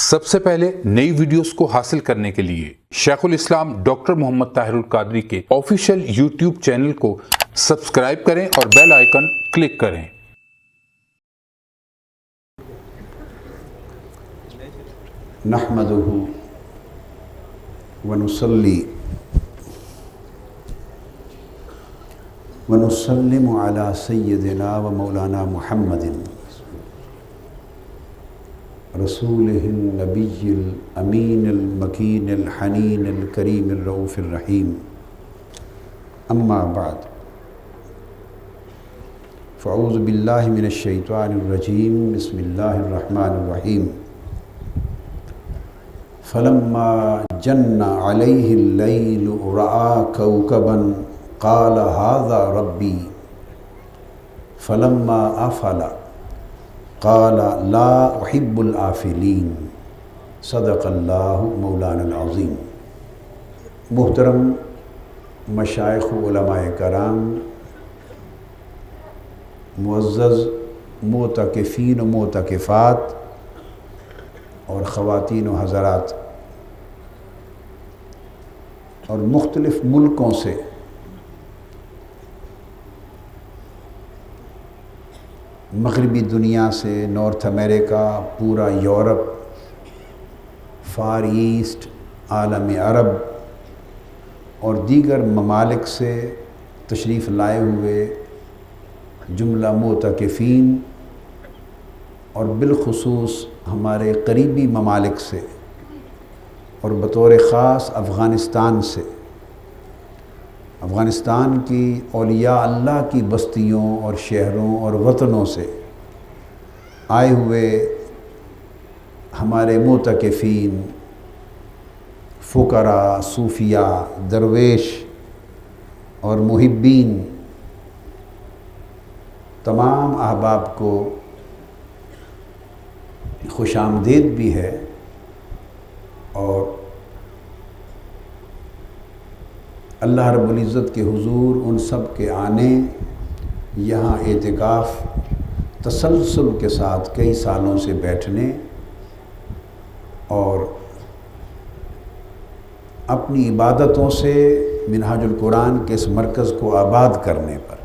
سب سے پہلے نئی ویڈیوز کو حاصل کرنے کے لیے شیخ الاسلام ڈاکٹر محمد طاہر القادری کے آفیشیل یوٹیوب چینل کو سبسکرائب کریں اور بیل آئیکن کلک کریں۔ نحمده ونصلي ونسلم على سيدنا ومولانا محمد رسوله النبي الأمين المكين الحنين الكريم الرؤوف الرحيم، أما بعد فأعوذ بالله من الشيطان الرجيم، بسم الله الرحمن الرحيم۔ فلما جن عليه الليل رأى كوكبا قال هذا ربي، فلما أفل قال لا أحب الآفلين، صدق اللہ مولانا العظیم۔ محترم مشائخ علماء کرام، معزز معتکفین و معتکفات اور خواتین و حضرات، اور مختلف ملکوں سے مغربی دنیا سے، نارتھ امریکہ، پورا یورپ، فار ایسٹ، عالم عرب اور دیگر ممالک سے تشریف لائے ہوئے جملہ معتکفین، اور بالخصوص ہمارے قریبی ممالک سے اور بطور خاص افغانستان سے، افغانستان کی اولیاء اللہ کی بستیوں اور شہروں اور وطنوں سے آئے ہوئے ہمارے معتکفین، فقراء، صوفیاء، درویش اور محبین، تمام احباب کو خوش آمدید بھی ہے، اور اللہ رب العزت کے حضور ان سب کے آنے، یہاں اعتکاف تسلسل کے ساتھ کئی سالوں سے بیٹھنے اور اپنی عبادتوں سے منہاج القرآن کے اس مرکز کو آباد کرنے پر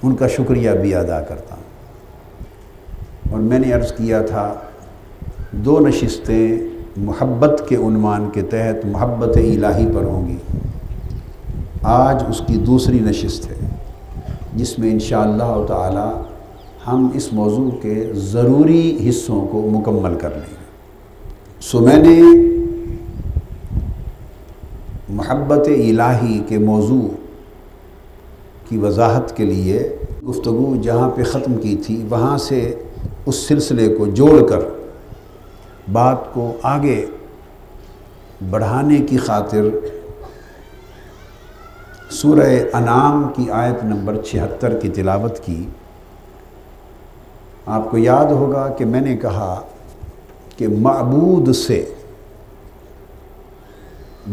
ان کا شکریہ بھی ادا کرتا ہوں۔ اور میں نے عرض کیا تھا 2 نشستیں محبت کے عنوان کے تحت محبت الہی پر ہوں گی۔ آج اس کی دوسری نشست ہے، جس میں انشاءاللہ تعالی ہم اس موضوع کے ضروری حصوں کو مکمل کر لیں گے۔ میں نے محبت الہی کے موضوع کی وضاحت کے لیے گفتگو جہاں پہ ختم کی تھی، وہاں سے اس سلسلے کو جوڑ کر بات کو آگے بڑھانے کی خاطر سورہ انعام کی آیت نمبر 76 کی تلاوت کی۔ آپ کو یاد ہوگا کہ میں نے کہا کہ معبود سے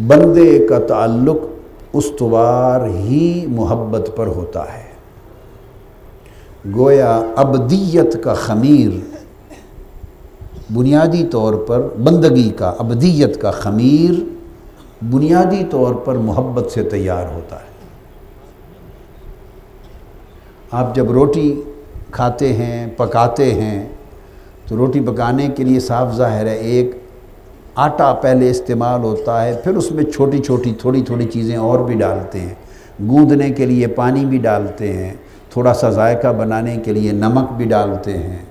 بندے کا تعلق استوار ہی محبت پر ہوتا ہے۔ گویا ابدیت کا خمیر بنیادی طور پر، بندگی کا، ابدیت کا خمیر بنیادی طور پر محبت سے تیار ہوتا ہے۔ آپ جب روٹی کھاتے ہیں، پکاتے ہیں، تو روٹی پکانے کے لیے صاف ظاہر ہے ایک آٹا پہلے استعمال ہوتا ہے، پھر اس میں چھوٹی چھوٹی تھوڑی تھوڑی چیزیں اور بھی ڈالتے ہیں، گوندنے کے لیے پانی بھی ڈالتے ہیں، تھوڑا سا ذائقہ بنانے کے لیے نمک بھی ڈالتے ہیں،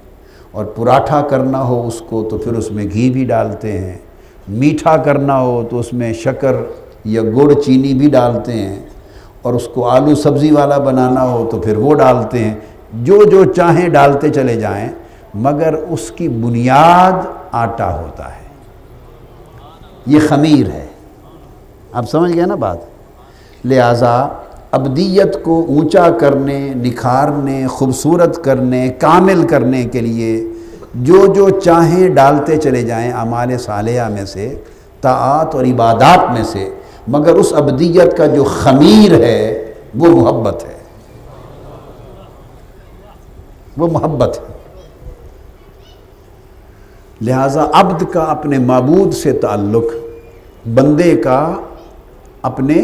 اور پراٹھا کرنا ہو اس کو تو پھر اس میں گھی بھی ڈالتے ہیں، میٹھا کرنا ہو تو اس میں شکر یا گڑ، چینی بھی ڈالتے ہیں، اور اس کو آلو سبزی والا بنانا ہو تو پھر وہ ڈالتے ہیں، جو جو چاہیں ڈالتے چلے جائیں، مگر اس کی بنیاد آٹا ہوتا ہے، یہ خمیر ہے۔ آپ سمجھ گئے نا بات؟ لہٰذا ابدیت کو اونچا کرنے، نکھارنے، خوبصورت کرنے، کامل کرنے کے لیے جو جو چاہیں ڈالتے چلے جائیں اعمال صالحہ میں سے، طاعات اور عبادات میں سے، مگر اس ابدیت کا جو خمیر ہے وہ محبت ہے، وہ محبت ہے۔ لہٰذا عبد کا اپنے معبود سے تعلق، بندے کا اپنے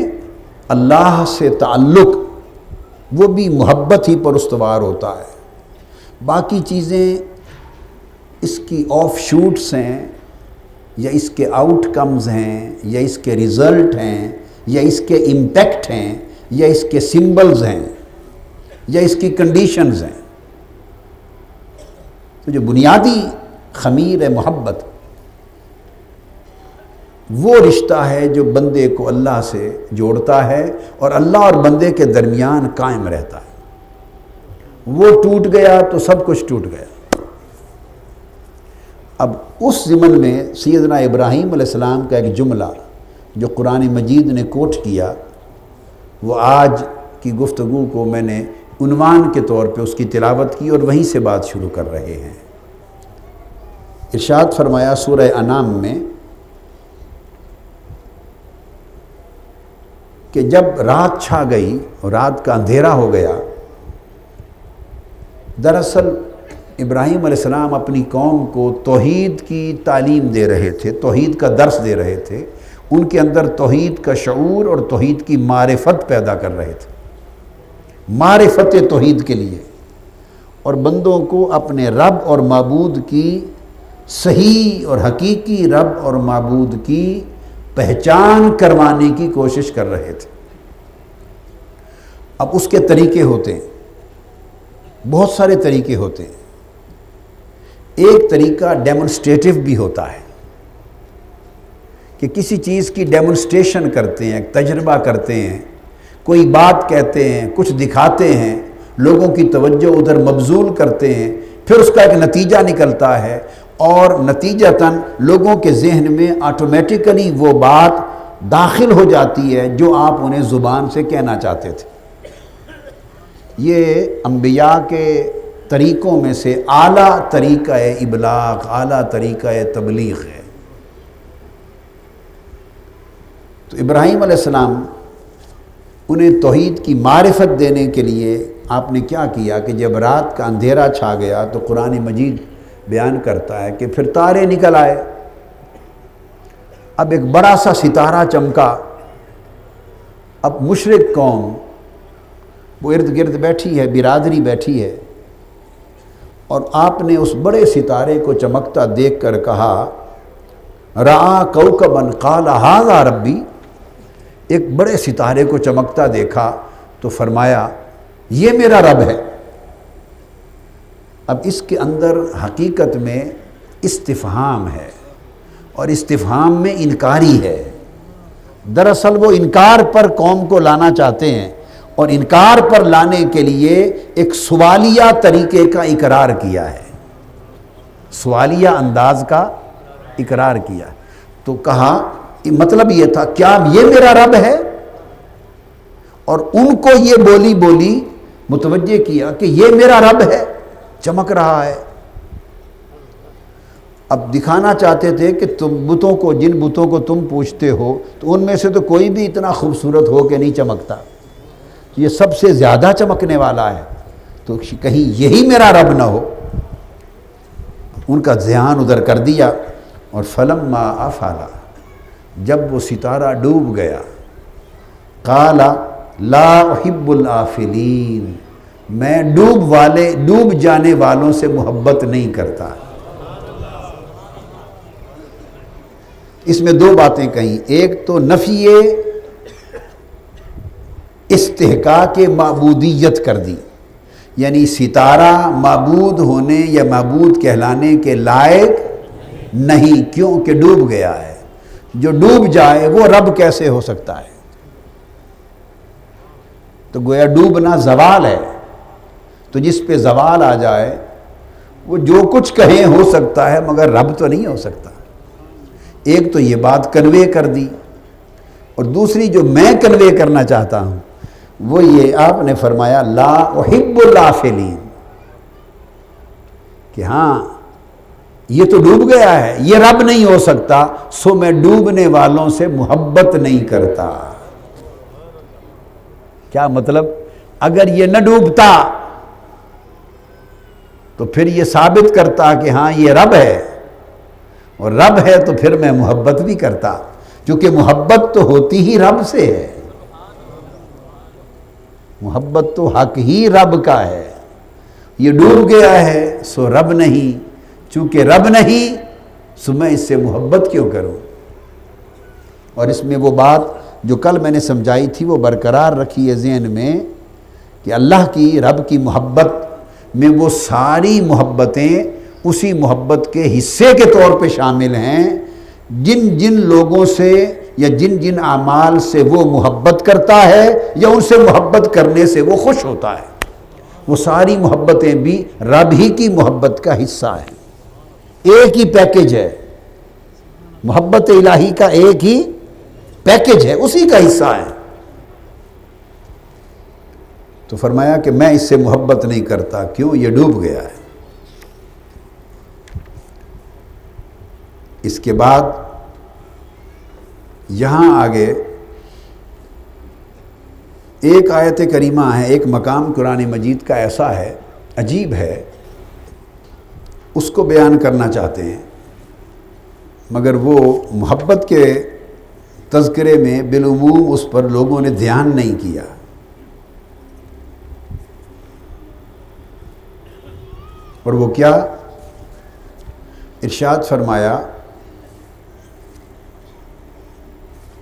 اللہ سے تعلق، وہ بھی محبت ہی پر استوار ہوتا ہے۔ باقی چیزیں اس کی آف شوٹس ہیں، یا اس کے آؤٹ کمز ہیں، یا اس کے رزلٹ ہیں، یا اس کے امپیکٹ ہیں، یا اس کے سمبلز ہیں، یا اس کی کنڈیشنز ہیں۔ تو جو بنیادی خمیر محبت، وہ رشتہ ہے جو بندے کو اللہ سے جوڑتا ہے اور اللہ اور بندے کے درمیان قائم رہتا ہے۔ وہ ٹوٹ گیا تو سب کچھ ٹوٹ گیا۔ اب اس ضمن میں سیدنا ابراہیم علیہ السلام کا ایک جملہ جو قرآن مجید نے کوٹ کیا، وہ آج کی گفتگو کو میں نے عنوان کے طور پہ اس کی تلاوت کی اور وہیں سے بات شروع کر رہے ہیں۔ ارشاد فرمایا سورہ انعام میں کہ جب رات چھا گئی اور رات کا اندھیرا ہو گیا، دراصل ابراہیم علیہ السلام اپنی قوم کو توحید کی تعلیم دے رہے تھے، توحید کا درس دے رہے تھے، ان کے اندر توحید کا شعور اور توحید کی معرفت پیدا کر رہے تھے، معرفت توحید کے لیے، اور بندوں کو اپنے رب اور معبود کی صحیح اور حقیقی رب اور معبود کی پہچان کروانے کی کوشش کر رہے تھے۔ اب اس کے طریقے ہوتے ہیں، بہت سارے طریقے ہوتے ہیں۔ ایک طریقہ ڈیمونسٹریٹو بھی ہوتا ہے کہ کسی چیز کی ڈیمونسٹریشن کرتے ہیں، تجربہ کرتے ہیں، کوئی بات کہتے ہیں، کچھ دکھاتے ہیں، لوگوں کی توجہ ادھر مبذول کرتے ہیں، پھر اس کا ایک نتیجہ نکلتا ہے اور نتیجتاً لوگوں کے ذہن میں آٹومیٹیکلی وہ بات داخل ہو جاتی ہے جو آپ انہیں زبان سے کہنا چاہتے تھے۔ یہ انبیاء کے طریقوں میں سے اعلیٰ طریقہ ابلاغ، اعلیٰ طریقہ تبلیغ ہے۔ تو ابراہیم علیہ السلام انہیں توحید کی معرفت دینے کے لیے آپ نے کیا کیا کہ جب رات کا اندھیرا چھا گیا تو قرآن مجید بیان کرتا ہے کہ پھر تارے نکل آئے۔ اب ایک بڑا سا ستارہ چمکا۔ اب مشرک قوم وہ ارد گرد بیٹھی ہے، برادری بیٹھی ہے، اور آپ نے اس بڑے ستارے کو چمکتا دیکھ کر کہا رعا کوکبا قال ھذا ربی، ایک بڑے ستارے کو چمکتا دیکھا تو فرمایا یہ میرا رب ہے۔ اب اس کے اندر حقیقت میں استفہام ہے، اور استفہام میں انکاری ہے۔ دراصل وہ انکار پر قوم کو لانا چاہتے ہیں، اور انکار پر لانے کے لیے ایک سوالیہ طریقے کا اقرار کیا ہے، سوالیہ انداز کا اقرار کیا۔ تو کہا مطلب یہ تھا کیا یہ میرا رب ہے؟ اور ان کو یہ بولی متوجہ کیا کہ یہ میرا رب ہے، چمک رہا ہے۔ اب دکھانا چاہتے تھے کہ تم بتوں کو، جن بتوں کو تم پوجتے ہو، تو ان میں سے تو کوئی بھی اتنا خوبصورت ہو کے نہیں چمکتا، یہ سب سے زیادہ چمکنے والا ہے، تو کہیں یہی میرا رب نہ ہو۔ ان کا ذہن ادھر کر دیا، اور فلما افلا، جب وہ ستارہ ڈوب گیا، قال لا احب الافلین، میں ڈوب جانے والوں سے محبت نہیں کرتا۔ اس میں دو باتیں کہیں، ایک تو نفی استحقاق معبودیت کر دی، یعنی ستارہ معبود ہونے یا معبود کہلانے کے لائق نہیں، کیوں کہ ڈوب گیا ہے۔ جو ڈوب جائے وہ رب کیسے ہو سکتا ہے؟ تو گویا ڈوبنا زوال ہے، تو جس پہ زوال آ جائے وہ جو کچھ کہیں ہو سکتا ہے، مگر رب تو نہیں ہو سکتا۔ ایک تو یہ بات کنوے کر دی، اور دوسری جو میں کنوے کرنا چاہتا ہوں وہ یہ، آپ نے فرمایا لا احب الافلین، کہ ہاں یہ تو ڈوب گیا ہے، یہ رب نہیں ہو سکتا، سو میں ڈوبنے والوں سے محبت نہیں کرتا۔ کیا مطلب؟ اگر یہ نہ ڈوبتا تو پھر یہ ثابت کرتا کہ ہاں یہ رب ہے، اور رب ہے تو پھر میں محبت بھی کرتا، کیونکہ محبت تو ہوتی ہی رب سے ہے، محبت تو حق ہی رب کا ہے۔ یہ ڈوب گیا ہے سو رب نہیں، چونکہ رب نہیں سو میں اس سے محبت کیوں کروں؟ اور اس میں وہ بات جو کل میں نے سمجھائی تھی وہ برقرار رکھی ہے ذہن میں، کہ اللہ کی، رب کی محبت میں وہ ساری محبتیں اسی محبت کے حصے کے طور پہ شامل ہیں، جن جن لوگوں سے یا جن جن اعمال سے وہ محبت کرتا ہے یا ان سے محبت کرنے سے وہ خوش ہوتا ہے، وہ ساری محبتیں بھی رب ہی کی محبت کا حصہ ہیں، ایک ہی پیکج ہے، محبت الہی کا ایک ہی پیکج ہے، اسی کا حصہ ہے۔ تو فرمایا کہ میں اس سے محبت نہیں کرتا، کیوں؟ یہ ڈوب گیا ہے۔ اس کے بعد یہاں آگے ایک آیت کریمہ ہے، ایک مقام قرآن مجید کا ایسا ہے، عجیب ہے، اس کو بیان کرنا چاہتے ہیں، مگر وہ محبت کے تذکرے میں بالعموم اس پر لوگوں نے دھیان نہیں کیا۔ اور وہ کیا؟ ارشاد فرمایا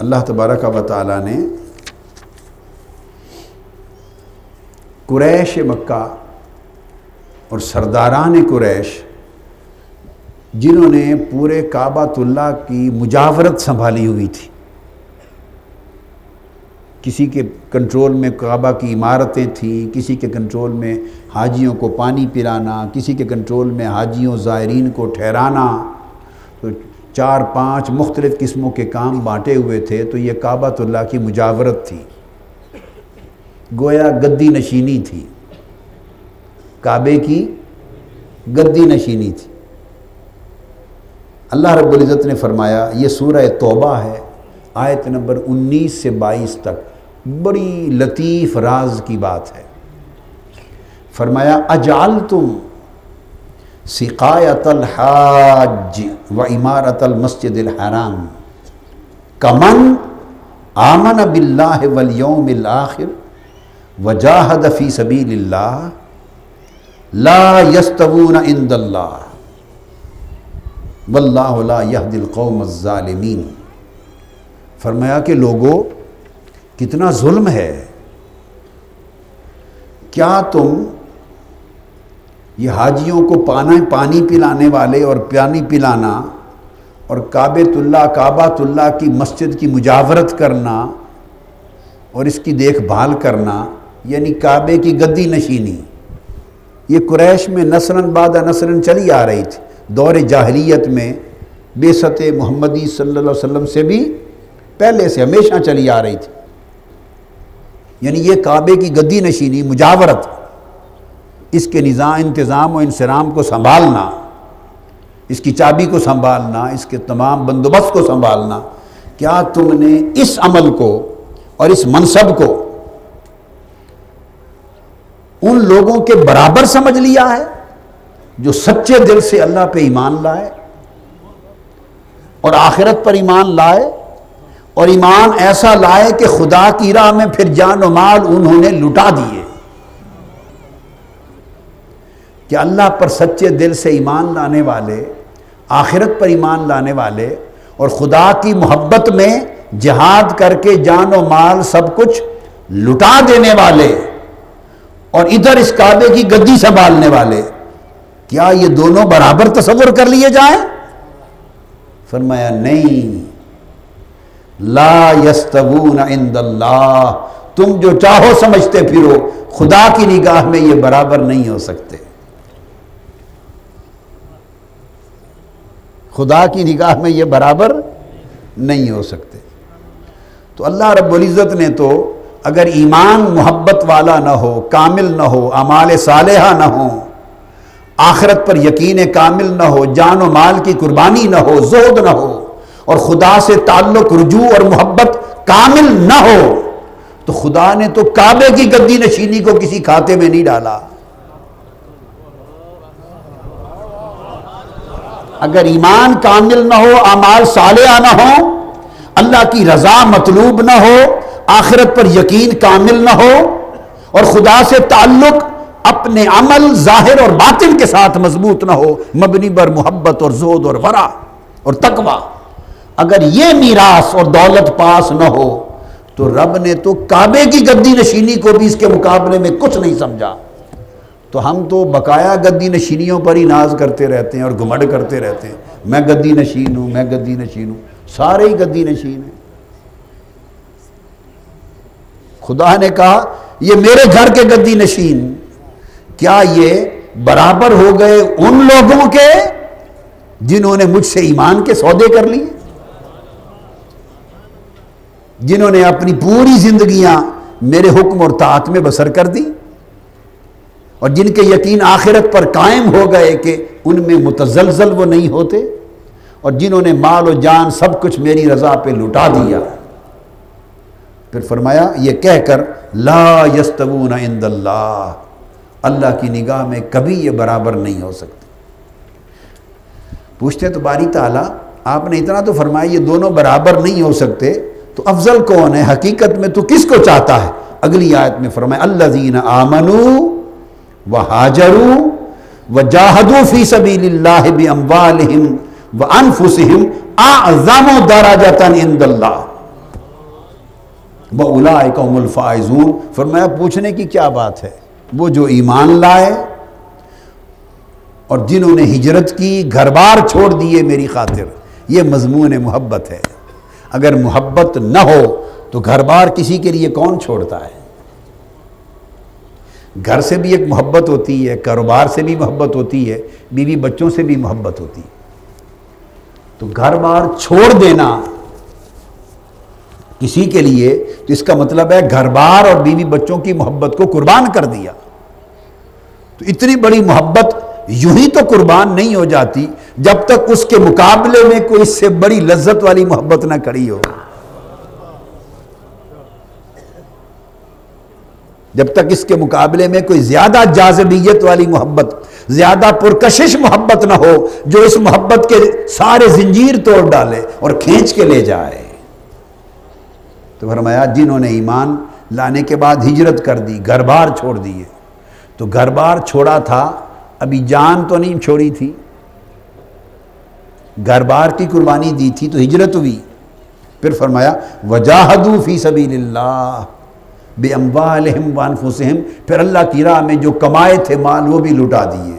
اللہ تبارک و تعالیٰ نے قریش مکہ اور سرداران قریش جنہوں نے پورے کعبۃ اللہ کی مجاورت سنبھالی ہوئی تھی، کسی کے کنٹرول میں کعبہ کی عمارتیں تھیں، کسی کے کنٹرول میں حاجیوں کو پانی پلانا، کسی کے کنٹرول میں حاجیوں زائرین کو ٹھہرانا، تو 4-5 مختلف قسموں کے کام بانٹے ہوئے تھے۔ تو یہ کعبۃ اللہ کی مجاورت تھی، گویا گدی نشینی تھی، کعبے کی گدی نشینی تھی۔ اللہ رب العزت نے فرمایا، یہ سورہ توبہ ہے، آیت نمبر 19 سے 22 تک، بڑی لطیف راز کی بات ہے۔ فرمایا اجعلتم سقایۃ الحاج و عمارۃ المسجد الحرام کمن آمن باللہ والیوم الآخر وجاہد فی سبیل اللہ لا یستوون عند اللہ واللہ لا یہدی القوم الظالمین۔ فرمایا کہ لوگو کتنا ظلم ہے، کیا تم یہ حاجیوں کو پانی پلانے والے اور پانی پلانا اور کعبۃ اللہ کی مسجد کی مجاورت کرنا اور اس کی دیکھ بھال کرنا، یعنی کعبے کی گدی نشینی، یہ قریش میں نسلاً بعد نسلاً چلی آ رہی تھی، دور جاہلیت میں بعثت محمدی صلی اللہ علیہ وسلم سے بھی پہلے سے ہمیشہ چلی آ رہی تھی۔ یعنی یہ کعبے کی گدی نشینی، مجاورت، اس کے انتظام و انصرام کو سنبھالنا، اس کی چابی کو سنبھالنا، اس کے تمام بندوبست کو سنبھالنا، کیا تم نے اس عمل کو اور اس منصب کو ان لوگوں کے برابر سمجھ لیا ہے جو سچے دل سے اللہ پہ ایمان لائے اور آخرت پر ایمان لائے، اور ایمان ایسا لائے کہ خدا کی راہ میں پھر جان و مال انہوں نے لٹا دیے؟ کہ اللہ پر سچے دل سے ایمان لانے والے، آخرت پر ایمان لانے والے اور خدا کی محبت میں جہاد کر کے جان و مال سب کچھ لٹا دینے والے اور ادھر اس کعبے کی گدی سنبھالنے والے، کیا یہ دونوں برابر تصور کر لیے جائیں؟ فرمایا نہیں، لا یستوون عند اللہ، تم جو چاہو سمجھتے پھرو، خدا کی نگاہ میں یہ برابر نہیں ہو سکتے، خدا کی نگاہ میں یہ برابر نہیں ہو سکتے۔ تو اللہ رب العزت نے تو اگر ایمان محبت والا نہ ہو، کامل نہ ہو، اعمال صالحہ نہ ہو، آخرت پر یقین کامل نہ ہو، جان و مال کی قربانی نہ ہو، زہد نہ ہو، اور خدا سے تعلق، رجوع اور محبت کامل نہ ہو، تو خدا نے تو کعبے کی گدی نشینی کو کسی کھاتے میں نہیں ڈالا۔ اگر ایمان کامل نہ ہو، اعمال صالحہ نہ ہو، اللہ کی رضا مطلوب نہ ہو، آخرت پر یقین کامل نہ ہو، اور خدا سے تعلق اپنے عمل ظاہر اور باطن کے ساتھ مضبوط نہ ہو، مبنی بر محبت اور زہد اور ورع اور تقوی، اگر یہ میراث اور دولت پاس نہ ہو تو رب نے تو کعبے کی گدی نشینی کو بھی اس کے مقابلے میں کچھ نہیں سمجھا۔ تو ہم تو بقایا گدی نشینیوں پر ہی ناز کرتے رہتے ہیں اور گھمنڈ کرتے رہتے ہیں، میں گدی نشین ہوں، میں گدی نشین ہوں، سارے ہی گدی نشین ہیں۔ خدا نے کہا یہ میرے گھر کے گدی نشین، کیا یہ برابر ہو گئے ان لوگوں کے جنہوں نے مجھ سے ایمان کے سودے کر لیے، جنہوں نے اپنی پوری زندگیاں میرے حکم اور طاعت میں بسر کر دی، اور جن کے یقین آخرت پر قائم ہو گئے کہ ان میں متزلزل وہ نہیں ہوتے، اور جنہوں نے مال و جان سب کچھ میری رضا پہ لٹا دیا۔ پھر فرمایا یہ کہہ کر لا یستوون عند اللہ، اللہ کی نگاہ میں کبھی یہ برابر نہیں ہو سکتے۔ پوچھتے تو باری تعالیٰ آپ نے اتنا تو فرمایا یہ دونوں برابر نہیں ہو سکتے، تو افضل کون ہے حقیقت میں، تو کس کو چاہتا ہے؟ اگلی آیت میں فرمایا الذین آمنوا وہاجروا وجاہدوا فی سبیل اللہ باموالہم وانفسہم اعظم درجۃ عند اللہ وَأُولَٰئِكَ هُمُ الْفَائِزُونَ۔ فرمایا پوچھنے کی کیا بات ہے، وہ جو ایمان لائے اور جنہوں نے ہجرت کی، گھر بار چھوڑ دیے میری خاطر، یہ مضمون محبت ہے۔ اگر محبت نہ ہو تو گھر بار کسی کے لیے کون چھوڑتا ہے؟ گھر سے بھی ایک محبت ہوتی ہے، کاروبار سے بھی محبت ہوتی ہے، بیوی بچوں سے بھی محبت ہوتی ہے، تو گھر بار چھوڑ دینا کسی کے لیے تو اس کا مطلب ہے گھر بار اور بیوی بچوں کی محبت کو قربان کر دیا۔ تو اتنی بڑی محبت یوں ہی تو قربان نہیں ہو جاتی جب تک اس کے مقابلے میں کوئی اس سے بڑی لذت والی محبت نہ کھڑی ہو، جب تک اس کے مقابلے میں کوئی زیادہ جاذبیت والی محبت، زیادہ پرکشش محبت نہ ہو جو اس محبت کے سارے زنجیر توڑ ڈالے اور کھینچ کے لے جائے۔ تو فرمایا جنہوں نے ایمان لانے کے بعد ہجرت کر دی، گھر بار چھوڑ دیے، تو گھر بار چھوڑا تھا، ابھی جان تو نہیں چھوڑی تھی، گھر بار کی قربانی دی تھی تو ہجرت ہوئی۔ پھر فرمایا وجاہدوا فی سبیل اللہ باموالہم وانفسہم، پھر اللہ کی راہ میں جو کمائے تھے مال وہ بھی لٹا دیے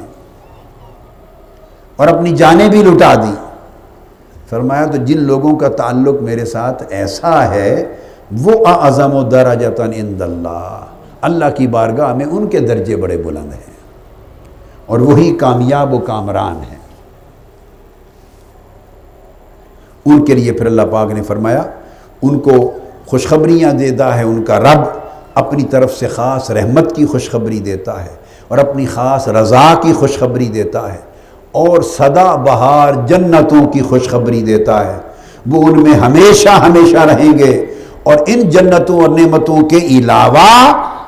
اور اپنی جانیں بھی لٹا دی۔ فرمایا تو جن لوگوں کا تعلق میرے ساتھ ایسا ہے وہ اعظم درجۃ عند اللہ، اللہ کی بارگاہ میں ان کے درجے بڑے بلند ہیں اور وہی کامیاب و کامران ہیں۔ ان کے لیے پھر اللہ پاک نے فرمایا ان کو خوشخبریاں دیتا ہے ان کا رب، اپنی طرف سے خاص رحمت کی خوشخبری دیتا ہے اور اپنی خاص رضا کی خوشخبری دیتا ہے، اور سدا بہار جنتوں کی خوشخبری دیتا ہے، وہ ان میں ہمیشہ ہمیشہ رہیں گے، اور ان جنتوں اور نعمتوں کے علاوہ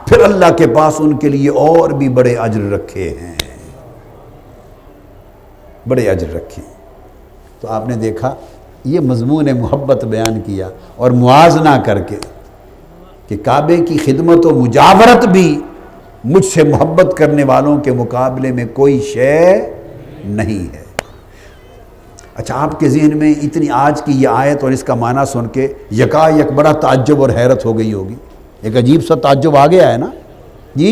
پھر اللہ کے پاس ان کے لیے اور بھی بڑے اجر رکھے ہیں، بڑے اجر رکھے ہیں۔ تو آپ نے دیکھا یہ مضمون محبت بیان کیا اور موازنہ کر کے کہ کعبے کی خدمت و مجاورت بھی مجھ سے محبت کرنے والوں کے مقابلے میں کوئی شے نہیں ہے۔ اچھا آپ کے ذہن میں اتنی آج کی یہ آیت اور اس کا معنی سن کے یکا یک بڑا تعجب اور حیرت ہو گئی ہوگی، ایک عجیب سا تعجب آ گیا ہے نا جی،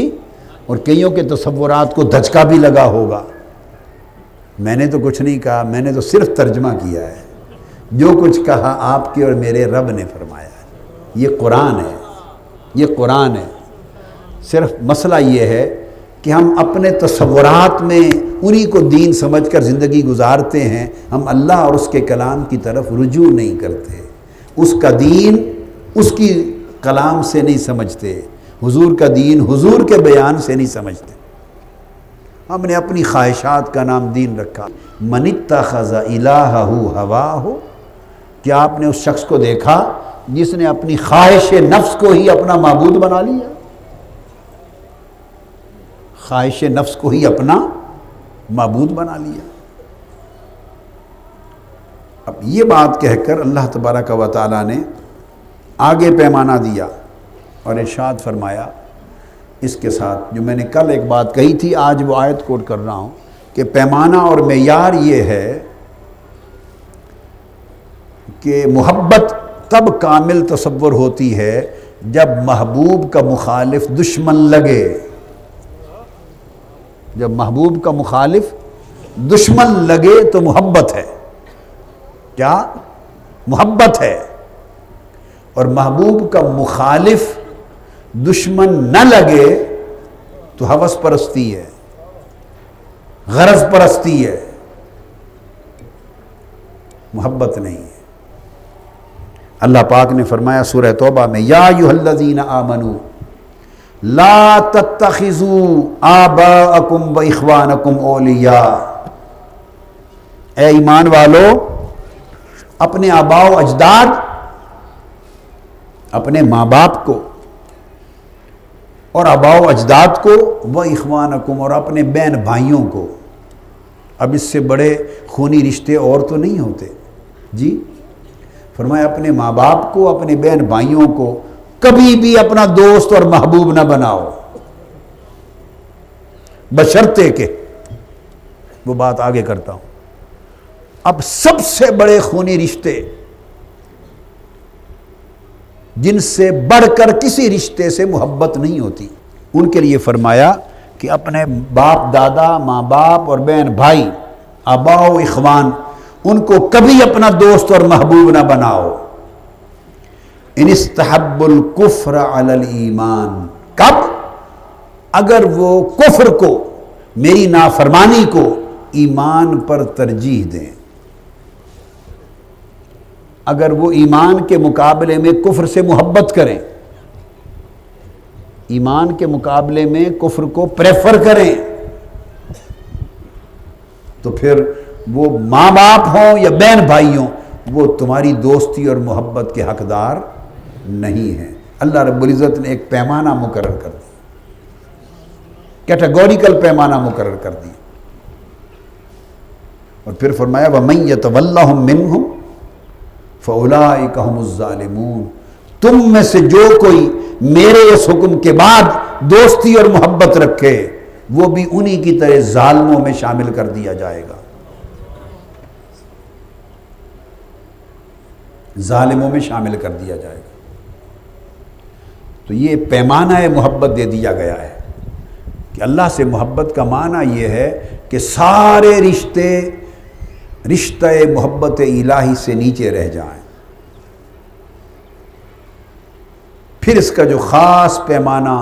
اور کئیوں کے تصورات کو دھچکا بھی لگا ہوگا۔ میں نے تو کچھ نہیں کہا، میں نے تو صرف ترجمہ کیا ہے، جو کچھ کہا آپ کے اور میرے رب نے فرمایا ہے۔ یہ قرآن ہے، یہ قرآن ہے۔ صرف مسئلہ یہ ہے کہ ہم اپنے تصورات میں انہی کو دین سمجھ کر زندگی گزارتے ہیں، ہم اللہ اور اس کے کلام کی طرف رجوع نہیں کرتے، اس کا دین اس کی کلام سے نہیں سمجھتے، حضور کا دین حضور کے بیان سے نہیں سمجھتے۔ ہم نے اپنی خواہشات کا نام دین رکھا۔ من اتخذ الہہ ہواہ، کیا آپ نے اس شخص کو دیکھا جس نے اپنی خواہش نفس کو ہی اپنا معبود بنا لیا؟ خواہش نفس کو ہی اپنا معبود بنا لیا۔ اب یہ بات کہہ کر اللہ تبارک و تعالیٰ نے آگے پیمانہ دیا اور ارشاد فرمایا اس کے ساتھ، جو میں نے کل ایک بات کہی تھی آج وہ آیت کوٹ کر رہا ہوں، کہ پیمانہ اور معیار یہ ہے کہ محبت تب کامل تصور ہوتی ہے جب محبوب کا مخالف دشمن لگے، جب محبوب کا مخالف دشمن لگے تو محبت ہے، کیا محبت ہے، اور محبوب کا مخالف دشمن نہ لگے تو ہوس پرستی ہے، غرض پرستی ہے، محبت نہیں ہے۔ اللہ پاک نے فرمایا سورہ توبہ میں، یا ایھا الذین آمنوا لا تتخذوا آباءکم و اخوانکم اولیاء، اے ایمان والو اپنے آباء و اجداد، اپنے ماں باپ کو اور آباء و اجداد کو، و اخوانکم اور اپنے بہن بھائیوں کو، اب اس سے بڑے خونی رشتے اور تو نہیں ہوتے جی، فرمایا اپنے ماں باپ کو، اپنے بہن بھائیوں کو کبھی بھی اپنا دوست اور محبوب نہ بناؤ، بشرطے کہ، وہ بات آگے کرتا ہوں۔ اب سب سے بڑے خونی رشتے جن سے بڑھ کر کسی رشتے سے محبت نہیں ہوتی، ان کے لیے فرمایا کہ اپنے باپ دادا، ماں باپ اور بہن بھائی، آباء و اخوان، ان کو کبھی اپنا دوست اور محبوب نہ بناؤ۔ ان استحب الکفر علی الایمان، کب؟ اگر وہ کفر کو، میری نافرمانی کو ایمان پر ترجیح دیں، اگر وہ ایمان کے مقابلے میں کفر سے محبت کریں، ایمان کے مقابلے میں کفر کو پریفر کریں، تو پھر وہ ماں باپ ہوں یا بہن بھائی ہوں، وہ تمہاری دوستی اور محبت کے حقدار نہیں ہیں۔ اللہ رب العزت نے ایک پیمانہ مقرر کر دیا، کیٹیگوریکل پیمانہ مقرر کر دیا، اور پھر فرمایا وَمَن يَتَوَلَّهُم مِّنْهُمْ فَأُولَٰئِكَ هُمُ الظَّالِمُونَ، تم میں سے جو کوئی میرے اس حکم کے بعد دوستی اور محبت رکھے وہ بھی انہی کی طرح ظالموں میں شامل کر دیا جائے گا، ظالموں میں شامل کر دیا جائے گا۔ تو یہ پیمانہ محبت دے دیا گیا ہے کہ اللہ سے محبت کا معنی یہ ہے کہ سارے رشتہ محبت الہی سے نیچے رہ جائیں۔ پھر اس کا جو خاص پیمانہ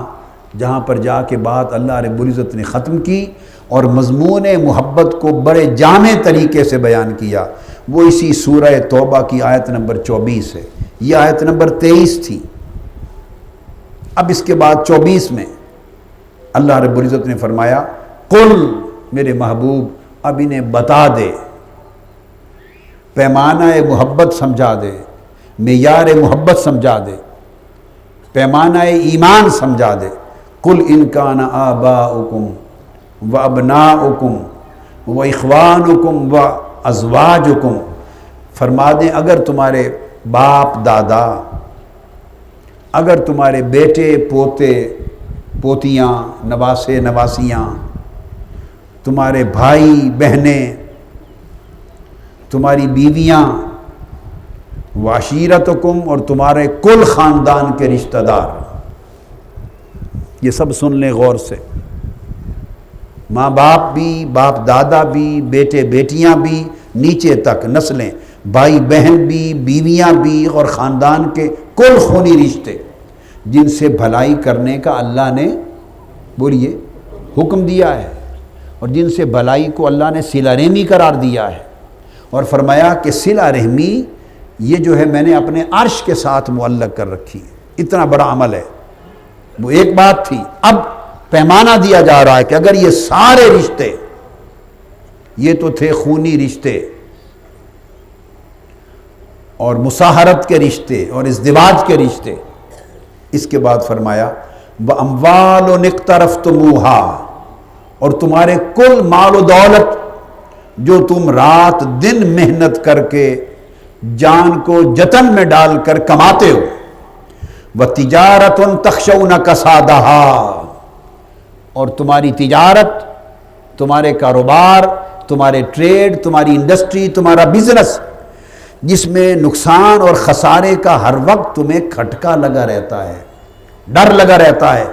جہاں پر جا کے بات اللہ رب العزت نے ختم کی اور مضمون محبت کو بڑے جامع طریقے سے بیان کیا، وہ اسی سورہ توبہ کی آیت نمبر 24 ہے، یہ آیت نمبر 23 تھی۔ اب اس کے بعد 24 میں اللہ رب العزت نے فرمایا قل، میرے محبوب اب انہیں بتا دے، پیمانہ محبت سمجھا دے، معیار محبت سمجھا دے، پیمانہ ایمان سمجھا دے۔ قل ان کان آباؤکم و ابناؤکم و اخوانکم و ازواجکم، فرما دیں اگر تمہارے باپ دادا، اگر تمہارے بیٹے پوتے پوتیاں، نواسے نواسیاں، تمہارے بھائی بہنیں، تمہاری بیویاں، وعشیرتکم اور تمہارے کل خاندان کے رشتہ دار، یہ سب سن لیں غور سے، ماں باپ بھی، باپ دادا بھی، بیٹے بیٹیاں بھی، نیچے تک نسلیں، بھائی بہن بھی، بیویاں بھی، اور خاندان کے کل خونی رشتے جن سے بھلائی کرنے کا اللہ نے بولیے حکم دیا ہے، اور جن سے بھلائی کو اللہ نے صلہ رحمی قرار دیا ہے، اور فرمایا کہ صلہ رحمی یہ جو ہے میں نے اپنے عرش کے ساتھ معلق کر رکھی ہے، اتنا بڑا عمل ہے۔ وہ ایک بات تھی، اب پیمانہ دیا جا رہا ہے کہ اگر یہ سارے رشتے، یہ تو تھے خونی رشتے اور مصاہرت کے رشتے اور ازدواج کے رشتے، اس کے بعد فرمایا وَأَمْوَالٌ اقْتَرَفْتُمُوهَا، اور تمہارے کل مال و دولت جو تم رات دن محنت کر کے جان کو جتن میں ڈال کر کماتے ہو، وَتِجَارَةٌ تَخْشَوْنَ كَسَادَهَا، اور تمہاری تجارت، تمہارے کاروبار، تمہارے ٹریڈ، تمہاری انڈسٹری، تمہارا بزنس جس میں نقصان اور خسارے کا ہر وقت تمہیں کھٹکا لگا رہتا ہے، ڈر لگا رہتا ہے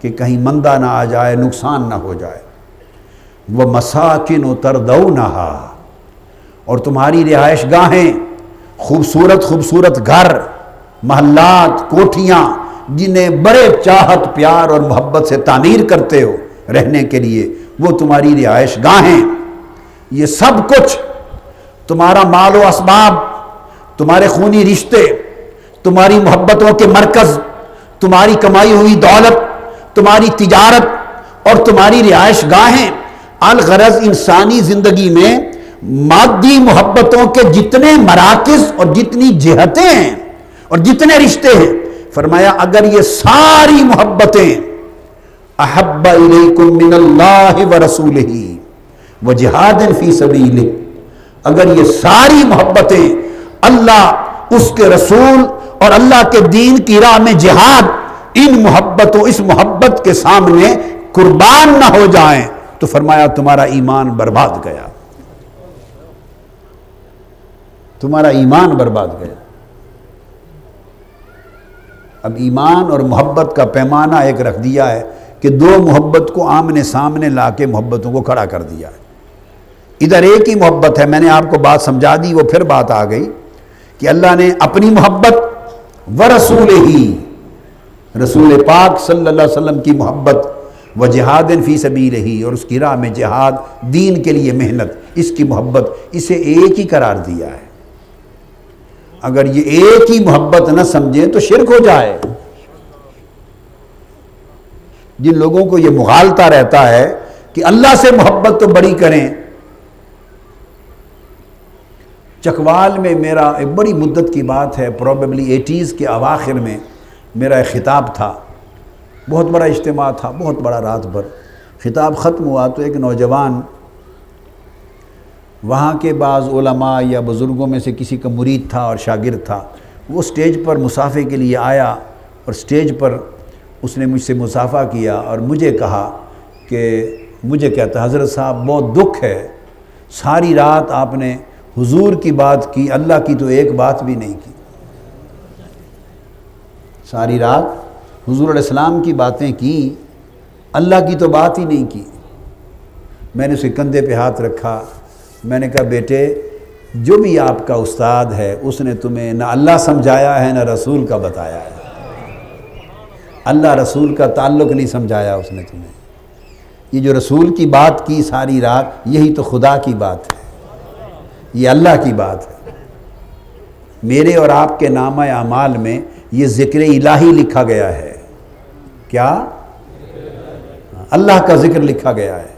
کہ کہیں مندہ نہ آ جائے، نقصان نہ ہو جائے، وَمَسَاكِنُ تَرْضَوْنَهَا، اور تمہاری رہائش گاہیں، خوبصورت خوبصورت گھر، محلات، کوٹھیاں جنہیں بڑے چاہت پیار اور محبت سے تعمیر کرتے ہو رہنے کے لیے، وہ تمہاری رہائش گاہیں، یہ سب کچھ تمہارا مال و اسباب، تمہارے خونی رشتے، تمہاری محبتوں کے مرکز، تمہاری کمائی ہوئی دولت، تمہاری تجارت اور تمہاری رہائش گاہیں، الغرض انسانی زندگی میں مادی محبتوں کے جتنے مراکز اور جتنی جہتیں ہیں اور جتنے رشتے ہیں، فرمایا اگر یہ ساری محبتیں احب الیکم من اللہ ورسولہ وجہاد فی سبیلہ، اگر یہ ساری محبتیں اللہ، اس کے رسول اور اللہ کے دین کی راہ میں جہاد، ان محبتوں، اس محبت کے سامنے قربان نہ ہو جائیں تو فرمایا تمہارا ایمان برباد گیا، تمہارا ایمان برباد گیا۔ اب ایمان اور محبت کا پیمانہ ایک رکھ دیا ہے کہ دو محبت کو آمنے سامنے لا کے محبتوں کو کھڑا کر دیا ہے۔ ادھر ایک ہی محبت ہے، میں نے آپ کو بات سمجھا دی، وہ پھر بات آ گئی کہ اللہ نے اپنی محبت ورسولہ ہی، رسول پاک صلی اللہ علیہ وسلم کی محبت، وجہاد فی سبیلہ، اور اس کی راہ میں جہاد، دین کے لیے محنت، اس کی محبت، اسے ایک ہی قرار دیا ہے۔ اگر یہ ایک ہی محبت نہ سمجھیں تو شرک ہو جائے۔ جن لوگوں کو یہ مغالطہ رہتا ہے کہ اللہ سے محبت تو بڑی کریں، چکوال میں میرا ایک بڑی مدت کی بات ہے، پروبیبلی 80s کے اواخر میں میرا ایک خطاب تھا، بہت بڑا اجتماع تھا، بہت بڑا، رات بھر خطاب ختم ہوا تو ایک نوجوان وہاں کے بعض علماء یا بزرگوں میں سے کسی کا مرید تھا اور شاگرد تھا، وہ سٹیج پر مصافحے کے لیے آیا اور سٹیج پر اس نے مجھ سے مصافحہ کیا اور مجھے کہا کہ مجھے کہتا حضرت صاحب بہت دکھ ہے، ساری رات آپ نے حضور کی بات کی، اللہ کی تو ایک بات بھی نہیں کی، ساری رات حضور علیہ السلام کی باتیں کی، اللہ کی تو بات ہی نہیں کی۔ میں نے اسے کندھے پہ ہاتھ رکھا، میں نے کہا بیٹے جو بھی آپ کا استاد ہے اس نے تمہیں نہ اللہ سمجھایا ہے نہ رسول کا بتایا ہے، اللہ رسول کا تعلق نہیں سمجھایا اس نے تمہیں، یہ جو رسول کی بات کی ساری رات یہی تو خدا کی بات ہے، یہ اللہ کی بات ہے۔ میرے اور آپ کے نامہ اعمال میں یہ ذکر الہی لکھا گیا ہے، کیا؟ اللہ کا ذکر لکھا گیا ہے۔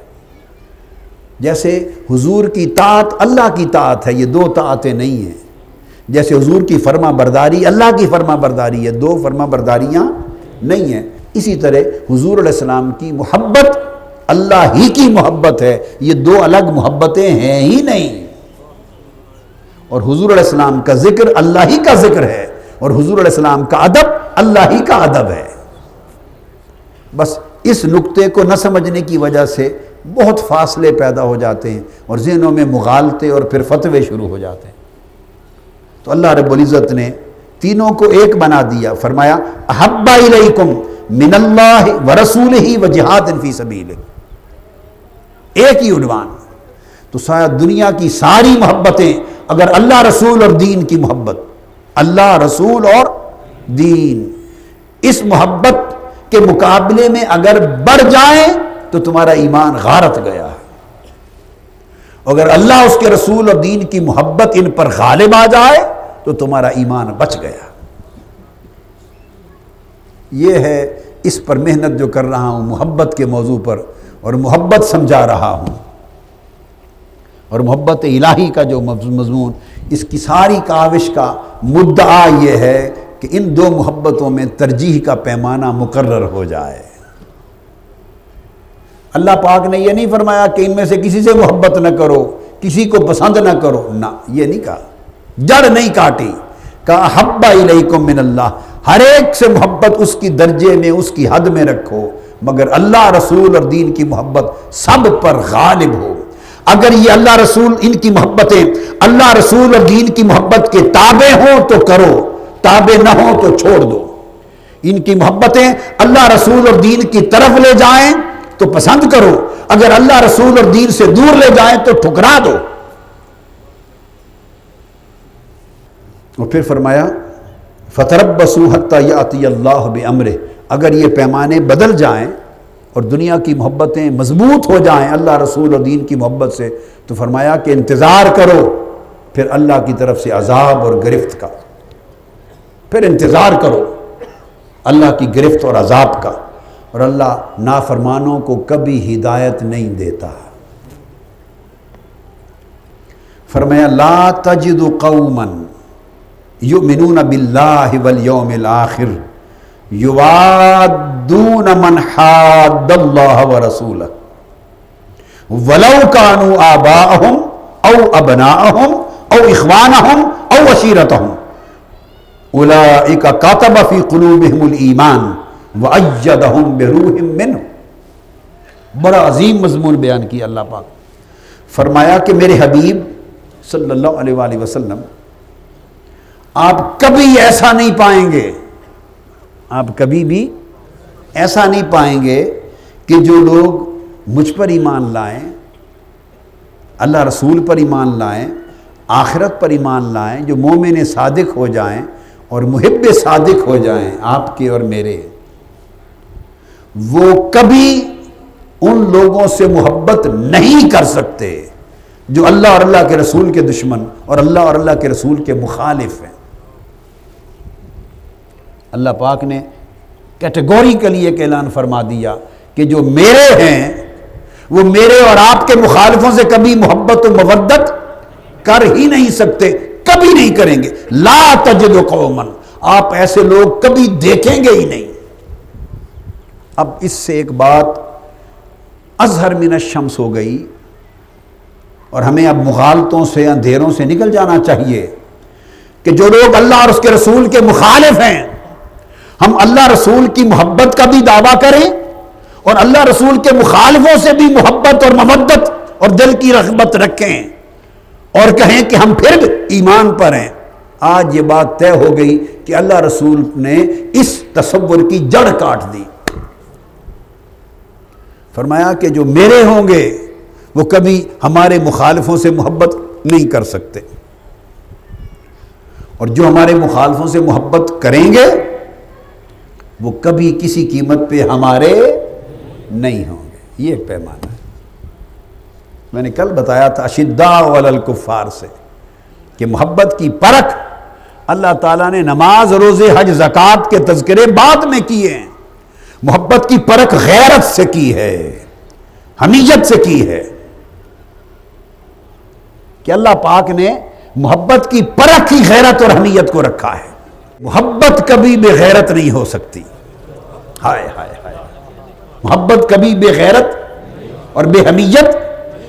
جیسے حضور کی طاعت اللہ کی طاعت ہے، یہ دو طاعتیں نہیں ہیں، جیسے حضور کی فرما برداری اللہ کی فرما برداری ہے، دو فرما برداریاں نہیں ہیں، اسی طرح حضور علیہ السلام کی محبت اللہ ہی کی محبت ہے، یہ دو الگ محبتیں ہیں ہی نہیں۔ اور حضور علیہ السلام کا ذکر اللہ ہی کا ذکر ہے، اور حضور علیہ السلام کا ادب اللہ ہی کا ادب ہے۔ بس اس نقطے کو نہ سمجھنے کی وجہ سے بہت فاصلے پیدا ہو جاتے ہیں اور ذہنوں میں مغالطے اور پھر فتوے شروع ہو جاتے ہیں۔ تو اللہ رب العزت نے تینوں کو ایک بنا دیا، فرمایا احب الیکم من اللہ ورسولہ وجہاد فی سبیلہ، ایک ہی عنوان۔ تو شاید دنیا کی ساری محبتیں اگر اللہ رسول اور دین کی محبت، اللہ رسول اور دین، اس محبت کے مقابلے میں اگر بڑھ جائیں تو تمہارا ایمان غارت گیا ہے، اگر اللہ اس کے رسول اور دین کی محبت ان پر غالب آ جائے تو تمہارا ایمان بچ گیا۔ یہ ہے اس پر محنت جو کر رہا ہوں، محبت کے موضوع پر، اور محبت سمجھا رہا ہوں، اور محبت الہی کا جو مضمون، اس کی ساری کاوش کا مدعا یہ ہے کہ ان دو محبتوں میں ترجیح کا پیمانہ مقرر ہو جائے۔ اللہ پاک نے یہ نہیں فرمایا کہ ان میں سے کسی سے محبت نہ کرو، کسی کو پسند نہ کرو، نہ، یہ نہیں کہا۔ جڑ نہیں کاٹی. کہا حب الیکم من اللہ، ہر ایک سے محبت اس کی درجے میں، اس کی حد میں رکھو، مگر اللہ رسول اور دین کی محبت سب پر غالب ہو. اگر یہ اللہ رسول، ان کی محبتیں اللہ رسول اور دین کی محبت کے تابع ہوں تو کرو، تابع نہ ہوں تو چھوڑ دو. ان کی محبتیں اللہ رسول اور دین کی طرف لے جائیں تو پسند کرو، اگر اللہ رسول اور دین سے دور لے جائیں تو ٹھکرا دو. اور پھر فرمایا فَتَرَبَّصُوا حَتَّى يَأْتِيَ اللَّهُ بِأَمْرِهِ، اگر یہ پیمانے بدل جائیں اور دنیا کی محبتیں مضبوط ہو جائیں اللہ رسول اور دین کی محبت سے، تو فرمایا کہ انتظار کرو پھر اللہ کی طرف سے عذاب اور گرفت کا، پھر انتظار کرو اللہ کی گرفت اور عذاب کا. اور اللہ نافرمانوں کو کبھی ہدایت نہیں دیتا. فرمایا لا تجد قوما یؤمنون باللہ والیوم الآخر یوادون من حاد اللہ ورسولہ ولو كانوا آباءهم او ابناءهم او اخوانهم او عشیرتهم اولئک کتب فی قلوبهم الایمان وأیدہم بروح منہ. بڑا عظیم مضمون بیان کیا اللہ پاک. فرمایا کہ میرے حبیب صلی اللہ علیہ وآلہ وسلم، آپ کبھی ایسا نہیں پائیں گے، آپ کبھی بھی ایسا نہیں پائیں گے کہ جو لوگ مجھ پر ایمان لائیں، اللہ رسول پر ایمان لائیں، آخرت پر ایمان لائیں، جو مومن صادق ہو جائیں اور محب صادق ہو جائیں آپ کے اور میرے، وہ کبھی ان لوگوں سے محبت نہیں کر سکتے جو اللہ اور اللہ کے رسول کے دشمن اور اللہ اور اللہ کے رسول کے مخالف ہیں. اللہ پاک نے کیٹیگوریکلی ایک اعلان فرما دیا کہ جو میرے ہیں وہ میرے اور آپ کے مخالفوں سے کبھی محبت و مودت کر ہی نہیں سکتے، کبھی نہیں کریں گے. لا تجد قوما، آپ ایسے لوگ کبھی دیکھیں گے ہی نہیں. اب اس سے ایک بات اظہر من الشمس ہو گئی، اور ہمیں اب مغالطوں سے، اندھیروں سے نکل جانا چاہیے کہ جو لوگ اللہ اور اس کے رسول کے مخالف ہیں، ہم اللہ رسول کی محبت کا بھی دعویٰ کریں اور اللہ رسول کے مخالفوں سے بھی محبت اور مودت اور دل کی رغبت رکھیں اور کہیں کہ ہم پھر ایمان پر ہیں. آج یہ بات طے ہو گئی کہ اللہ رسول نے اس تصور کی جڑ کاٹ دی. فرمایا کہ جو میرے ہوں گے وہ کبھی ہمارے مخالفوں سے محبت نہیں کر سکتے، اور جو ہمارے مخالفوں سے محبت کریں گے وہ کبھی کسی قیمت پہ ہمارے نہیں ہوں گے. یہ ایک پیمانہ ہے. میں نے کل بتایا تھا اشداء علی الکفار سے کہ محبت کی پرکھ اللہ تعالیٰ نے نماز، روزے، حج، زکوٰۃ کے تذکرے بعد میں کیے ہیں. محبت کی پرکھ غیرت سے کی ہے، حمیت سے کی ہے، کہ اللہ پاک نے محبت کی پرکھ ہی غیرت اور حمیت کو رکھا ہے. محبت کبھی بے غیرت نہیں ہو سکتی. ہائے ہائے ہائے، محبت کبھی بے غیرت اور بے حمیت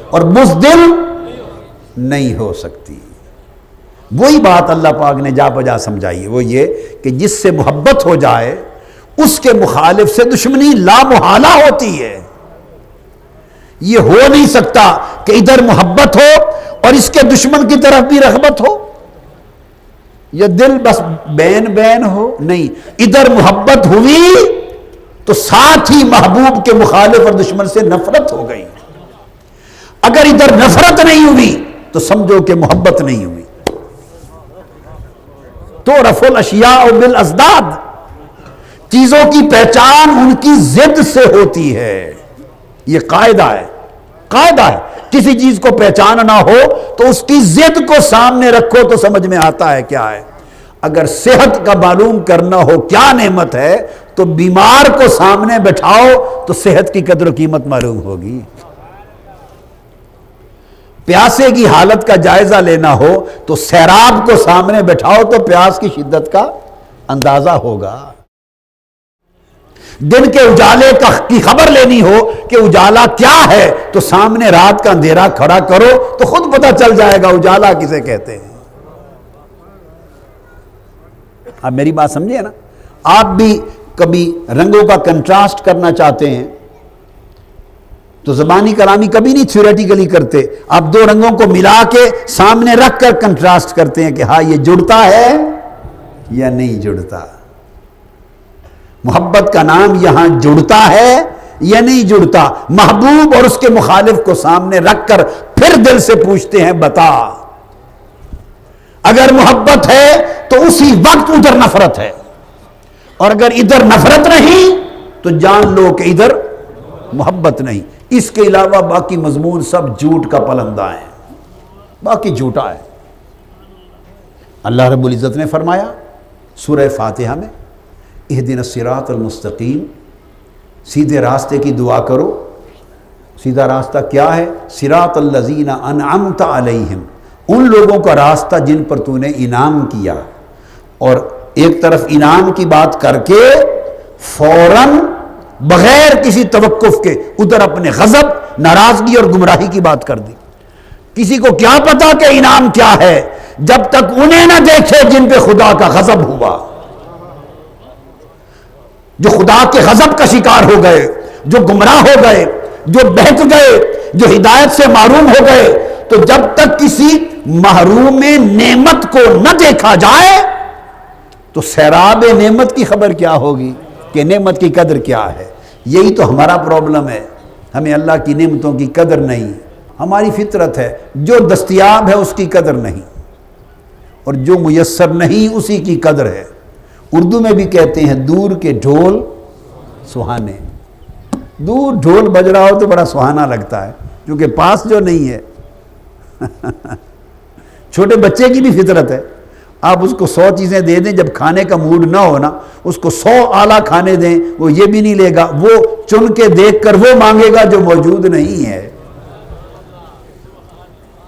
اور بزدل نہیں ہو سکتی. وہی بات اللہ پاک نے جا بجا سمجھائی، وہ یہ کہ جس سے محبت ہو جائے اس کے مخالف سے دشمنی لامحالہ ہوتی ہے. یہ ہو نہیں سکتا کہ ادھر محبت ہو اور اس کے دشمن کی طرف بھی رغبت ہو، یا دل بس بین بین ہو. نہیں، ادھر محبت ہوئی تو ساتھ ہی محبوب کے مخالف اور دشمن سے نفرت ہو گئی. اگر ادھر نفرت نہیں ہوئی تو سمجھو کہ محبت نہیں ہوئی. تو رفع الاشیاء بالازداد، چیزوں کی پہچان ان کی ضد سے ہوتی ہے. یہ قاعدہ ہے، قاعدہ ہے. کسی چیز کو پہچاننا ہو تو اس کی ضد کو سامنے رکھو تو سمجھ میں آتا ہے کیا ہے. اگر صحت کا معلوم کرنا ہو کیا نعمت ہے تو بیمار کو سامنے بٹھاؤ تو صحت کی قدر و قیمت معلوم ہوگی. پیاسے کی حالت کا جائزہ لینا ہو تو سیراب کو سامنے بٹھاؤ تو پیاس کی شدت کا اندازہ ہوگا. دن کے اجالے کی خبر لینی ہو کہ اجالا کیا ہے تو سامنے رات کا اندھیرا کھڑا کرو تو خود پتہ چل جائے گا اجالا کسے کہتے ہیں. آپ میری بات سمجھے نا؟ آپ بھی کبھی رنگوں کا کنٹراسٹ کرنا چاہتے ہیں تو زبانی کلامی کبھی نہیں تھیوریٹیکلی کرتے، آپ دو رنگوں کو ملا کے سامنے رکھ کر کنٹراسٹ کرتے ہیں کہ ہاں یہ جڑتا ہے یا نہیں جڑتا۔ محبت کا نام یہاں جڑتا ہے یا نہیں جڑتا، محبوب اور اس کے مخالف کو سامنے رکھ کر پھر دل سے پوچھتے ہیں بتا، اگر محبت ہے تو اسی وقت ادھر نفرت ہے، اور اگر ادھر نفرت نہیں تو جان لو کہ ادھر محبت نہیں۔ اس کے علاوہ باقی مضمون سب جھوٹ کا پلندہ ہے، باقی جھوٹا ہے۔ اللہ رب العزت نے فرمایا سورہ فاتحہ میں اہدنا الصراط المستقیم، سیدھے راستے کی دعا کرو۔ سیدھا راستہ کیا ہے؟ صراط الذین انعمت علیہم، ان لوگوں کا راستہ جن پر تو نے انعام کیا۔ اور ایک طرف انعام کی بات کر کے فوراً بغیر کسی توقف کے ادھر اپنے غضب، ناراضگی اور گمراہی کی بات کر دی۔ کسی کو کیا پتا کہ انعام کیا ہے جب تک انہیں نہ دیکھے جن پہ خدا کا غضب ہوا، جو خدا کے غضب کا شکار ہو گئے، جو گمراہ ہو گئے، جو بہک گئے، جو ہدایت سے محروم ہو گئے۔ تو جب تک کسی محروم نعمت کو نہ دیکھا جائے تو سیراب نعمت کی خبر کیا ہوگی کہ نعمت کی قدر کیا ہے؟ یہی تو ہمارا پرابلم ہے، ہمیں اللہ کی نعمتوں کی قدر نہیں۔ ہماری فطرت ہے جو دستیاب ہے اس کی قدر نہیں، اور جو میسر نہیں اسی کی قدر ہے۔ اردو میں بھی کہتے ہیں دور کے ڈھول سہانے، دور ڈھول بج رہا ہو تو بڑا سہانا لگتا ہے، کیونکہ پاس جو نہیں ہے۔ چھوٹے بچے کی بھی فطرت ہے، آپ اس کو 100 چیزیں دے دیں، جب کھانے کا موڈ نہ ہونا اس کو 100 اعلیٰ کھانے دیں، وہ یہ بھی نہیں لے گا، وہ چن کے دیکھ کر وہ مانگے گا جو موجود نہیں ہے۔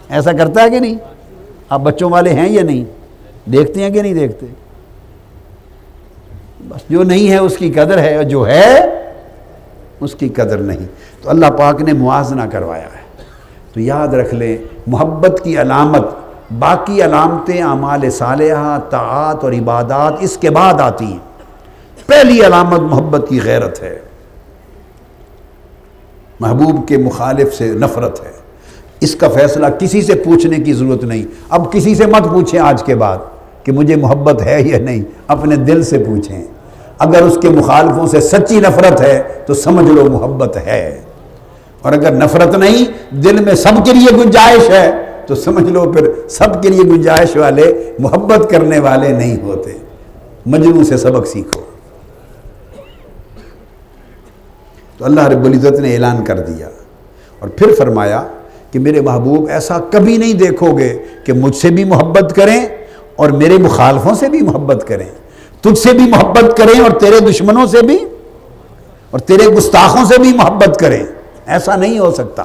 ایسا کرتا ہے کہ نہیں؟ آپ بچوں والے ہیں یا نہیں؟ دیکھتے ہیں کہ نہیں دیکھتے؟ بس جو نہیں ہے اس کی قدر ہے، اور جو ہے اس کی قدر نہیں۔ تو اللہ پاک نے موازنہ کروایا ہے۔ تو یاد رکھ لیں محبت کی علامت، باقی علامتیں اعمال صالحہ، طاعات اور عبادات اس کے بعد آتی ہیں۔ پہلی علامت محبت کی غیرت ہے، محبوب کے مخالف سے نفرت ہے۔ اس کا فیصلہ کسی سے پوچھنے کی ضرورت نہیں۔ اب کسی سے مت پوچھیں آج کے بعد کہ مجھے محبت ہے یا نہیں، اپنے دل سے پوچھیں۔ اگر اس کے مخالفوں سے سچی نفرت ہے تو سمجھ لو محبت ہے، اور اگر نفرت نہیں، دل میں سب کے لیے گنجائش ہے، تو سمجھ لو پھر سب کے لیے گنجائش والے محبت کرنے والے نہیں ہوتے۔ مجنون سے سبق سیکھو۔ تو اللہ رب العزت نے اعلان کر دیا، اور پھر فرمایا کہ میرے محبوب ایسا کبھی نہیں دیکھو گے کہ مجھ سے بھی محبت کریں اور میرے مخالفوں سے بھی محبت کریں، تجھ سے بھی محبت کریں اور تیرے دشمنوں سے بھی، اور تیرے گستاخوں سے بھی محبت کریں۔ ایسا نہیں ہو سکتا۔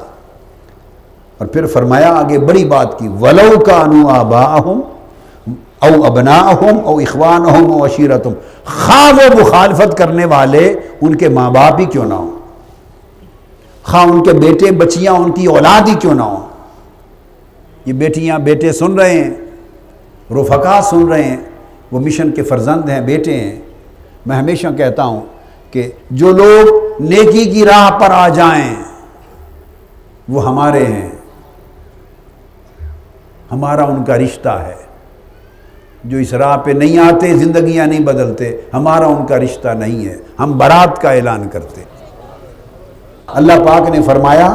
اور پھر فرمایا آگے بڑی بات کی، وَلَوْ كَانُوا آبَاءَهُمْ او ابناءہم او اخوانہم او عشیرتہم، خواہ وہ مخالفت کرنے والے ان کے ماں باپ ہی کیوں نہ ہوں، خواہ ان کے بیٹے بچیاں ان کی اولاد ہی کیوں نہ ہوں۔ یہ بیٹیاں بیٹے سن رہے ہیں، رفقا سن رہے ہیں، وہ مشن کے فرزند ہیں، بیٹے ہیں۔ میں ہمیشہ کہتا ہوں کہ جو لوگ نیکی کی راہ پر آ جائیں وہ ہمارے ہیں، ہمارا ان کا رشتہ ہے۔ جو اس راہ پہ نہیں آتے زندگیاں نہیں بدلتے، ہمارا ان کا رشتہ نہیں ہے، ہم برات کا اعلان کرتے۔ اللہ پاک نے فرمایا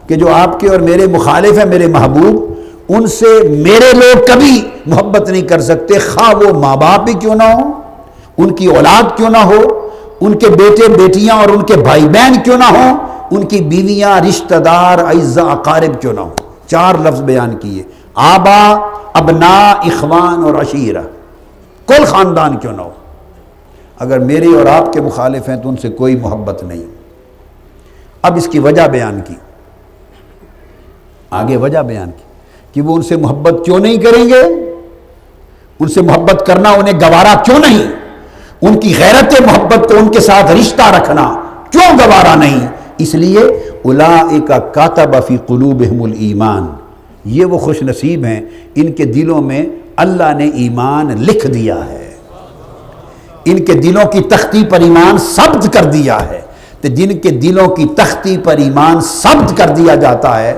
کہ جو آپ کے اور میرے مخالف ہیں میرے محبوب، ان سے میرے لوگ کبھی محبت نہیں کر سکتے، خواہ وہ ماں باپ ہی کیوں نہ ہوں، ان کی اولاد کیوں نہ ہو، ان کے بیٹے بیٹیاں اور ان کے بھائی بہن کیوں نہ ہوں، ان کی بیویاں، رشتہ دار، اعزاء، اقارب کیوں نہ ہوں۔ 4 لفظ بیان کیے، آبا، ابنا، اخوان اور عشیرہ، کل خاندان کیوں نہ ہو۔ اگر میرے اور آپ کے مخالف ہیں تو ان سے کوئی محبت نہیں۔ اب اس کی وجہ بیان کی، آگے وجہ بیان کی کہ وہ ان سے محبت کیوں نہیں کریں گے، ان سے محبت کرنا انہیں گوارا کیوں نہیں، ان کی غیرت محبت کو ان کے ساتھ رشتہ رکھنا کیوں گوارا نہیں۔ اس لیے اولئک کتب فی قلوبہم الایمان، یہ وہ خوش نصیب ہیں ان کے دلوں میں اللہ نے ایمان لکھ دیا ہے۔ ان کے دلوں کی تختی پر ایمان ثبت کر دیا ہے. تو جن کے دلوں کی تختی پر ایمان ثبت کر دیا جاتا ہے،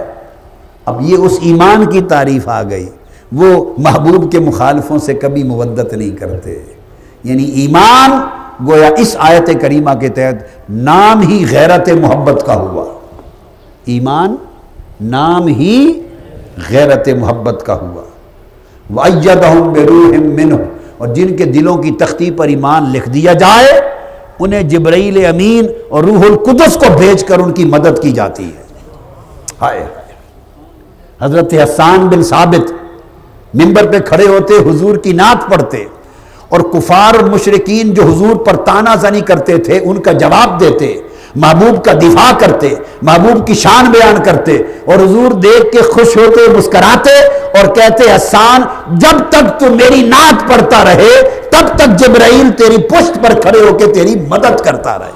اب یہ اس ایمان کی تعریف آ گئی. وہ محبوب کے مخالفوں سے کبھی مودت نہیں کرتے. یعنی ایمان گویا اس آیت کریمہ کے تحت نام ہی غیرت محبت کا ہوا. ایمان نام ہی غیرت محبت کا ہوا. وَأَيَّدَهُمْ بِرُوحٍ مِّنْهُ، اور جن کے دلوں کی تختی پر ایمان لکھ دیا جائے انہیں جبرائیل امین اور روح القدس کو بھیج کر ان کی مدد کی جاتی ہے. ہائے حضرت حسان بن ثابت منبر پہ کھڑے ہوتے، حضور کی نعت پڑھتے، اور کفار اور مشرکین جو حضور پر طعنہ زنی کرتے تھے ان کا جواب دیتے، محبوب کا دفاع کرتے، محبوب کی شان بیان کرتے، اور حضور دیکھ کے خوش ہوتے، مسکراتے اور کہتے حسان جب تک تو میری نعت پڑھتا رہے تب تک جبرائیل تیری پشت پر کھڑے ہو کے تیری مدد کرتا رہے.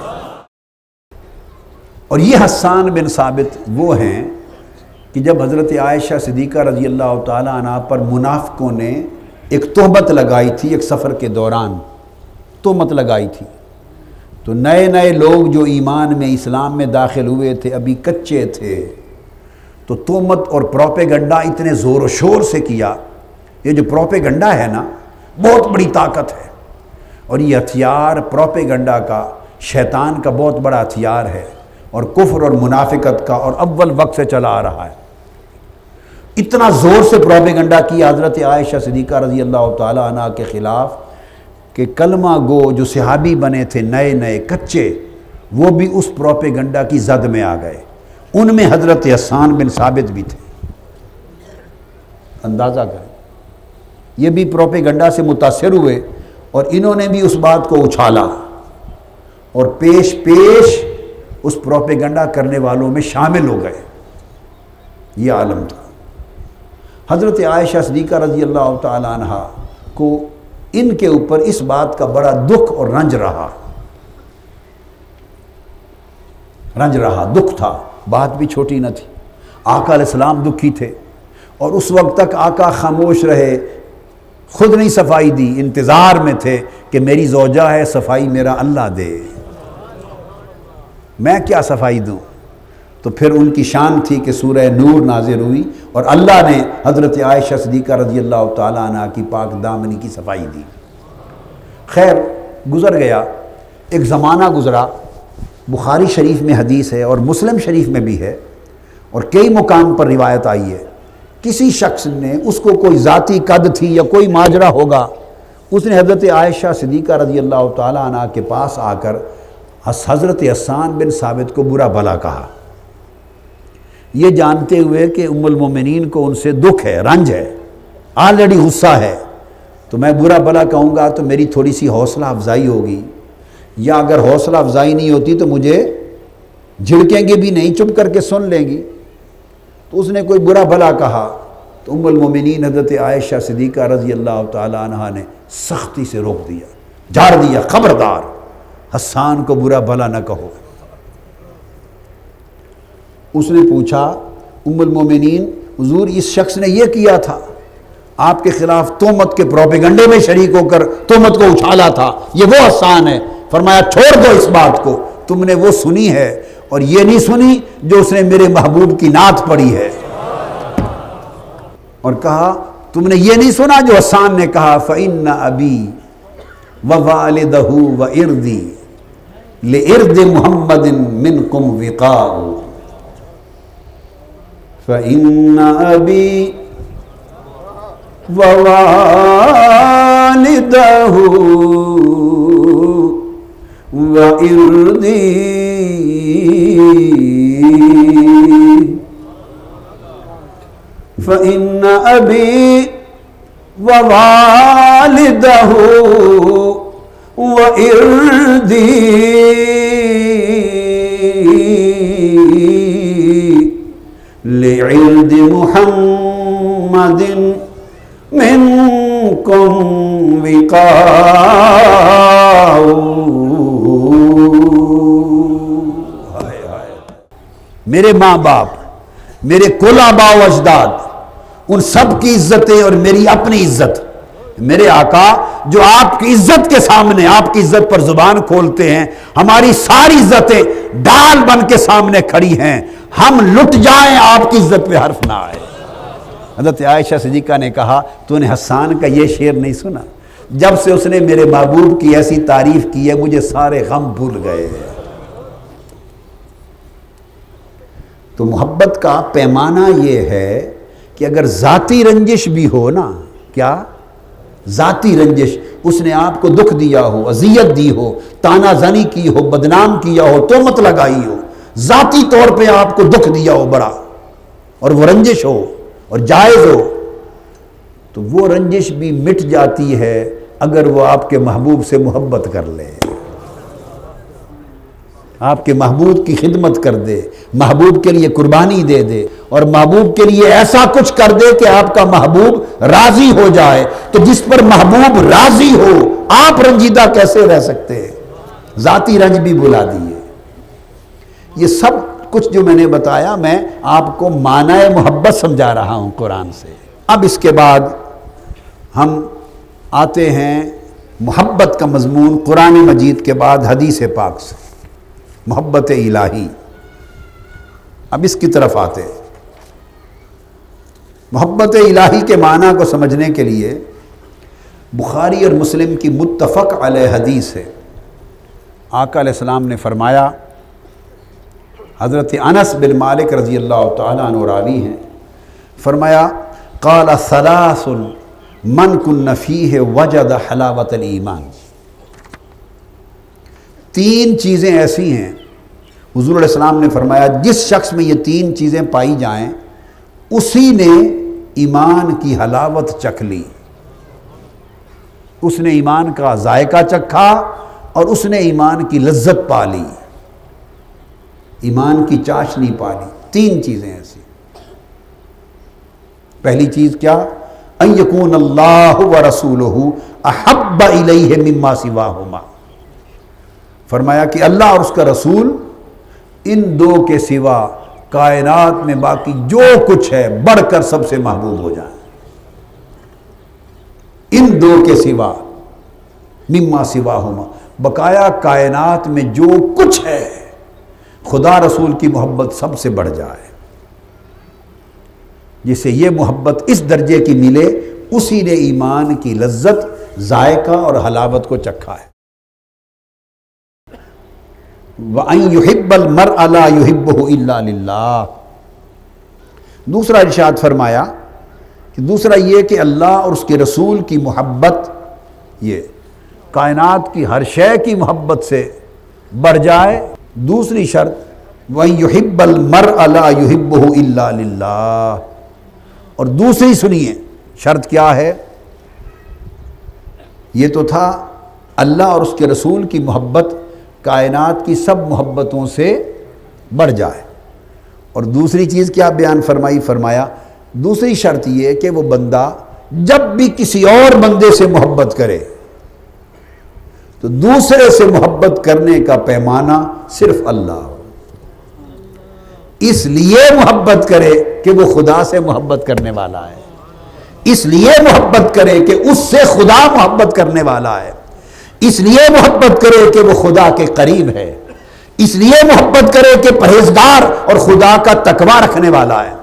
اور یہ حسان بن ثابت وہ ہیں کہ جب حضرت عائشہ صدیقہ رضی اللہ تعالیٰ عنہ پر منافقوں نے ایک تہمت لگائی تھی، ایک سفر کے دوران تہمت لگائی تھی، تو نئے نئے لوگ جو ایمان میں اسلام میں داخل ہوئے تھے، ابھی کچے تھے، تو تہمت اور پروپیگنڈا اتنے زور و شور سے کیا. یہ جو پروپیگنڈا ہے نا بہت بڑی طاقت ہے، اور یہ ہتھیار پروپیگنڈا کا شیطان کا بہت بڑا ہتھیار ہے، اور کفر اور منافقت کا، اور اول وقت سے چلا آ رہا ہے. اتنا زور سے پروپیگنڈا کیا حضرت عائشہ صدیقہ رضی اللہ تعالیٰ عنہ کے خلاف کہ کلمہ گو جو صحابی بنے تھے نئے نئے کچے، وہ بھی اس پروپیگنڈا کی زد میں آ گئے. ان میں حضرت حسان بن ثابت بھی تھے. اندازہ کریں، یہ بھی پروپیگنڈا سے متاثر ہوئے اور انہوں نے بھی اس بات کو اچھالا اور پیش پیش اس پروپیگنڈا کرنے والوں میں شامل ہو گئے. یہ عالم تھا. حضرت عائشہ صدیقہ رضی اللہ تعالیٰ عنہ کو ان کے اوپر اس بات کا بڑا دکھ اور رنج رہا. دکھ تھا. بات بھی چھوٹی نہ تھی. آقا علیہ السلام دکھی تھے، اور اس وقت تک آقا خاموش رہے، خود نہیں صفائی دی، انتظار میں تھے کہ میری زوجہ ہے، صفائی میرا اللہ دے، میں کیا صفائی دوں. تو پھر ان کی شان تھی کہ سورہ نور نازل ہوئی اور اللہ نے حضرت عائشہ صدیقہ رضی اللہ تعالیٰ عنہ کی پاک دامنی کی صفائی دی. خیر گزر گیا، ایک زمانہ گزرا. بخاری شریف میں حدیث ہے اور مسلم شریف میں بھی ہے، اور کئی مقام پر روایت آئی ہے. کسی شخص نے، اس کو کوئی ذاتی قد تھی یا کوئی ماجرا ہوگا، اس نے حضرت عائشہ صدیقہ رضی اللہ تعالیٰ عنہ کے پاس آ کر حضرت حسان بن ثابت کو برا بھلا کہا، یہ جانتے ہوئے کہ ام المومنین کو ان سے دکھ ہے، رنج ہے، آلریڈی غصہ ہے. تو میں برا بھلا کہوں گا تو میری تھوڑی سی حوصلہ افزائی ہوگی، یا اگر حوصلہ افزائی نہیں ہوتی تو مجھے جھڑکیں گے بھی نہیں، چپ کر کے سن لیں گی. تو اس نے کوئی برا بھلا کہا تو ام المومنین حضرت عائشہ صدیقہ رضی اللہ تعالی عنہا نے سختی سے روک دیا، جھاڑ دیا، خبردار حسان کو برا بھلا نہ کہو. اس نے پوچھا ام المومنین حضور اس شخص نے یہ کیا تھا، آپ کے خلاف تہمت کے پروپیگنڈے میں شریک ہو کر تہمت کو اچھالا تھا، یہ وہ حسان ہے. فرمایا چھوڑ دو اس بات کو، تم نے وہ سنی ہے اور یہ نہیں سنی جو اس نے میرے محبوب کی نعت پڑھی ہے. اور کہا تم نے یہ نہیں سنا جو حسان نے کہا فَإِنَّ أَبِي وَوَالِدَهُ وَإِرْدِي لِإِرْدِ مُحَمَّدٍ مِّنْكُمْ وِقَاءُ فَإِنَّ أَبِي وَوَالِدَهُ وَإِرْدِي فَإِنَّ أَبِي وَوَالِدَهُ وَإِرْدِي لِعِرْدِ مُحَمَّدٍ مِّنْكُمْ وِقَاءُ. میرے ماں باپ، میرے کل آباء و اجداد، ان سب کی عزتیں اور میری اپنی عزت میرے آقا جو آپ کی عزت کے سامنے آپ کی عزت پر زبان کھولتے ہیں، ہماری ساری عزتیں ڈال بن کے سامنے کھڑی ہیں، ہم لٹ جائیں آپ کی عزت پہ حرف نہ آئے۔ حضرت عائشہ صدیقہ نے کہا تو نے حسان کا یہ شعر نہیں سنا؟ جب سے اس نے میرے محبوب کی ایسی تعریف کی ہے مجھے سارے غم بھول گئے ہیں۔ تو محبت کا پیمانہ یہ ہے کہ اگر ذاتی رنجش بھی ہو نا، کیا ذاتی رنجش، اس نے آپ کو دکھ دیا ہو، اذیت دی ہو، تانا زنی کی ہو، بدنام کیا ہو، تہمت لگائی ہو، ذاتی طور پہ آپ کو دکھ دیا ہو بڑا، اور وہ رنجش ہو اور جائز ہو، تو وہ رنجش بھی مٹ جاتی ہے اگر وہ آپ کے محبوب سے محبت کر لے، آپ کے محبوب کی خدمت کر دے، محبوب کے لیے قربانی دے دے، اور محبوب کے لیے ایسا کچھ کر دے کہ آپ کا محبوب راضی ہو جائے۔ تو جس پر محبوب راضی ہو آپ رنجیدہ کیسے رہ سکتے ہیں؟ ذاتی رنج بھی بھلا دیے۔ یہ سب کچھ جو میں نے بتایا میں آپ کو معنی محبت سمجھا رہا ہوں قرآن سے۔ اب اس کے بعد ہم آتے ہیں محبت کا مضمون قرآن مجید کے بعد حدیث پاک سے، محبت الہی۔ اب اس کی طرف آتے ہیں۔ محبت الہی کے معنی کو سمجھنے کے لیے بخاری اور مسلم کی متفق علیہ حدیث ہے۔ آقا علیہ السلام نے فرمایا، حضرت انس بن مالک رضی اللہ تعالیٰ عنہ راوی ہیں، فرمایا قال ثلاث من کن فیہ وجد حلاوت الایمان۔ تین چیزیں ایسی ہیں، حضور علیہ السلام نے فرمایا جس شخص میں یہ تین چیزیں پائی جائیں اسی نے ایمان کی حلاوت چکھ لی، اس نے ایمان کا ذائقہ چکھا اور اس نے ایمان کی لذت پا لی، ایمان کی چاشنی پا لی۔ تین چیزیں ایسی۔ پہلی چیز کیا؟ ان یکون اللہ ورسولہ احب الیہ مما سواہما، فرمایا کہ اللہ اور اس کا رسول ان دو کے سوا کائنات میں باقی جو کچھ ہے بڑھ کر سب سے محبوب ہو جائے۔ ان دو کے سوا مما سواہما، بقایا کائنات میں جو کچھ ہے خدا رسول کی محبت سب سے بڑھ جائے۔ جسے یہ محبت اس درجے کی ملے اسی نے ایمان کی لذت، ذائقہ اور حلاوت کو چکھا ہے۔ وَأَن يُحِبَّ الْمَرْءَ لَا يُحِبُّهُ إِلَّا لِلَّهِ۔ دوسرا ارشاد فرمایا کہ دوسرا یہ کہ اللہ اور اس کے رسول کی محبت یہ کائنات کی ہر شے کی محبت سے بڑھ جائے۔ دوسری شرط وَأَن يُحِبَّ الْمَرْءَ لَا يُحِبُّهُ إِلَّا لِلَّهِ، اور دوسری سنیے شرط کیا ہے؟ یہ تو تھا اللہ اور اس کے رسول کی محبت کائنات کی سب محبتوں سے بڑھ جائے، اور دوسری چیز کیا بیان فرمائی؟ فرمایا دوسری شرط یہ کہ وہ بندہ جب بھی کسی اور بندے سے محبت کرے تو دوسرے سے محبت کرنے کا پیمانہ صرف اللہ ہو، اس لیے محبت کرے کہ وہ خدا سے محبت کرنے والا ہے، اس لیے محبت کرے کہ اس سے خدا محبت کرنے والا ہے، اس لیے محبت کرے کہ وہ خدا کے قریب ہے، اس لیے محبت کرے کہ پرہیزگار اور خدا کا تقوی رکھنے والا ہے،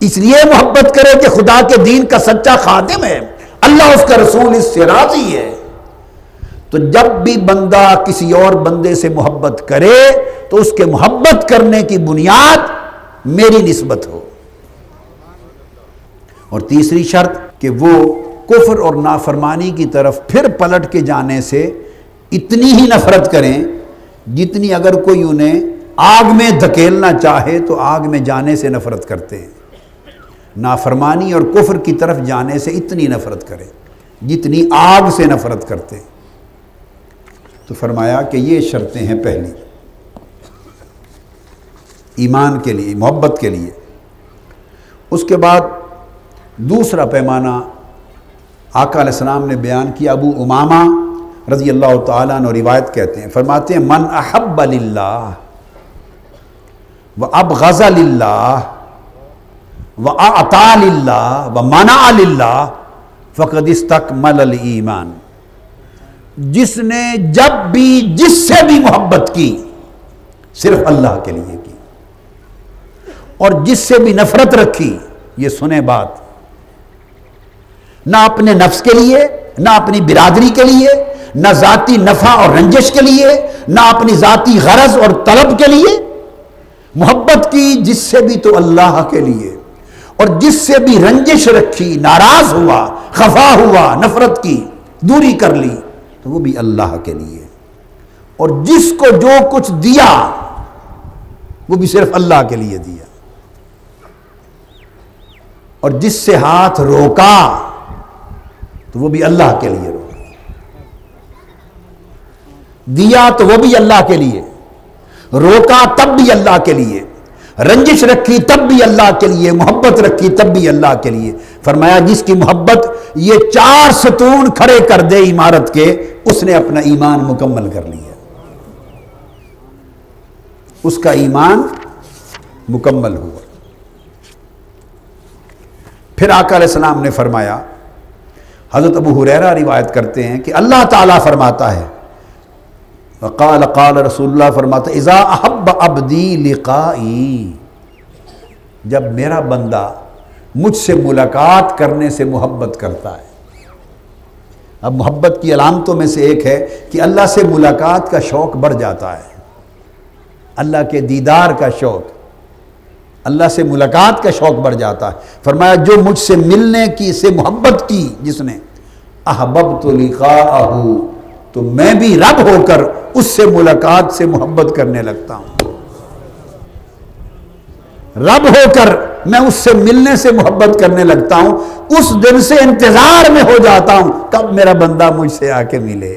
اس لیے محبت کرے کہ خدا کے دین کا سچا خادم ہے، اللہ اس کا رسول اس سے راضی ہے۔ تو جب بھی بندہ کسی اور بندے سے محبت کرے تو اس کے محبت کرنے کی بنیاد میری نسبت ہو۔ اور تیسری شرط کہ وہ کفر اور نافرمانی کی طرف پھر پلٹ کے جانے سے اتنی ہی نفرت کریں جتنی اگر کوئی انہیں آگ میں دھکیلنا چاہے تو آگ میں جانے سے نفرت کرتے ہیں، نافرمانی اور کفر کی طرف جانے سے اتنی نفرت کریں جتنی آگ سے نفرت کرتے ہیں۔ تو فرمایا کہ یہ شرطیں ہیں پہلی ایمان کے لیے، محبت کے لیے۔ اس کے بعد دوسرا پیمانہ آقا علیہ السلام نے بیان کیا۔ ابو امامہ رضی اللہ تعالیٰ عنہ روایت کہتے ہیں، فرماتے ہیں من احب للہ وابغض للہ واعطى للہ ومنع للہ فقد استکمل الایمان، جس نے جب بھی جس سے بھی محبت کی صرف اللہ کے لیے کی، اور جس سے بھی نفرت رکھی، یہ سنیں بات، نہ اپنے نفس کے لیے، نہ اپنی برادری کے لیے، نہ ذاتی نفع اور رنجش کے لیے، نہ اپنی ذاتی غرض اور طلب کے لیے، محبت کی جس سے بھی تو اللہ کے لیے، اور جس سے بھی رنجش رکھی، ناراض ہوا، خفا ہوا، نفرت کی، دوری کر لی، تو وہ بھی اللہ کے لیے، اور جس کو جو کچھ دیا وہ بھی صرف اللہ کے لیے دیا، اور جس سے ہاتھ روکا تو وہ بھی اللہ کے لیے روکا، دیا تو وہ بھی اللہ کے لیے، روکا تب بھی اللہ کے لیے، رنجش رکھی تب بھی اللہ کے لیے، محبت رکھی تب بھی اللہ کے لیے۔ فرمایا جس کی محبت یہ 4 ستون کھڑے کر دے عمارت کے، اس نے اپنا ایمان مکمل کر لیا، اس کا ایمان مکمل ہوا۔ پھر آقا علیہ السلام نے فرمایا، حضرت ابو ہریرہ روایت کرتے ہیں کہ اللہ تعالیٰ فرماتا ہے، وقال قال رسول اللہ فرماتا ہے، اذا احب عبدی لقائی، جب میرا بندہ مجھ سے ملاقات کرنے سے محبت کرتا ہے۔ اب محبت کی علامتوں میں سے ایک ہے کہ اللہ سے ملاقات کا شوق بڑھ جاتا ہے، اللہ کے دیدار کا شوق، اللہ سے ملاقات کا شوق بڑھ جاتا ہے۔ فرمایا جو مجھ سے ملنے کی سے محبت کی جس نے، احببت لقاءہ، تو میں بھی رب ہو کر اس سے ملاقات سے محبت کرنے لگتا ہوں، رب ہو کر میں اس سے ملنے سے محبت کرنے لگتا ہوں، اس دن سے انتظار میں ہو جاتا ہوں کب میرا بندہ مجھ سے آ کے ملے۔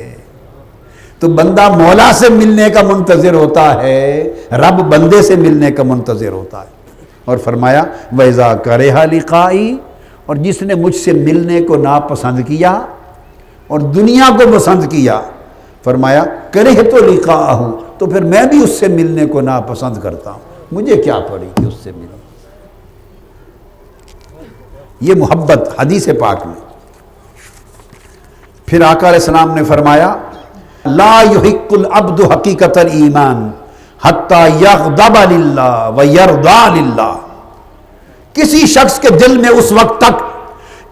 تو بندہ مولا سے ملنے کا منتظر ہوتا ہے، رب بندے سے ملنے کا منتظر ہوتا ہے۔ اور فرمایا وَإِذَا كَرِهَ لِقَائِي، اور جس نے مجھ سے ملنے کو ناپسند کیا اور دنیا کو پسند کیا، فرمایا کرہت لقاءہ، تو پھر میں بھی اس سے ملنے کو ناپسند کرتا ہوں، مجھے کیا پڑی کہ اس سے ملوں۔ یہ محبت حدیث پاک میں۔ پھر آقا علیہ السلام نے فرمایا لا یحق العبد حقیقت الایمان حتی یغضب للہ ویرضا للہ، کسی شخص کے دل میں اس وقت تک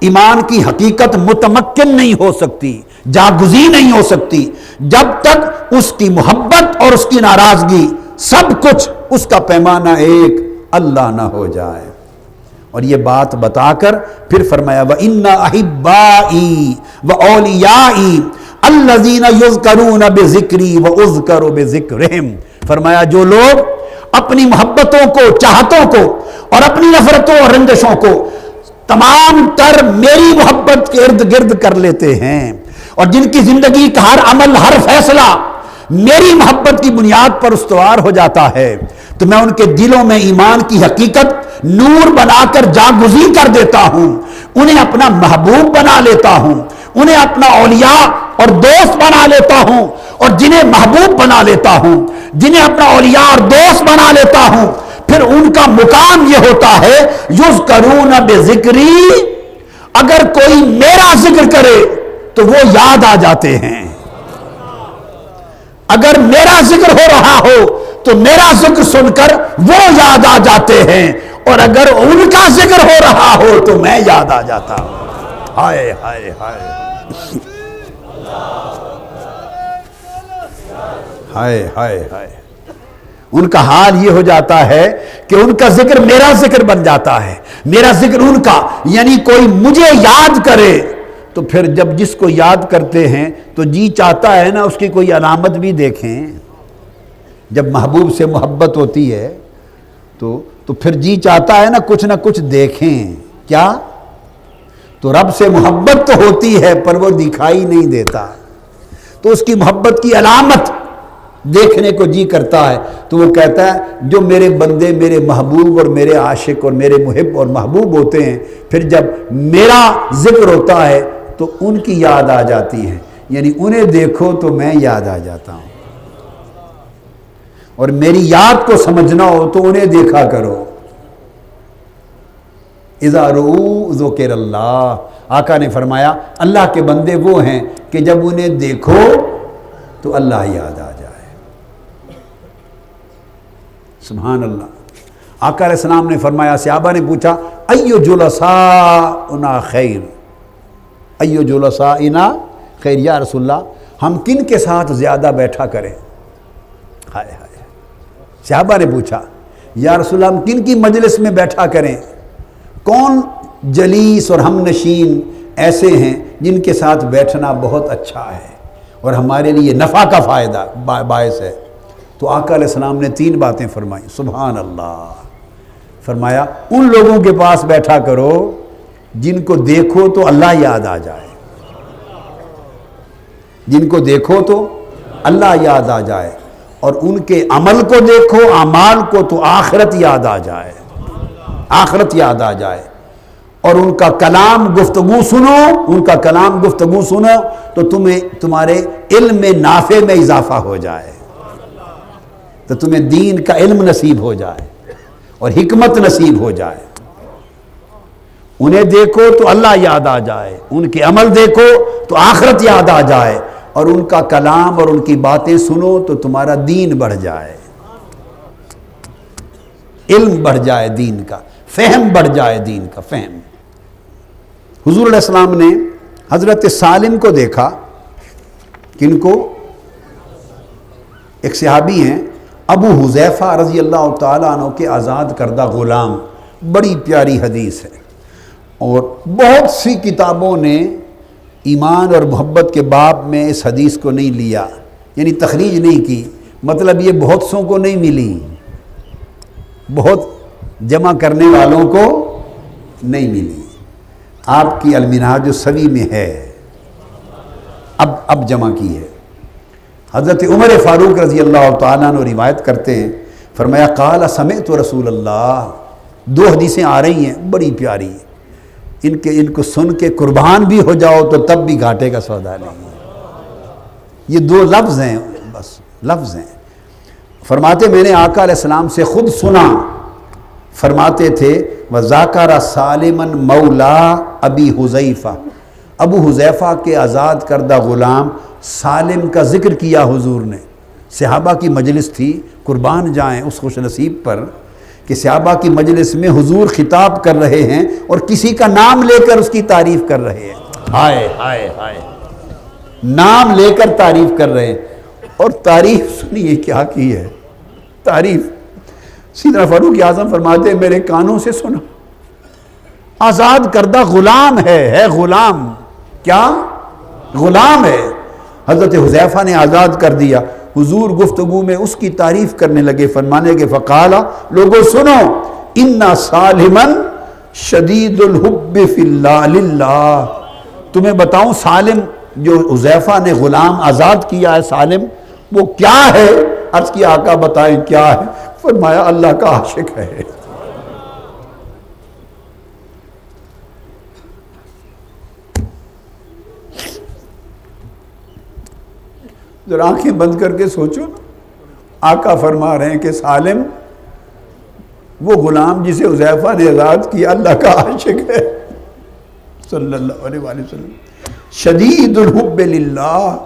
ایمان کی حقیقت متمکن نہیں ہو سکتی، جاگزی نہیں ہو سکتی، جب تک اس کی محبت اور اس کی ناراضگی سب کچھ اس کا پیمانہ ایک اللہ نہ ہو جائے۔ اور یہ بات بتا کر پھر فرمایا وَإِنَّ أَحِبَّائِي وَأَوْلِيَائِي الَّذِينَ يُذْكَرُونَ بِذِكْرِي وَأُذْكَرُ بِذِكْرِهِمْ، فرمایا جو لوگ اپنی محبتوں کو، چاہتوں کو اور اپنی نفرتوں اور رنجشوں کو تمام تر میری محبت کے ارد گرد کر لیتے ہیں، اور جن کی زندگی کا ہر عمل، ہر فیصلہ میری محبت کی بنیاد پر استوار ہو جاتا ہے، تو میں ان کے دلوں میں ایمان کی حقیقت نور بنا کر جاگزی کر دیتا ہوں، انہیں اپنا محبوب بنا لیتا ہوں، انہیں اپنا اولیاء اور دوست بنا لیتا ہوں، اور جنہیں محبوب بنا لیتا ہوں، جنہیں اپنا اولیاء اور دوست بنا لیتا ہوں، پھر ان کا مقام یہ ہوتا ہے یذکرون بذکری، اگر کوئی میرا ذکر کرے تو وہ یاد آ جاتے ہیں، اگر میرا ذکر ہو رہا ہو تو میرا ذکر سن کر وہ یاد آ جاتے ہیں، اور اگر ان کا ذکر ہو رہا ہو تو میں یاد آ جاتا ہوں۔ ہائے ہائے ہائے ہائے ہائے ہائے، ان کا حال یہ ہو جاتا ہے کہ ان کا ذکر میرا ذکر بن جاتا ہے، میرا ذکر ان کا، یعنی کوئی مجھے یاد کرے تو پھر جب جس کو یاد کرتے ہیں تو جی چاہتا ہے نا اس کی کوئی علامت بھی دیکھیں، جب محبوب سے محبت ہوتی ہے تو پھر جی چاہتا ہے نا کچھ دیکھیں، کیا؟ تو رب سے محبت تو ہوتی ہے پر وہ دکھائی نہیں دیتا، تو اس کی محبت کی علامت دیکھنے کو جی کرتا ہے، تو وہ کہتا ہے جو میرے بندے میرے محبوب اور میرے عاشق اور میرے محب اور محبوب ہوتے ہیں، پھر جب میرا ذکر ہوتا ہے تو ان کی یاد آ جاتی ہے، یعنی انہیں دیکھو تو میں یاد آ جاتا ہوں، اور میری یاد کو سمجھنا ہو تو انہیں دیکھا کرو۔ اذا رؤوا ذکر اللہ، آقا نے فرمایا اللہ کے بندے وہ ہیں کہ جب انہیں دیکھو تو اللہ یاد آ جائے۔ سبحان اللہ۔ آقا علیہ السلام نے فرمایا، صحابہ نے پوچھا ایو جلساؤنا خیر، ایو جلسائنا خیر، یا رسول اللہ ہم کن کے ساتھ زیادہ بیٹھا کریں؟ ہائے ہائے، صحابہ نے پوچھا یا رسول اللہ ہم کن کی مجلس میں بیٹھا کریں؟ کون جلیس اور ہم نشین ایسے ہیں جن کے ساتھ بیٹھنا بہت اچھا ہے اور ہمارے لیے نفع کا فائدہ باعث ہے؟ تو آقا علیہ السلام نے 3 باتیں فرمائیں، سبحان اللہ۔ فرمایا ان لوگوں کے پاس بیٹھا کرو جن کو دیکھو تو اللہ یاد آ جائے، جن کو دیکھو تو اللہ یاد آ جائے، اور ان کے عمل کو دیکھو، اعمال کو، تو آخرت یاد آ جائے، آخرت یاد آ جائے، اور ان کا کلام گفتگو سنو، ان کا کلام گفتگو سنو تو تمہارے علم نافع میں اضافہ ہو جائے، تو تمہیں دین کا علم نصیب ہو جائے اور حکمت نصیب ہو جائے۔ انہیں دیکھو تو اللہ یاد آ جائے، ان کے عمل دیکھو تو آخرت یاد آ جائے، اور ان کا کلام اور ان کی باتیں سنو تو تمہارا دین بڑھ جائے، علم بڑھ جائے دین کا، فہم بڑھ جائے دین کا فہم۔ حضور علیہ السلام نے حضرت سالم کو دیکھا، کن کو؟ ایک صحابی ہیں ابو حذیفہ رضی اللہ تعالیٰ عنہ کے آزاد کردہ غلام، بڑی پیاری حدیث ہے، اور بہت سی کتابوں نے ایمان اور محبت کے باب میں اس حدیث کو نہیں لیا، یعنی تخریج نہیں کی، مطلب یہ بہت سوں کو نہیں ملی، بہت جمع کرنے والوں کو نہیں ملی، آپ کی المنہاج السوی میں ہے، اب جمع کی ہے۔ حضرت عمر فاروق رضی اللہ تعالیٰ عنہ روایت کرتے ہیں، فرمایا قال سمعت رسول اللہ، 2 حدیثیں آ رہی ہیں بڑی پیاری، ان کو سن کے قربان بھی ہو جاؤ تو تب بھی گھاٹے کا سودا نہیں ہے۔ یہ 2 لفظ ہیں، بس لفظ ہیں۔ فرماتے میں نے آقا علیہ السلام سے خود سنا، فرماتے تھے وَذَاكَرَ سَالِمًا مَوْلَا ابی حذیفہ، ابو حذیفہ کے آزاد کردہ غلام سالم کا ذکر کیا حضور نے۔ صحابہ کی مجلس تھی، قربان جائیں اس خوش نصیب پر کہ صحابہ کی مجلس میں حضور خطاب کر رہے ہیں اور کسی کا نام لے کر اس کی تعریف کر رہے ہیں، ہائے ہائے ہائے، نام لے کر تعریف کر رہے ہیں، اور تعریف سنیے کیا کی ہے تعریف۔ سیدنا فاروق اعظم فرماتے ہیں میرے کانوں سے سنا، آزاد کردہ غلام ہے غلام، کیا غلام ہے، حضرت حذیفہ نے آزاد کر دیا۔ حضور گفتگو میں اس کی تعریف کرنے لگے، فرمانے کے فقالا، لوگوں سنو، اِنَّ سالمن شدید الحب فی اللہ للہ، تمہیں بتاؤں سالم جو حذیفہ نے غلام آزاد کیا ہے، سالم وہ کیا ہے؟ عرض کی آقا بتائیں کیا ہے؟ فرمایا اللہ کا عاشق ہے۔ ذرا آنکھیں بند کر کے سوچو نا، آقا فرما رہے ہیں کہ سالم وہ غلام جسے حذیفہ نے آزاد کیا اللہ کا عاشق ہے صلی اللہ علیہ وآلہ وسلم، شدید الحب للہ،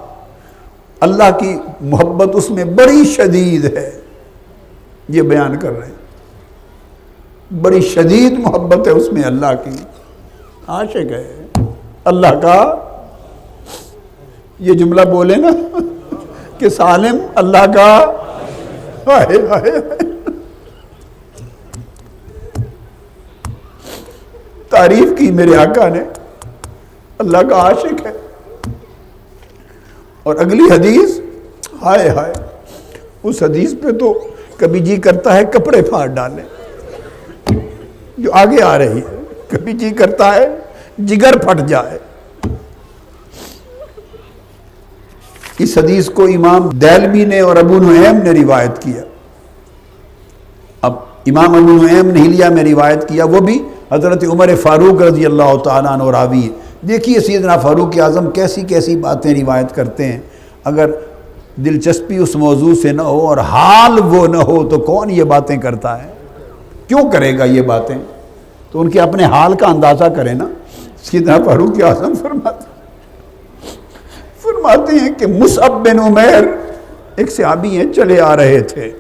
اللہ کی محبت اس میں بڑی شدید ہے، یہ بیان کر رہے ہیں، بڑی شدید محبت ہے اس میں اللہ کی، عاشق ہے اللہ کا۔ یہ جملہ بولے نا کہ سالم اللہ کا، ہائے ہائے، تعریف کی میرے آقا نے، اللہ کا عاشق ہے۔ اور اگلی حدیث، ہائے ہائے، اس حدیث پہ تو کبھی جی کرتا ہے کپڑے پھاڑ ڈالے، جو آگے آ رہی ہے، کبھی جی کرتا ہے جگر پھٹ جائے۔ اس حدیث کو امام دیلمی نے اور ابو نعیم نے روایت کیا۔ اب امام ابو نعیم نے حلیہ میں روایت کیا، وہ بھی حضرت عمر فاروق رضی اللہ تعالیٰ عنہ راوی ہے۔ دیکھیے سیدنا فاروق اعظم کیسی کیسی باتیں روایت کرتے ہیں، اگر دلچسپی اس موضوع سے نہ ہو اور حال وہ نہ ہو تو کون یہ باتیں کرتا ہے؟ کیوں کرے گا یہ باتیں؟ تو ان کے اپنے حال کا اندازہ کریں نا. سیدنا فاروق اعظم فرماتے ہیں کہ مصعب بن عمیر ایک صحابی ہیں, چلے آ رہے تھے.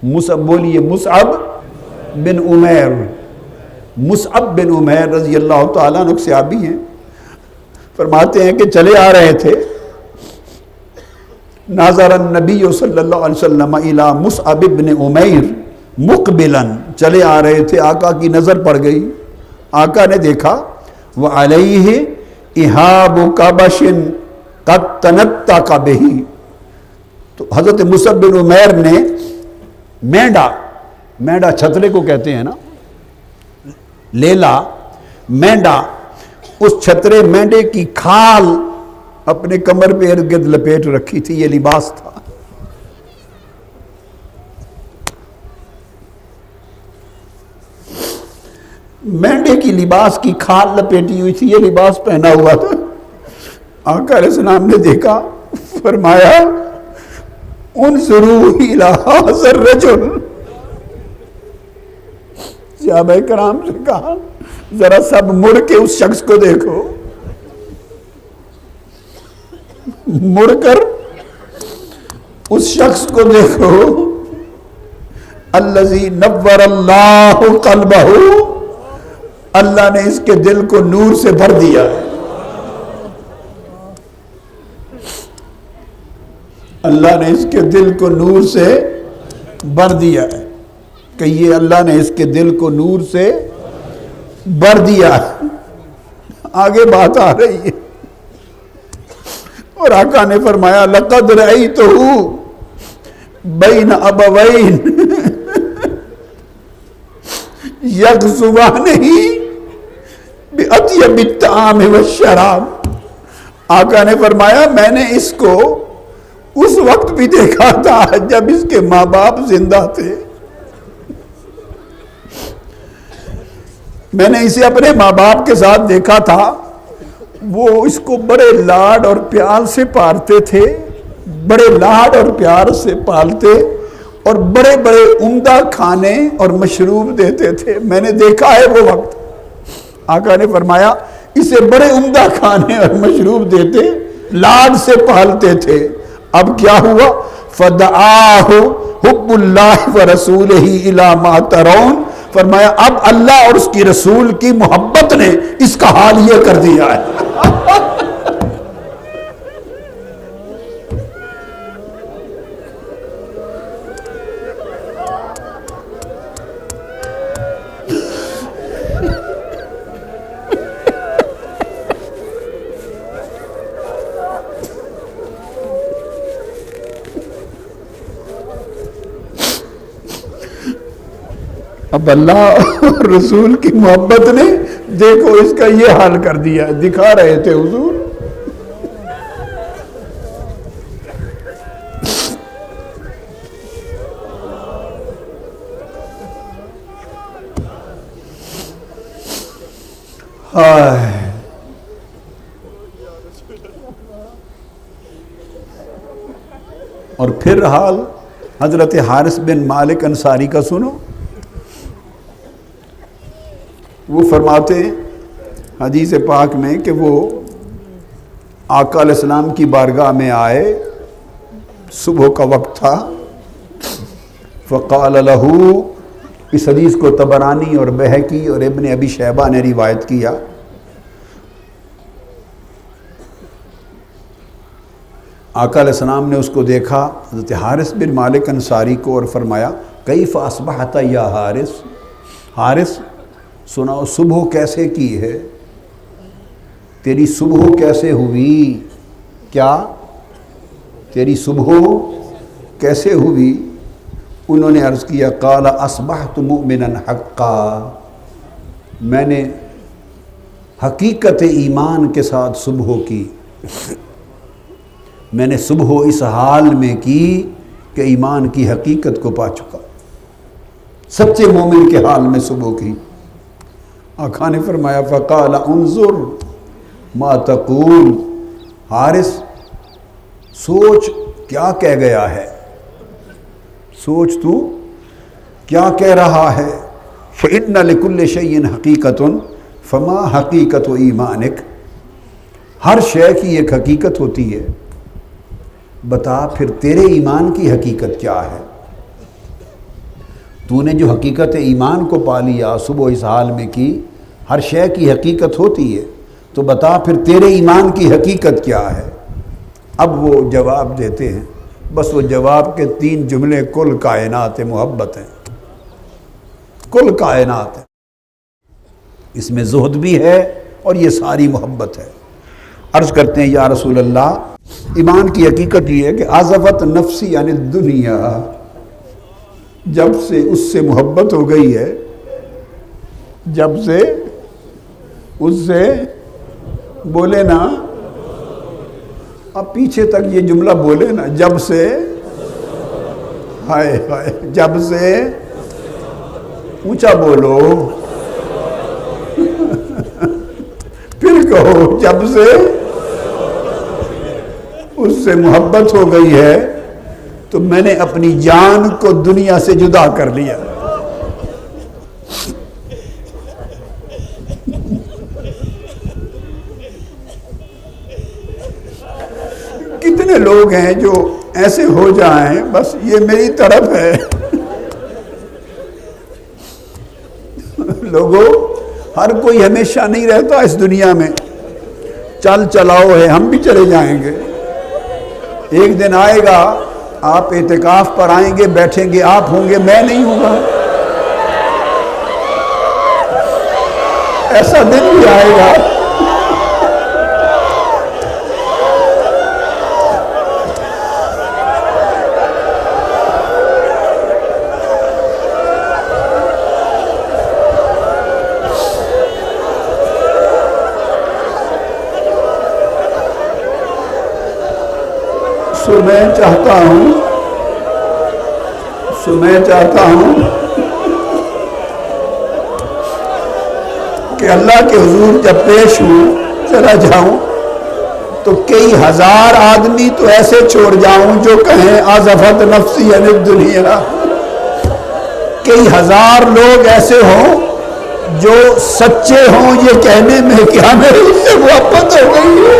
مصعب بولیے, مصعب بن عمیر, مصعب بن عمیر رضی اللہ تعالیٰ عنہ صحابی ہیں. فرماتے ہیں کہ چلے آ رہے تھے. ناظر النبی صلی اللہ علیہ وسلم الی مصعب بن عمیر مقبلا, چلے آ رہے تھے, آقا کی نظر پڑ گئی. آقا نے دیکھا وعلیہ اہاب کبش قد تنطق بہ, تو حضرت مصعب بن عمیر نے مینڈا چھترے کو کہتے ہیں نا, لیلا مینڈا, اس چھترے مینڈے کی کھال اپنے کمر پہ ارد گرد لپیٹ رکھی تھی. یہ لباس تھا. مینڈے کی لباس کی کھال لپیٹی ہوئی تھی, یہ لباس پہنا ہوا تھا. آقا علیہ السلام نے دیکھا, فرمایا انظروا الی ھذا الرجل, صحابہ کرام سے کہا ذرا سب مڑ کے اس شخص کو دیکھو. مڑ کر اس شخص کو دیکھو. الذی نور اللہ قلبہ, اللہ نے اس کے دل کو نور سے بھر دیا ہے. اللہ نے اس کے دل کو نور سے بھر دیا ہے. کہ یہ اللہ نے اس کے دل کو نور سے بھر دیا ہے. آگے بات آ رہی ہے. اور آقا نے فرمایا لقد رأیتہ بین ابوین یغزوانہ بأطیب الطعام والشراب. آقا نے فرمایا میں نے اس کو اس وقت بھی دیکھا تھا جب اس کے ماں باپ زندہ تھے. میں نے اسے اپنے ماں باپ کے ساتھ دیکھا تھا, وہ اس کو بڑے لاڈ اور پیار سے پالتے تھے, بڑے لاڈ اور پیار سے پالتے, اور بڑے بڑے عمدہ کھانے اور مشروب دیتے تھے. میں نے دیکھا ہے وہ وقت. آقا نے فرمایا اسے بڑے عمدہ کھانے اور مشروب دیتے, لاڈ سے پالتے تھے. اب کیا ہوا؟ فدعاہ حب اللہ ورسولہ الی ما ترون, فرمایا اب اللہ اور اس کی رسول کی محبت نے اس کا حال یہ کر دیا ہے. اب اللہ اور رسول کی محبت نے دیکھو اس کا یہ حال کر دیا. دکھا رہے تھے حضور. اور پھر حال حضرت حارث بن مالک انصاری کا سنو. وہ فرماتے ہیں حدیث پاک میں کہ وہ آقا علیہ السلام کی بارگاہ میں آئے, صبح کا وقت تھا. فقال له, اس حدیث کو طبرانی اور بہقی اور ابن ابی شیبہ نے روایت کیا. آقا علیہ السلام نے اس کو دیکھا, حضرت حارث بن مالک انصاری کو, اور فرمایا کیف اصبحت یا حارث, حارث سناؤ صبح کیسے کی ہے, تیری صبح کیسے ہوئی, کیا تیری صبح کیسے ہوئی؟ انہوں نے عرض کیا قال اصبحت مؤمنا حقا, میں نے حقیقت ایمان کے ساتھ صبح کی. میں نے صبح اس حال میں کی کہ ایمان کی حقیقت کو پا چکا, سچے مومن کے حال میں صبح کی. آقا نے فرمایا فقال انظر ما تقول, حارث سوچ کیا کہہ گیا ہے, سوچ تو کیا کہہ رہا ہے. فإن لكل شيء حقیقت فما حقیقت ایمانک، ہر شے کی ایک حقیقت ہوتی ہے، بتا پھر تیرے ایمان کی حقیقت کیا ہے؟ تو نے جو حقیقت ایمان کو پا لیا، صبح اس حال میں کی، ہر شے کی حقیقت ہوتی ہے، تو بتا پھر تیرے ایمان کی حقیقت کیا ہے؟ اب وہ جواب دیتے ہیں، بس وہ جواب کے 3 جملے، کل کائنات محبت ہیں، کل کائنات ہے، اس میں زہد بھی ہے اور یہ ساری محبت ہے۔ عرض کرتے ہیں یا رسول اللہ، ایمان کی حقیقت یہ ہے کہ عزفت نفسی عن الدنیا، جب سے اس سے محبت ہو گئی ہے، جب سے اس سے، بولے نا، اب پیچھے تک یہ جملہ بولے نا، جب سے، ہائے ہائے، جب سے، اونچا بولو، پھر کہو، جب سے اس سے محبت ہو گئی ہے تو میں نے اپنی جان کو دنیا سے جدا کر لیا۔ کتنے لوگ ہیں جو ایسے ہو جائیں، بس یہ میری طرف ہے، لوگوں، ہر کوئی ہمیشہ نہیں رہتا اس دنیا میں، چل چلاؤ ہے، ہم بھی چلے جائیں گے، ایک دن آئے گا آپ اعتکاف پر آئیں گے، بیٹھیں گے، آپ ہوں گے، میں نہیں ہوں گا، ایسا دن بھی آئے گا۔ میں چاہتا ہوں کہ اللہ کے حضور جب پیش ہوں، چلا جاؤں تو کئی ہزار آدمی تو ایسے چھوڑ جاؤں جو کہیں عزفت نفسی عن الدنیا، کئی ہزار لوگ ایسے ہوں جو سچے ہوں یہ کہنے میں کہ ہمیں اس سے محبت ہو گئی ہے،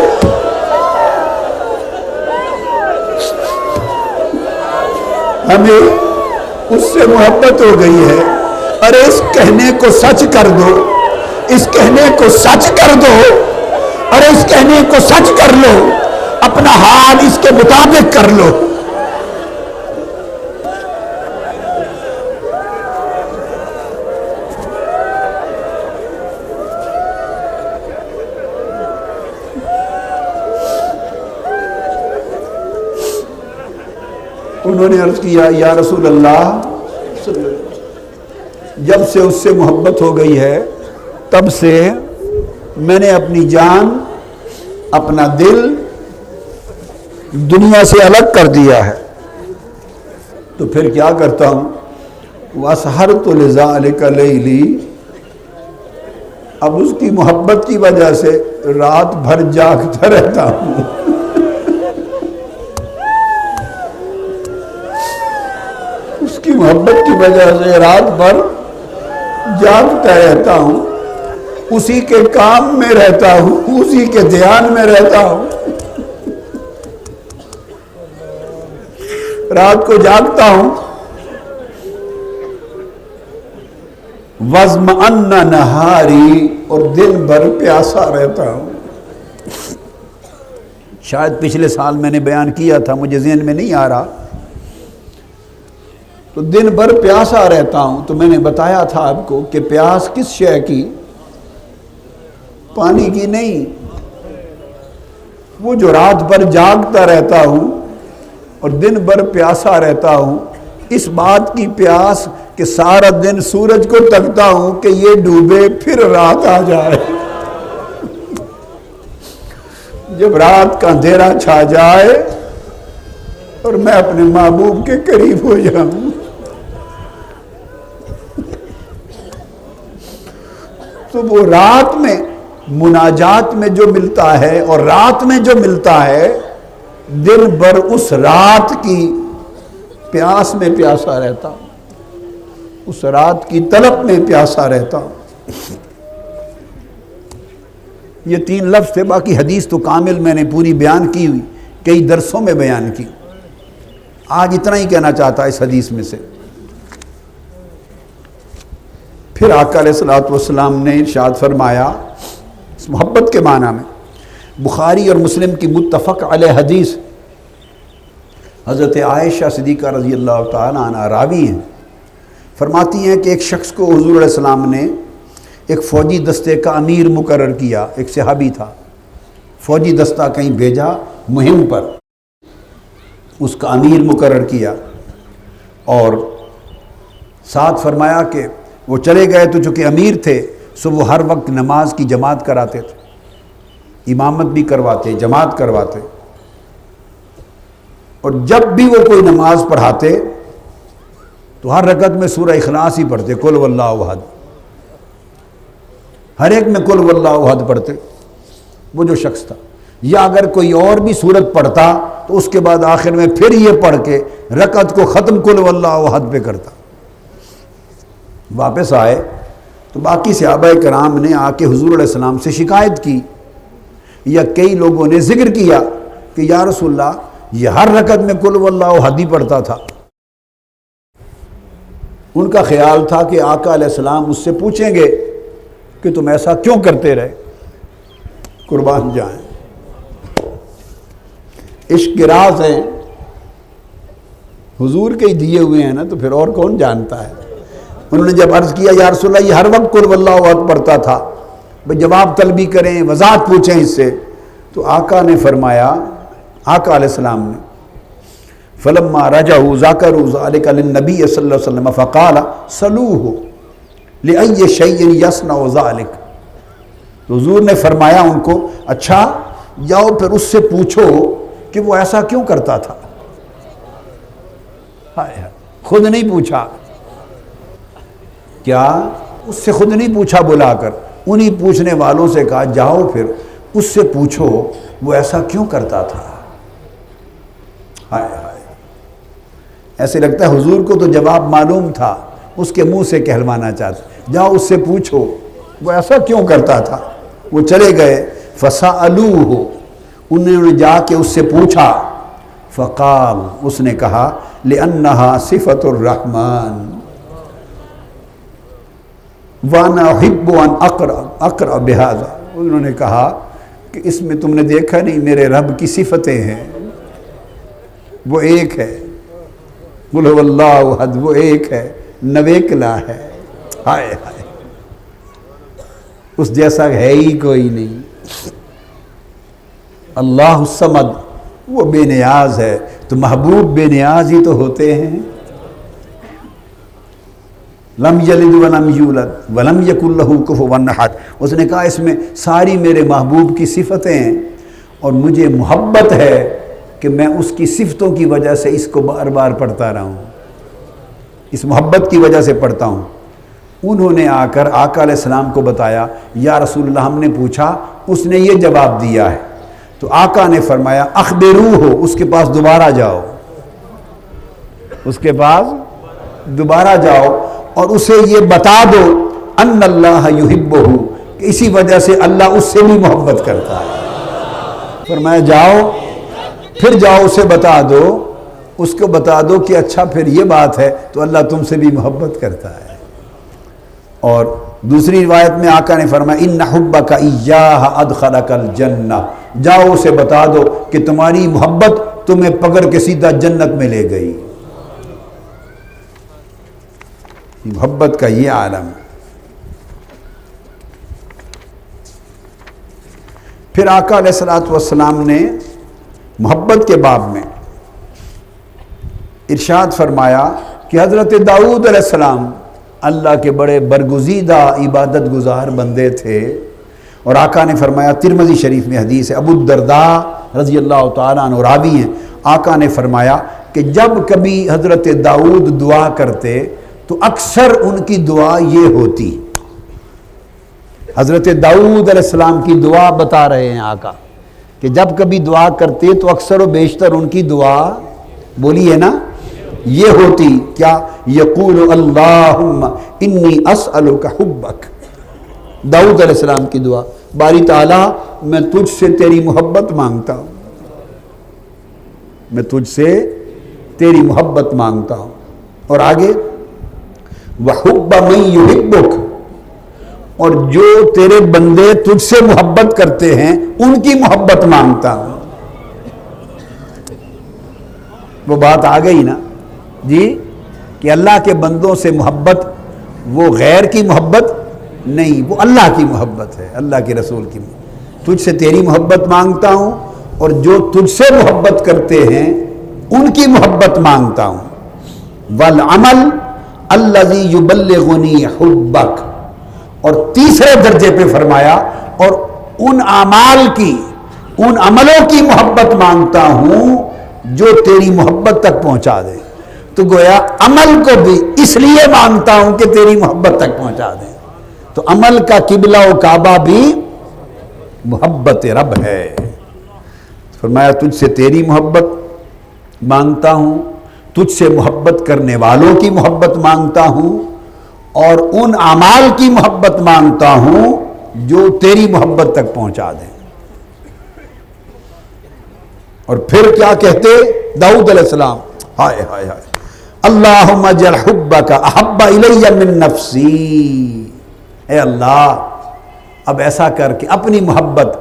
ہمیں اس سے محبت ہو گئی ہے۔ ارے اس کہنے کو سچ کر دو، اس کہنے کو سچ کر دو، ارے اس کہنے کو سچ کر لو، اپنا حال اس کے مطابق کر لو۔ انہوں نے عرض کیا یا رسول اللہ، جب سے اس سے محبت ہو گئی ہے تب سے میں نے اپنی جان، اپنا دل دنیا سے الگ کر دیا ہے، تو پھر کیا کرتا ہوں؟ وَأَسْهَرْتُ لِذَلِكَ لَيْلِي، اب اس کی محبت کی وجہ سے رات بھر جاگتا رہتا ہوں، اس کی محبت کی وجہ سے رات بھر جاگتا رہتا ہوں، اسی کے کام میں رہتا ہوں، اسی کے دھیان میں رہتا ہوں، رات کو جاگتا ہوں، وَازْمَأَنَّ نَهَارِي، اور دن بھر پیاسا رہتا ہوں۔ شاید پچھلے سال میں نے بیان کیا تھا، مجھے ذہن میں نہیں آ رہا، تو دن بھر پیاسا رہتا ہوں۔ تو میں نے بتایا تھا آپ کو کہ پیاس کس شے کی؟ پانی کی نہیں، وہ جو رات بھر جاگتا رہتا ہوں اور دن بھر پیاسا رہتا ہوں، اس بات کی پیاس کہ سارا دن سورج کو تکتا ہوں کہ یہ ڈوبے پھر رات آ جائے، جب رات کا اندھیرا چھا جائے اور میں اپنے محبوب کے قریب ہو جاؤں۔ تو وہ رات میں مناجات میں جو ملتا ہے اور رات میں جو ملتا ہے، دن بھر اس رات کی پیاس میں پیاسا رہتا ہوں۔ اس رات کی طلب میں پیاسا رہتا ہوں۔ یہ 3 لفظ تھے، باقی حدیث تو کامل میں نے پوری بیان کی ہوئی، کئی درسوں میں بیان کی، آج اتنا ہی کہنا چاہتا اس حدیث میں سے۔ پھر آقا علیہ الصلوۃ والسلام نے ارشاد فرمایا اس محبت کے معنی میں، بخاری اور مسلم کی متفق علیہ حدیث، حضرت عائشہ صدیقہ رضی اللہ تعالیٰ عنہ راوی ہیں، فرماتی ہیں کہ ایک شخص کو حضور علیہ السلام نے ایک فوجی دستے کا امیر مقرر کیا، ایک صحابی تھا، فوجی دستہ کہیں بھیجا مہم پر، اس کا امیر مقرر کیا، اور ساتھ فرمایا کہ وہ چلے گئے تو چونکہ امیر تھے سو وہ ہر وقت نماز کی جماعت کراتے تھے، امامت بھی کرواتے، جماعت کرواتے، اور جب بھی وہ کوئی نماز پڑھاتے تو ہر رکعت میں سورہ اخلاص ہی پڑھتے، قل واللہ احد، ہر ایک میں قل واللہ احد پڑھتے وہ جو شخص تھا، یا اگر کوئی اور بھی سورت پڑھتا تو اس کے بعد آخر میں پھر یہ پڑھ کے رکعت کو ختم قل واللہ احد پہ کرتا۔ واپس آئے تو باقی صحابہ کرام نے آ کے حضور علیہ السلام سے شکایت کی، یا کئی لوگوں نے ذکر کیا کہ یا رسول اللہ یہ ہر رکعت میں قل واللہ احد ہی پڑھتا تھا۔ ان کا خیال تھا کہ آقا علیہ السلام اس سے پوچھیں گے کہ تم ایسا کیوں کرتے رہے، قربان جائیں، عشق کے راز ہیں حضور کے ہی دیے ہوئے ہیں نا، تو پھر اور کون جانتا ہے۔ انہوں نے جب عرض کیا یا رسول اللہ یہ ہر وقت قل واللہ احد پڑھتا تھا، بھئی جواب طلبی کریں، وضاحت پوچھیں اس سے، تو آقا نے فرمایا، آقا علیہ السلام نے فلما رجعوا ذکروا ذلك للنبی صلی اللہ علیہ وسلم فقال صلوه لأي شيء يصنع ذلك، تو حضور نے فرمایا ان کو اچھا جاؤ پھر اس سے پوچھو کہ وہ ایسا کیوں کرتا تھا۔ خود نہیں پوچھا، کیا اس سے خود نہیں پوچھا بلا کر، انہی پوچھنے والوں سے کہا جاؤ پھر اس سے پوچھو وہ ایسا کیوں کرتا تھا۔ ہائے ہائے، ایسے لگتا ہے حضور کو تو جواب معلوم تھا، اس کے منہ سے کہلوانا چاہتے، جاؤ اس سے پوچھو وہ ایسا کیوں کرتا تھا۔ وہ چلے گئے، فسألوہ، انہوں نے جا کے اس سے پوچھا، فقال، اس نے کہا لأنہا صفت الرحمن وَأَنَا أُحِبُّ أَنْ أَقْرَأَ بِهَذَا، انہوں نے کہا کہ اس میں تم نے دیکھا نہیں میرے رب کی صفتیں ہیں، وہ ایک ہے، قُلْ هُوَ اللَّهُ أَحَدٌ، وہ ایک ہے، نویکلا ہے، ہائے ہائے، اس جیسا ہے ہی کوئی نہیں۔ اللہ الصمد، وہ بے نیاز ہے، تو محبوب بے نیاز ہی تو ہوتے ہیں۔ لم یلد ولم یولد ولم یکن لہ کفوا احد، اس نے کہا اس میں ساری میرے محبوب کی صفتیں ہیں، اور مجھے محبت ہے کہ میں اس کی صفتوں کی وجہ سے اس کو بار بار پڑھتا رہا ہوں، اس محبت کی وجہ سے پڑھتا ہوں۔ انہوں نے آ کر آقا علیہ السلام کو بتایا، یا رسول اللہ ہم نے پوچھا، اس نے یہ جواب دیا ہے، تو آقا نے فرمایا اخبروہ، اس کے پاس دوبارہ جاؤ، اس کے پاس دوبارہ جاؤ اور اسے یہ بتا دو ان اللہ یحبہ، کہ اسی وجہ سے اللہ اس سے بھی محبت کرتا ہے۔ فرمایا جاؤ، پھر جاؤ اسے بتا دو، اس کو بتا دو کہ اچھا پھر یہ بات ہے تو اللہ تم سے بھی محبت کرتا ہے۔ اور دوسری روایت میں آقا نے فرمایا ان حبک ایاہ ادخلک الجنہ، جاؤ اسے بتا دو کہ تمہاری محبت تمہیں پکڑ کے سیدھا جنت میں لے گئی۔ محبت کا یہ عالم۔ پھر آقا علیہ الصلوۃ والسلام نے محبت کے باب میں ارشاد فرمایا کہ حضرت داؤد علیہ السلام اللہ کے بڑے برگزیدہ عبادت گزار بندے تھے، اور آقا نے فرمایا، ترمذی شریف میں حدیث ہے، ابو الدرداء رضی اللہ تعالیٰ عنہ راوی ہیں، آقا نے فرمایا کہ جب کبھی حضرت داؤد دعا کرتے تو اکثر ان کی دعا یہ ہوتی، حضرت داؤد علیہ السلام کی دعا بتا رہے ہیں آقا، کہ جب کبھی دعا کرتے تو اکثر و بیشتر ان کی دعا، بولیے نا، یہ ہوتی کیا؟ یقول اللہم انی اسألک حبک، داؤد علیہ السلام کی دعا، باری تعالیٰ میں تجھ سے تیری محبت مانگتا ہوں، میں تجھ سے تیری محبت مانگتا ہوں۔ اور آگے وحب من یحبک، اور جو تیرے بندے تجھ سے محبت کرتے ہیں ان کی محبت مانگتا ہوں۔ وہ بات آ گئی نا جی کہ اللہ کے بندوں سے محبت وہ غیر کی محبت نہیں، وہ اللہ کی محبت ہے، اللہ کے رسول کی محبت۔ تجھ سے تیری محبت مانگتا ہوں اور جو تجھ سے محبت کرتے ہیں ان کی محبت مانگتا ہوں۔ والعمل الذی یبلغنی حبک، اور تیسرے درجے پہ فرمایا اور ان اعمال کی، ان عملوں کی محبت مانگتا ہوں جو تیری محبت تک پہنچا دے۔ تو گویا عمل کو بھی اس لیے مانگتا ہوں کہ تیری محبت تک پہنچا دے۔ تو عمل کا قبلہ و کعبہ بھی محبت رب ہے۔ فرمایا تجھ سے تیری محبت مانگتا ہوں، تجھ سے محبت کرنے والوں کی محبت مانگتا ہوں، اور ان اعمال کی محبت مانگتا ہوں جو تیری محبت تک پہنچا دیں۔ اور پھر کیا کہتے داؤد علیہ السلام؟ ہائے ہائے ہائے، اللہم اجعل حبک احب الی من نفسی، اے اللہ اب ایسا کر کے اپنی محبت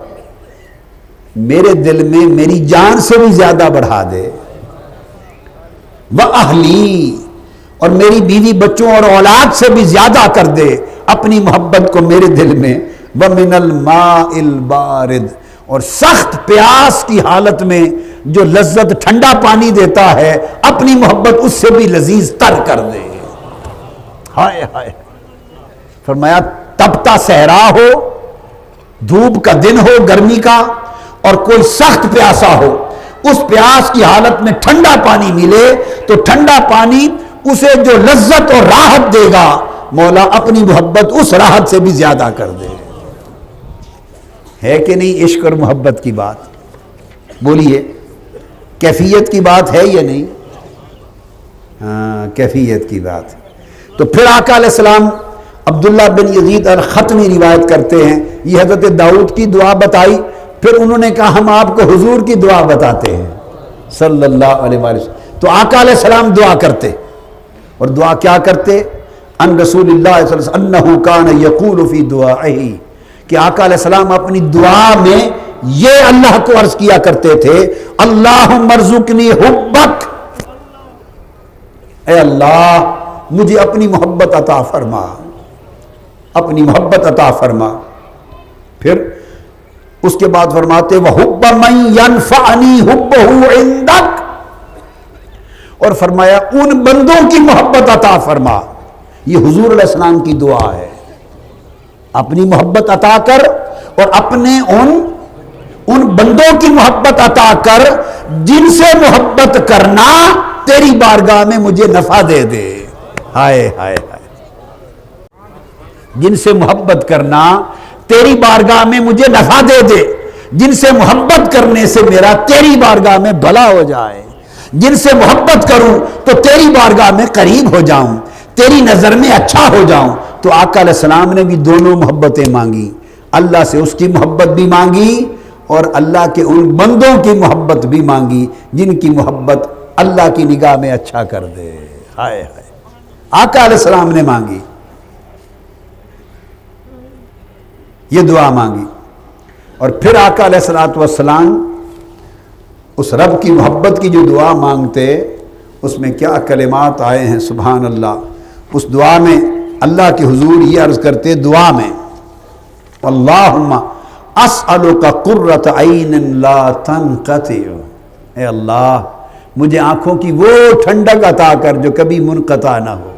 میرے دل میں میری جان سے بھی زیادہ بڑھا دے، وَأَهْلِي، اور میری بیوی بچوں اور اولاد سے بھی زیادہ کر دے اپنی محبت کو میرے دل میں، وَمِنَ الْمَاءِ الْبَارِدِ، اور سخت پیاس کی حالت میں جو لذت ٹھنڈا پانی دیتا ہے اپنی محبت اس سے بھی لذیذ تر کر دے۔ ہائے ہائے، فرمایا تپتا صحرا ہو، دھوپ کا دن ہو گرمی کا، اور کوئی سخت پیاسا ہو، اس پیاس کی حالت میں ٹھنڈا پانی ملے تو ٹھنڈا پانی اسے جو لذت اور راحت دے گا مولا اپنی محبت اس راحت سے بھی زیادہ کر دے۔ ہے کہ نہیں عشق اور محبت کی بات؟ بولیے کیفیت کی بات ہے یا نہیں؟ ہاں کیفیت کی بات۔ تو پھر آقا علیہ السلام عبداللہ بن یزید الختمی روایت کرتے ہیں، یہ حضرت داؤد کی دعا بتائی، پھر انہوں نے کہا ہم آپ کو حضور کی دعا بتاتے ہیں صلی اللہ علیہ وسلم۔ تو آقا علیہ السلام دعا کرتے، اور دعا کیا کرتے؟ ان رسول اللہ صلی اللہ علیہ وسلم انہ کان یقول فی دعائہ، کہ آقا علیہ السلام اپنی دعا میں یہ اللہ کو عرض کیا کرتے تھے، اللہم ارزقنی حبک، اے اللہ مجھے اپنی محبت عطا فرما، اپنی محبت عطا فرما۔ پھر اس کے بعد فرماتے وَحُبَّ مَن يَنفَعَنِي حُبُّهُ عِندَكَ، اور فرمایا ان بندوں کی محبت عطا فرما۔ یہ حضور علیہ السلام کی دعا ہے، اپنی محبت عطا کر اور اپنے ان بندوں کی محبت عطا کر جن سے محبت کرنا تیری بارگاہ میں مجھے نفع دے دے۔ ہائے ہائے ہائے، جن سے محبت کرنا تیری بارگاہ میں مجھے نفع دے دے، جن سے محبت کرنے سے میرا تیری بارگاہ میں بھلا ہو جائے، جن سے محبت کروں تو تیری بارگاہ میں قریب ہو جاؤں، تیری نظر میں اچھا ہو جاؤں۔ تو آقا علیہ السلام نے بھی دونوں محبتیں مانگی، اللہ سے اس کی محبت بھی مانگی اور اللہ کے ان بندوں کی محبت بھی مانگی جن کی محبت اللہ کی نگاہ میں اچھا کر دے۔ ہائے ہائے، آقا علیہ السلام نے مانگی، یہ دعا مانگی، اور پھر آقا علیہ السلام اس رب کی محبت کی جو دعا مانگتے اس میں کیا کلمات آئے ہیں سبحان اللہ۔ اس دعا میں اللہ کے حضور یہ عرض کرتے دعا میں، اللہم اسألک قرۃ عین لا تنقطع، اے اللہ مجھے آنکھوں کی وہ ٹھنڈک عطا کر جو کبھی منقطع نہ ہو،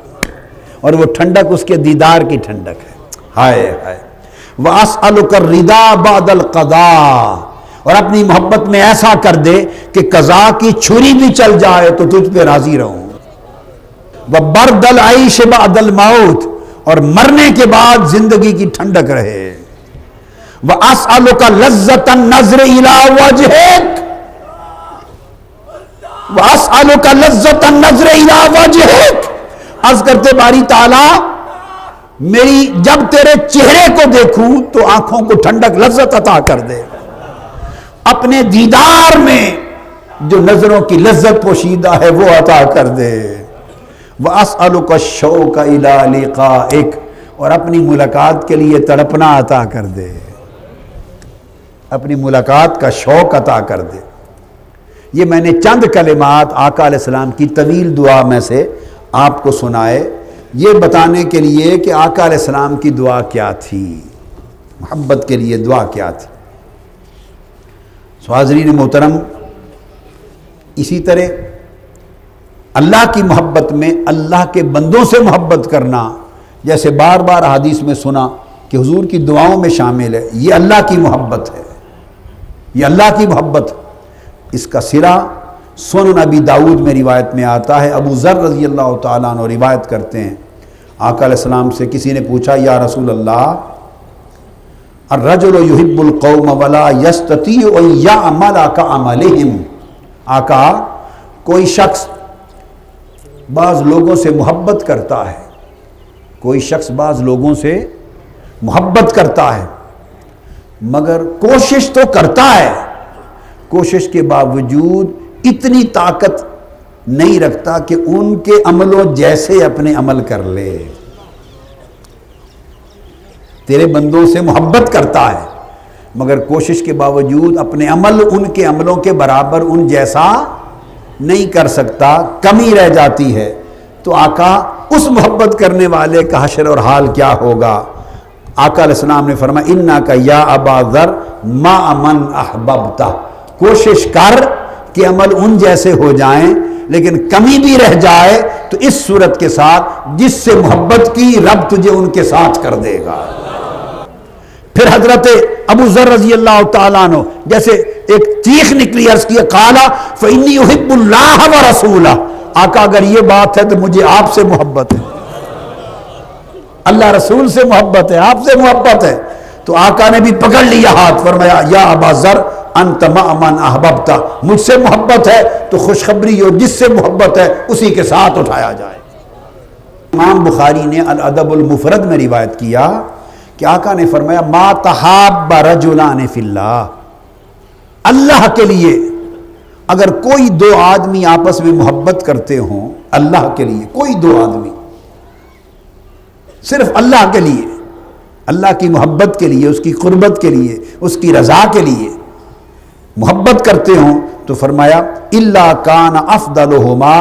اور وہ ٹھنڈک اس کے دیدار کی ٹھنڈک ہے۔ ہائے ہائے، وَأَسْأَلُكَ الرِّضَا بَعْدَ الْقَضَاءِ، اور اپنی محبت میں ایسا کر دے کہ قضا کی چھری بھی چل جائے تو تجھ پہ راضی رہوں۔ وَبَرْدَ الْعَيْشِ بَعْدَ الْمَوْتِ، اور مرنے کے بعد زندگی کی ٹھنڈک رہے۔ وَأَسْأَلُكَ لَذَّةَ النَّظْرِ إِلَىٰ وَجْهِكَ وَأَسْأَلُكَ لَذَّةَ النَّظْرِ إِلَىٰ وَجْهِكَ، عرض کرتے باری تعالیٰ میری جب تیرے چہرے کو دیکھوں تو آنکھوں کو ٹھنڈک لذت عطا کر دے، اپنے دیدار میں جو نظروں کی لذت پوشیدہ ہے وہ عطا کر دے۔ وَأَسْأَلُكَ الشَّوْقَ إِلَىٰ لِقَائِكَ، اور اپنی ملاقات کے لیے تڑپنا عطا کر دے، اپنی ملاقات کا شوق عطا کر دے۔ یہ میں نے چند کلمات آقا علیہ السلام کی طویل دعا میں سے آپ کو سنائے، یہ بتانے کے لیے کہ آقا علیہ السلام کی دعا کیا تھی، محبت کے لیے دعا کیا تھی۔ حاضرین محترم، اسی طرح اللہ کی محبت میں اللہ کے بندوں سے محبت کرنا، جیسے بار بار حدیث میں سنا کہ حضور کی دعاؤں میں شامل ہے، یہ اللہ کی محبت ہے، یہ اللہ کی محبت۔ اس کا سرا سنن ابی داؤد میں روایت میں آتا ہے، ابو ذر رضی اللہ تعالیٰ عنہ روایت کرتے ہیں، آقا علیہ السلام سے کسی نے پوچھا یا رسول اللہ الرجل يحب القوم ولا يستطيع ان يعمل كعملهم، آقا کوئی شخص بعض لوگوں سے محبت کرتا ہے، کوئی شخص بعض لوگوں سے محبت کرتا ہے مگر کوشش تو کرتا ہے، کوشش کے باوجود اتنی طاقت نہیں رکھتا کہ ان کے عملوں جیسے اپنے عمل کر لے۔ تیرے بندوں سے محبت کرتا ہے مگر کوشش کے باوجود اپنے عمل ان کے عملوں کے برابر ان جیسا نہیں کر سکتا، کمی رہ جاتی ہے، تو آقا اس محبت کرنے والے کا حشر اور حال کیا ہوگا؟ آقا علیہ السلام نے فرمایا انک یا ابا ذر ما من احببتہ، کوشش کر کہ عمل ان جیسے ہو جائیں، لیکن کمی بھی رہ جائے تو اس صورت کے ساتھ جس سے محبت کی رب تجھے ان کے ساتھ کر دے گا۔ پھر حضرت ابو ذر رضی اللہ تعالیٰ عنہ جیسے ایک چیخ نکلی، عرض کیا قالا فإنی احب اللہ ورسولہ، آقا اگر یہ بات ہے تو مجھے آپ سے محبت ہے، اللہ رسول سے محبت ہے، آپ سے محبت ہے۔ تو آقا نے بھی پکڑ لیا ہاتھ، فرمایا یا ابا ذر انت مع من احببت، مجھ سے محبت ہے تو خوشخبری ہو، جس سے محبت ہے اسی کے ساتھ اٹھایا جائے۔ امام بخاری نے الادب المفرد میں روایت کیا کہ آقا نے فرمایا ما تحاب رجلان فی اللہ، اللہ کے لیے اگر کوئی دو آدمی آپس میں محبت کرتے ہوں، اللہ کے لیے کوئی دو آدمی صرف اللہ کے لیے، اللہ کی محبت کے لیے، اس کی قربت کے لیے، اس کی رضا کے لیے محبت کرتے ہوں، تو فرمایا الا کان افضلہما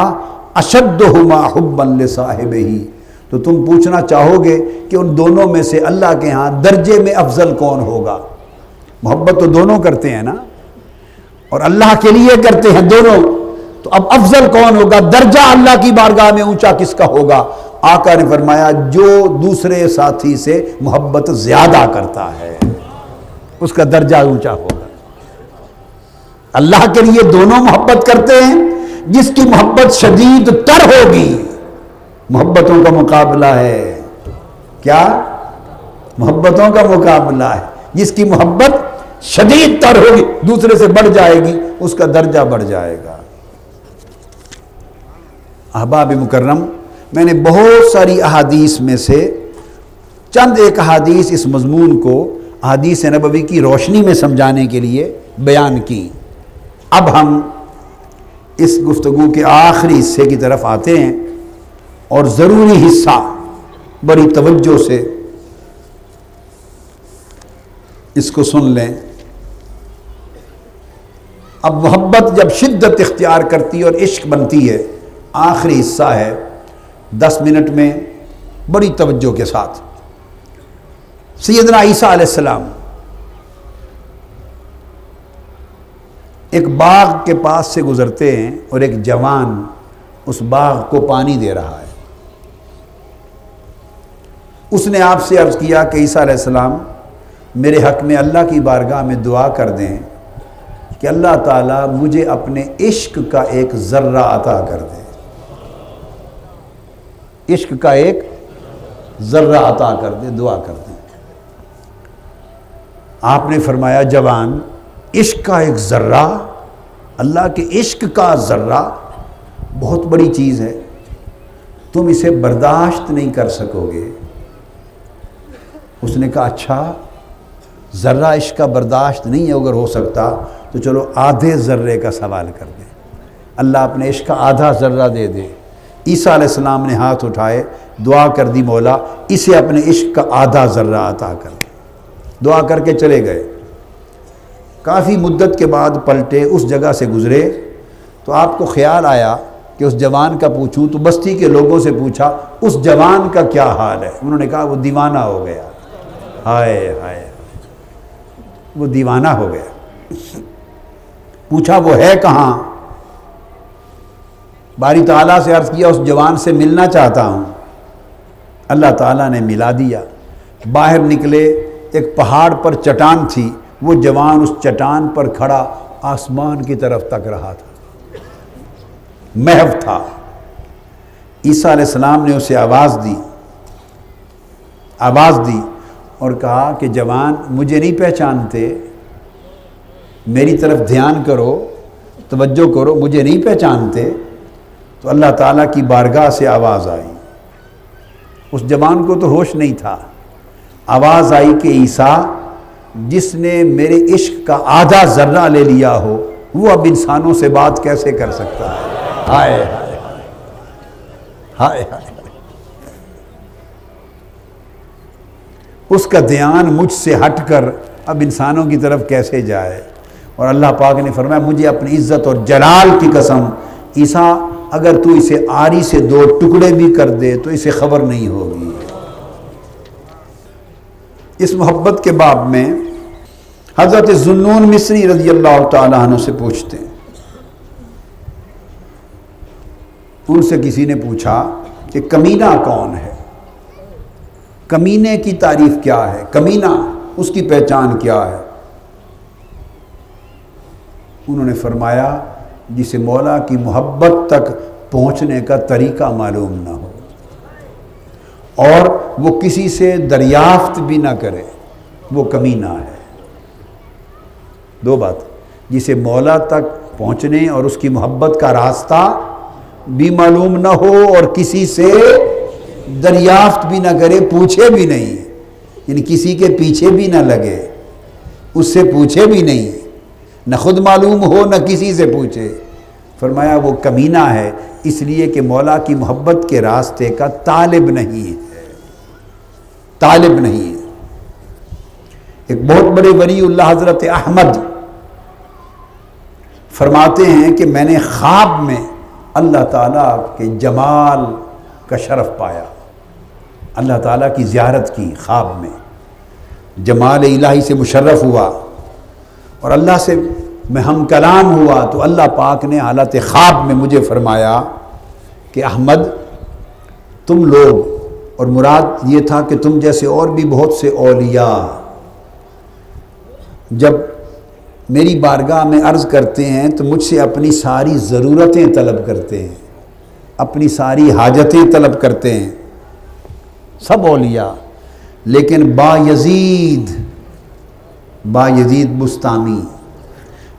اشدہما حبا لصاحبہ، تو تم پوچھنا چاہو گے کہ ان دونوں میں سے اللہ کے ہاں درجے میں افضل کون ہوگا؟ محبت تو دونوں کرتے ہیں نا، اور اللہ کے لیے کرتے ہیں دونوں، تو اب افضل کون ہوگا، درجہ اللہ کی بارگاہ میں اونچا کس کا ہوگا؟ آقا نے فرمایا جو دوسرے ساتھی سے محبت زیادہ کرتا ہے اس کا درجہ اونچا ہوگا۔ اللہ کے لیے دونوں محبت کرتے ہیں، جس کی محبت شدید تر ہوگی، محبتوں کا مقابلہ ہے، کیا محبتوں کا مقابلہ ہے، جس کی محبت شدید تر ہوگی دوسرے سے بڑھ جائے گی، اس کا درجہ بڑھ جائے گا۔ احباب مکرم، میں نے بہت ساری احادیث میں سے چند ایک احادیث اس مضمون کو احادیث نبوی کی روشنی میں سمجھانے کے لیے بیان کی۔ اب ہم اس گفتگو کے آخری حصے کی طرف آتے ہیں، اور ضروری حصہ بڑی توجہ سے اس کو سن لیں۔ اب محبت جب شدت اختیار کرتی اور عشق بنتی ہے، آخری حصہ ہے، 10 منٹ میں بڑی توجہ کے ساتھ۔ سیدنا عیسیٰ علیہ السلام ایک باغ کے پاس سے گزرتے ہیں اور ایک جوان اس باغ کو پانی دے رہا ہے۔ اس نے آپ سے عرض کیا کہ عیسیٰ علیہ السلام میرے حق میں اللہ کی بارگاہ میں دعا کر دیں کہ اللہ تعالیٰ مجھے اپنے عشق کا ایک ذرہ عطا کر دے، عشق کا ایک ذرہ عطا کر دے، دعا کر دیں۔ آپ نے فرمایا جوان، عشق کا ایک ذرہ، اللہ کے عشق کا ذرہ بہت بڑی چیز ہے، تم اسے برداشت نہیں کر سکو گے۔ اس نے کہا اچھا، ذرہ عشق کا برداشت نہیں ہے، اگر ہو سکتا تو چلو آدھے ذرے کا سوال کر دیں، اللہ اپنے عشق کا آدھا ذرہ دے دے۔ عیسیٰ علیہ السلام نے ہاتھ اٹھائے، دعا کر دی، مولا اسے اپنے عشق کا آدھا ذرہ عطا کر دے۔ دعا کر کے چلے گئے۔ کافی مدت کے بعد پلٹے، اس جگہ سے گزرے تو آپ کو خیال آیا کہ اس جوان کا پوچھوں، تو بستی کے لوگوں سے پوچھا اس جوان کا کیا حال ہے؟ انہوں نے کہا وہ دیوانہ ہو گیا۔ ہائے ہائے، وہ دیوانہ ہو گیا۔ پوچھا وہ ہے کہاں؟ باری تعالیٰ سے عرض کیا اس جوان سے ملنا چاہتا ہوں۔ اللہ تعالیٰ نے ملا دیا۔ باہر نکلے، ایک پہاڑ پر چٹان تھی، وہ جوان اس چٹان پر کھڑا آسمان کی طرف تک رہا تھا، محو تھا۔ عیسیٰ علیہ السلام نے اسے آواز دی اور کہا کہ جوان مجھے نہیں پہچانتے، میری طرف دھیان کرو، توجہ کرو، مجھے نہیں پہچانتے؟ تو اللہ تعالیٰ کی بارگاہ سے آواز آئی۔ اس جوان کو تو ہوش نہیں تھا۔ آواز آئی کہ عیسیٰ، جس نے میرے عشق کا آدھا ذرہ لے لیا ہو وہ اب انسانوں سے بات کیسے کر سکتا ہے؟ ہائے ہائے ہائے ہائے، اس کا دھیان مجھ سے ہٹ کر اب انسانوں کی طرف کیسے جائے؟ اور اللہ پاک نے فرمایا مجھے اپنی عزت اور جلال کی قسم، عیسیٰ اگر تو اسے آری سے 2 ٹکڑے بھی کر دے تو اسے خبر نہیں ہوگی۔ اس محبت کے باب میں حضرت ذوالنون مصری رضی اللہ تعالیٰ عنہ سے پوچھتے ہیں، ان سے کسی نے پوچھا کہ کمینہ کون ہے؟ کمینے کی تعریف کیا ہے؟ کمینہ اس کی پہچان کیا ہے؟ انہوں نے فرمایا جسے مولا کی محبت تک پہنچنے کا طریقہ معلوم نہ ہو اور وہ کسی سے دریافت بھی نہ کرے، وہ کمینہ ہے۔ 2 بات، جسے مولا تک پہنچنے اور اس کی محبت کا راستہ بھی معلوم نہ ہو اور کسی سے دریافت بھی نہ کرے، پوچھے بھی نہیں، یعنی کسی کے پیچھے بھی نہ لگے، اس سے پوچھے بھی نہیں، نہ خود معلوم ہو نہ کسی سے پوچھے۔ فرمایا وہ کمینہ ہے اس لیے کہ مولا کی محبت کے راستے کا طالب نہیں ہے، طالب نہیں ہے۔ ایک بہت بڑے ولی اللہ حضرت احمد فرماتے ہیں کہ میں نے خواب میں اللہ تعالیٰ کے جمال کا شرف پایا، اللہ تعالیٰ کی زیارت کی، خواب میں جمال الہی سے مشرف ہوا اور اللہ سے میں ہم کلام ہوا تو اللہ پاک نے حالت خواب میں مجھے فرمایا کہ احمد تم لوگ، اور مراد یہ تھا کہ تم جیسے اور بھی بہت سے اولیاء جب میری بارگاہ میں عرض کرتے ہیں تو مجھ سے اپنی ساری ضرورتیں طلب کرتے ہیں، اپنی ساری حاجتیں طلب کرتے ہیں، سب اولیاء، لیکن با یزید بستامی،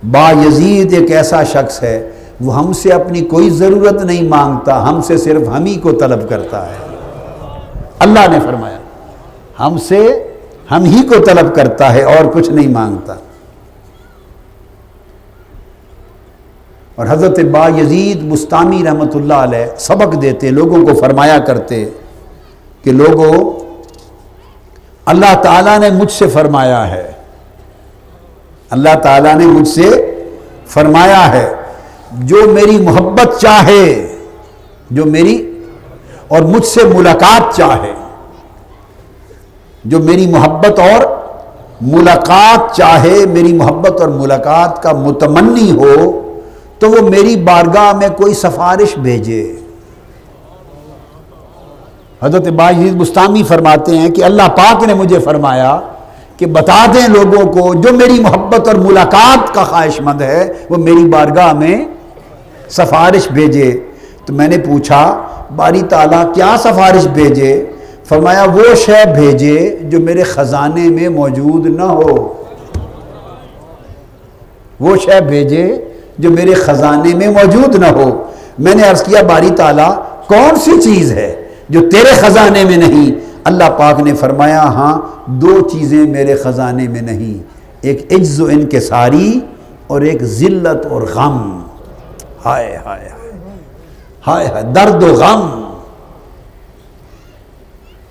با یزید ایک ایسا شخص ہے وہ ہم سے اپنی کوئی ضرورت نہیں مانگتا، ہم سے صرف ہم ہی کو طلب کرتا ہے۔ اللہ نے فرمایا ہم سے ہم ہی کو طلب کرتا ہے اور کچھ نہیں مانگتا۔ اور حضرت با یزید بستامی رحمۃ اللہ علیہ سبق دیتے، لوگوں کو فرمایا کرتے کہ لوگوں اللہ تعالیٰ نے مجھ سے فرمایا ہے، اللہ تعالیٰ نے مجھ سے فرمایا ہے جو میری محبت چاہے، جو میری اور مجھ سے ملاقات چاہے، جو میری محبت اور ملاقات چاہے، میری محبت اور ملاقات کا متمنی ہو تو وہ میری بارگاہ میں کوئی سفارش بھیجے۔ حضرت با یزید بستامی فرماتے ہیں کہ اللہ پاک نے مجھے فرمایا کہ بتا دیں لوگوں کو جو میری محبت اور ملاقات کا خواہش مند ہے وہ میری بارگاہ میں سفارش بھیجے۔ تو میں نے پوچھا باری تعالیٰ کیا سفارش بھیجے؟ فرمایا وہ شے بھیجے جو میرے خزانے میں موجود نہ ہو، وہ شے بھیجے جو میرے خزانے میں موجود نہ ہو۔ میں نے عرض کیا باری تعالیٰ کون سی چیز ہے جو تیرے خزانے میں نہیں؟ اللہ پاک نے فرمایا ہاں 2 چیزیں میرے خزانے میں نہیں، ایک عجز و انکساری اور ایک ذلت اور غم۔ ہائے ہائے ہائے ہائے، درد و غم،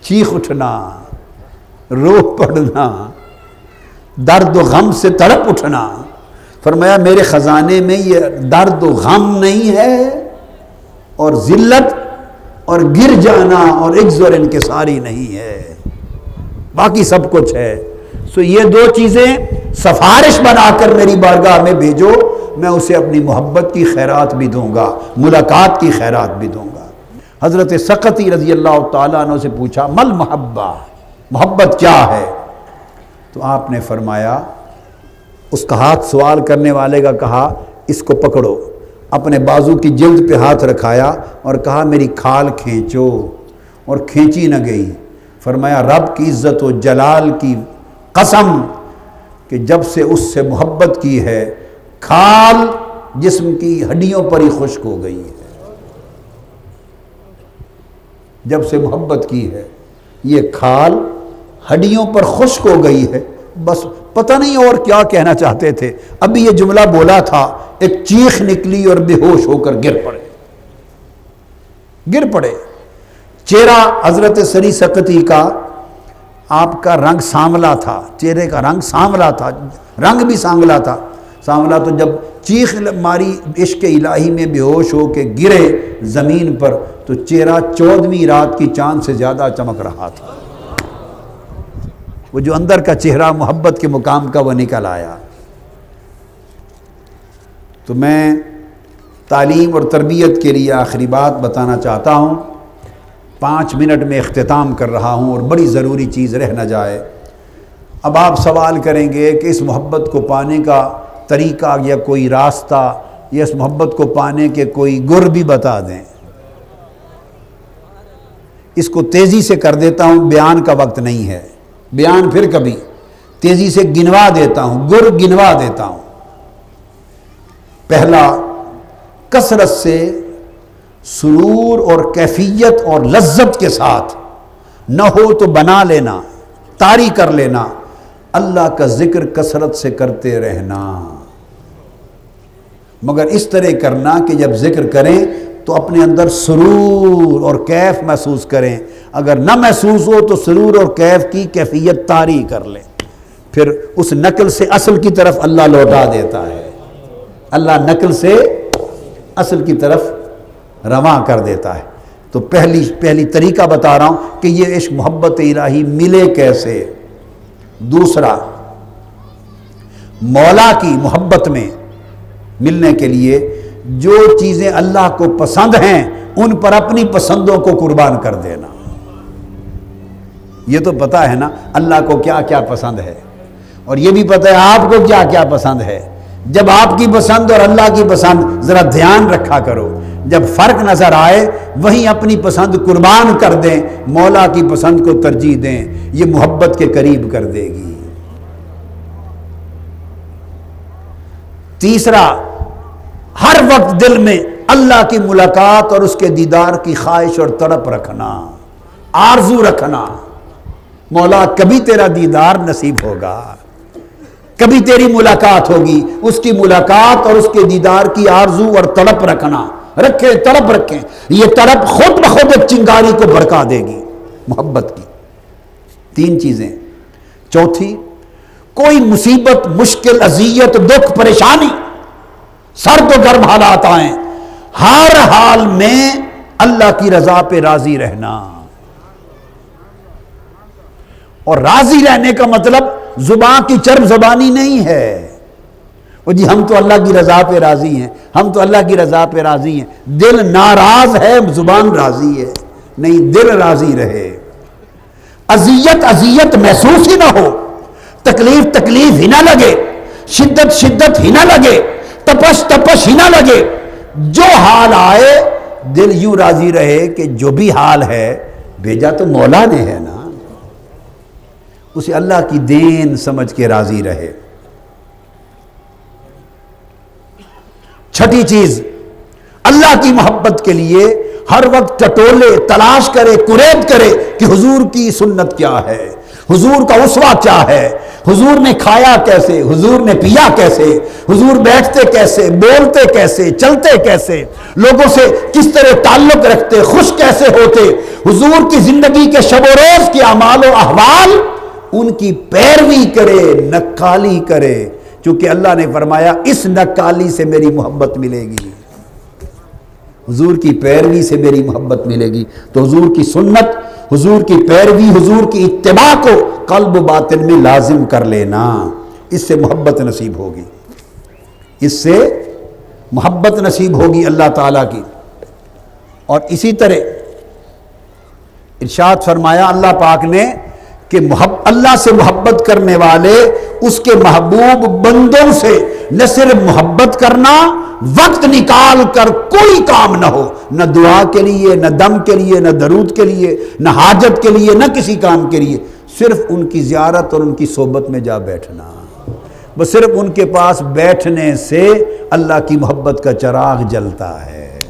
چیخ اٹھنا، رو پڑنا، درد و غم سے تڑپ اٹھنا۔ فرمایا میرے خزانے میں یہ درد و غم نہیں ہے اور ذلت اور گر جانا اور عجز اور انکساری نہیں ہے، باقی سب کچھ ہے۔ سو یہ 2 چیزیں سفارش بنا کر میری بارگاہ میں بھیجو، میں اسے اپنی محبت کی خیرات بھی دوں گا، ملاقات کی خیرات بھی دوں گا۔ حضرت سقطی رضی اللہ تعالیٰ عنہ سے پوچھا مل محبہ، محبت کیا ہے؟ تو آپ نے فرمایا، اس کا ہاتھ سوال کرنے والے کا کہا اس کو پکڑو، اپنے بازو کی جلد پہ ہاتھ رکھایا اور کہا میری کھال کھینچو، اور کھینچی نہ گئی۔ فرمایا رب کی عزت و جلال کی قسم کہ جب سے اس سے محبت کی ہے کھال جسم کی ہڈیوں پر ہی خشک ہو گئی ہے، جب سے محبت کی ہے یہ کھال ہڈیوں پر خشک ہو گئی ہے۔ بس پتہ نہیں اور کیا کہنا چاہتے تھے، ابھی یہ جملہ بولا تھا ایک چیخ نکلی اور بے ہوش ہو کر گر پڑے۔ چہرہ حضرت سری سقطی کا، آپ کا رنگ سانولا تھا، چہرے کا رنگ سانولا تھا، رنگ بھی سانولا تھا۔ سانولا تو جب چیخ ماری عشق الہی میں بے ہوش ہو کے گرے زمین پر تو چہرہ 14ویں رات کی چاند سے زیادہ چمک رہا تھا۔ وہ جو اندر کا چہرہ محبت کے مقام کا وہ نکل آیا۔ تو میں تعلیم اور تربیت کے لیے آخری بات بتانا چاہتا ہوں، 5 منٹ میں اختتام کر رہا ہوں اور بڑی ضروری چیز رہ نہ جائے۔ اب آپ سوال کریں گے کہ اس محبت کو پانے کا طریقہ یا کوئی راستہ یا اس محبت کو پانے کے کوئی گر بھی بتا دیں۔ اس کو تیزی سے کر دیتا ہوں، بیان کا وقت نہیں ہے، بیان پھر کبھی، تیزی سے گنوا دیتا ہوں، گر گنوا دیتا ہوں۔ پہلا، کثرت سے سرور اور کیفیت اور لذت کے ساتھ، نہ ہو تو بنا لینا، طاری کر لینا، اللہ کا ذکر کثرت سے کرتے رہنا، مگر اس طرح کرنا کہ جب ذکر کریں تو اپنے اندر سرور اور کیف محسوس کریں، اگر نہ محسوس ہو تو سرور اور کیف کی کیفیت طاری کر لیں، پھر اس نقل سے اصل کی طرف اللہ لوٹا دیتا ہے، اللہ نقل سے اصل کی طرف رواں کر دیتا ہے۔ تو پہلی طریقہ بتا رہا ہوں کہ یہ عشق محبت الہی ملے کیسے۔ دوسرا، مولا کی محبت میں ملنے کے لیے جو چیزیں اللہ کو پسند ہیں ان پر اپنی پسندوں کو قربان کر دینا۔ یہ تو پتہ ہے نا اللہ کو کیا کیا پسند ہے، اور یہ بھی پتہ ہے آپ کو کیا کیا پسند ہے۔ جب آپ کی پسند اور اللہ کی پسند، ذرا دھیان رکھا کرو، جب فرق نظر آئے وہیں اپنی پسند قربان کر دیں، مولا کی پسند کو ترجیح دیں، یہ محبت کے قریب کر دے گی۔ تیسرا، ہر وقت دل میں اللہ کی ملاقات اور اس کے دیدار کی خواہش اور تڑپ رکھنا، آرزو رکھنا، مولا کبھی تیرا دیدار نصیب ہوگا، کبھی تیری ملاقات ہوگی، اس کی ملاقات اور اس کے دیدار کی آرزو اور تڑپ رکھنا، رکھیں تڑپ رکھیں، یہ تڑپ خود بخود ایک چنگاری کو بھڑکا دے گی محبت کی۔ 3 چیزیں۔ چوتھی، کوئی مصیبت، مشکل، اذیت، دکھ، پریشانی، سرد و گرم حالات آئیں، ہر حال میں اللہ کی رضا پہ راضی رہنا۔ اور راضی رہنے کا مطلب زبان کی چرب زبانی نہیں ہے، وہ جی ہم تو اللہ کی رضا پہ راضی ہیں، ہم تو اللہ کی رضا پہ راضی ہیں، دل ناراض ہے زبان راضی ہے، نہیں، دل راضی رہے۔ اذیت محسوس ہی نہ ہو، تکلیف ہی نہ لگے، شدت ہی نہ لگے، تپش ہی نہ لگے، جو حال آئے دل یوں راضی رہے کہ جو بھی حال ہے بھیجا تو مولا نے ہے نا، اسے اللہ کی دین سمجھ کے راضی رہے۔ چھٹی چیز، اللہ کی محبت کے لیے ہر وقت ٹٹولے تلاش کرے، قرید کرے کہ حضور کی سنت کیا ہے، حضور کا اسوہ کیا ہے، حضور نے کھایا کیسے، حضور نے پیا کیسے، حضور بیٹھتے کیسے، بولتے کیسے، چلتے کیسے، لوگوں سے کس طرح تعلق رکھتے، خوش کیسے ہوتے، حضور کی زندگی کے شب و روز کے اعمال و احوال، ان کی پیروی کرے، نکالی کرے، چونکہ اللہ نے فرمایا اس نکالی سے میری محبت ملے گی، حضور کی پیروی سے میری محبت ملے گی۔ تو حضور کی سنت، حضور کی پیروی، حضور کی اتباع کو قلب و باطن میں لازم کر لینا، اس سے محبت نصیب ہوگی، اس سے محبت نصیب ہوگی اللہ تعالیٰ کی۔ اور اسی طرح ارشاد فرمایا اللہ پاک نے کہ اللہ سے محبت کرنے والے اس کے محبوب بندوں سے نہ صرف محبت کرنا، وقت نکال کر کوئی کام نہ ہو، نہ دعا کے لیے، نہ دم کے لیے، نہ درود کے لیے، نہ حاجت کے لیے، نہ کسی کام کے لیے، صرف ان کی زیارت اور ان کی صحبت میں جا بیٹھنا، بس صرف ان کے پاس بیٹھنے سے اللہ کی محبت کا چراغ جلتا ہے۔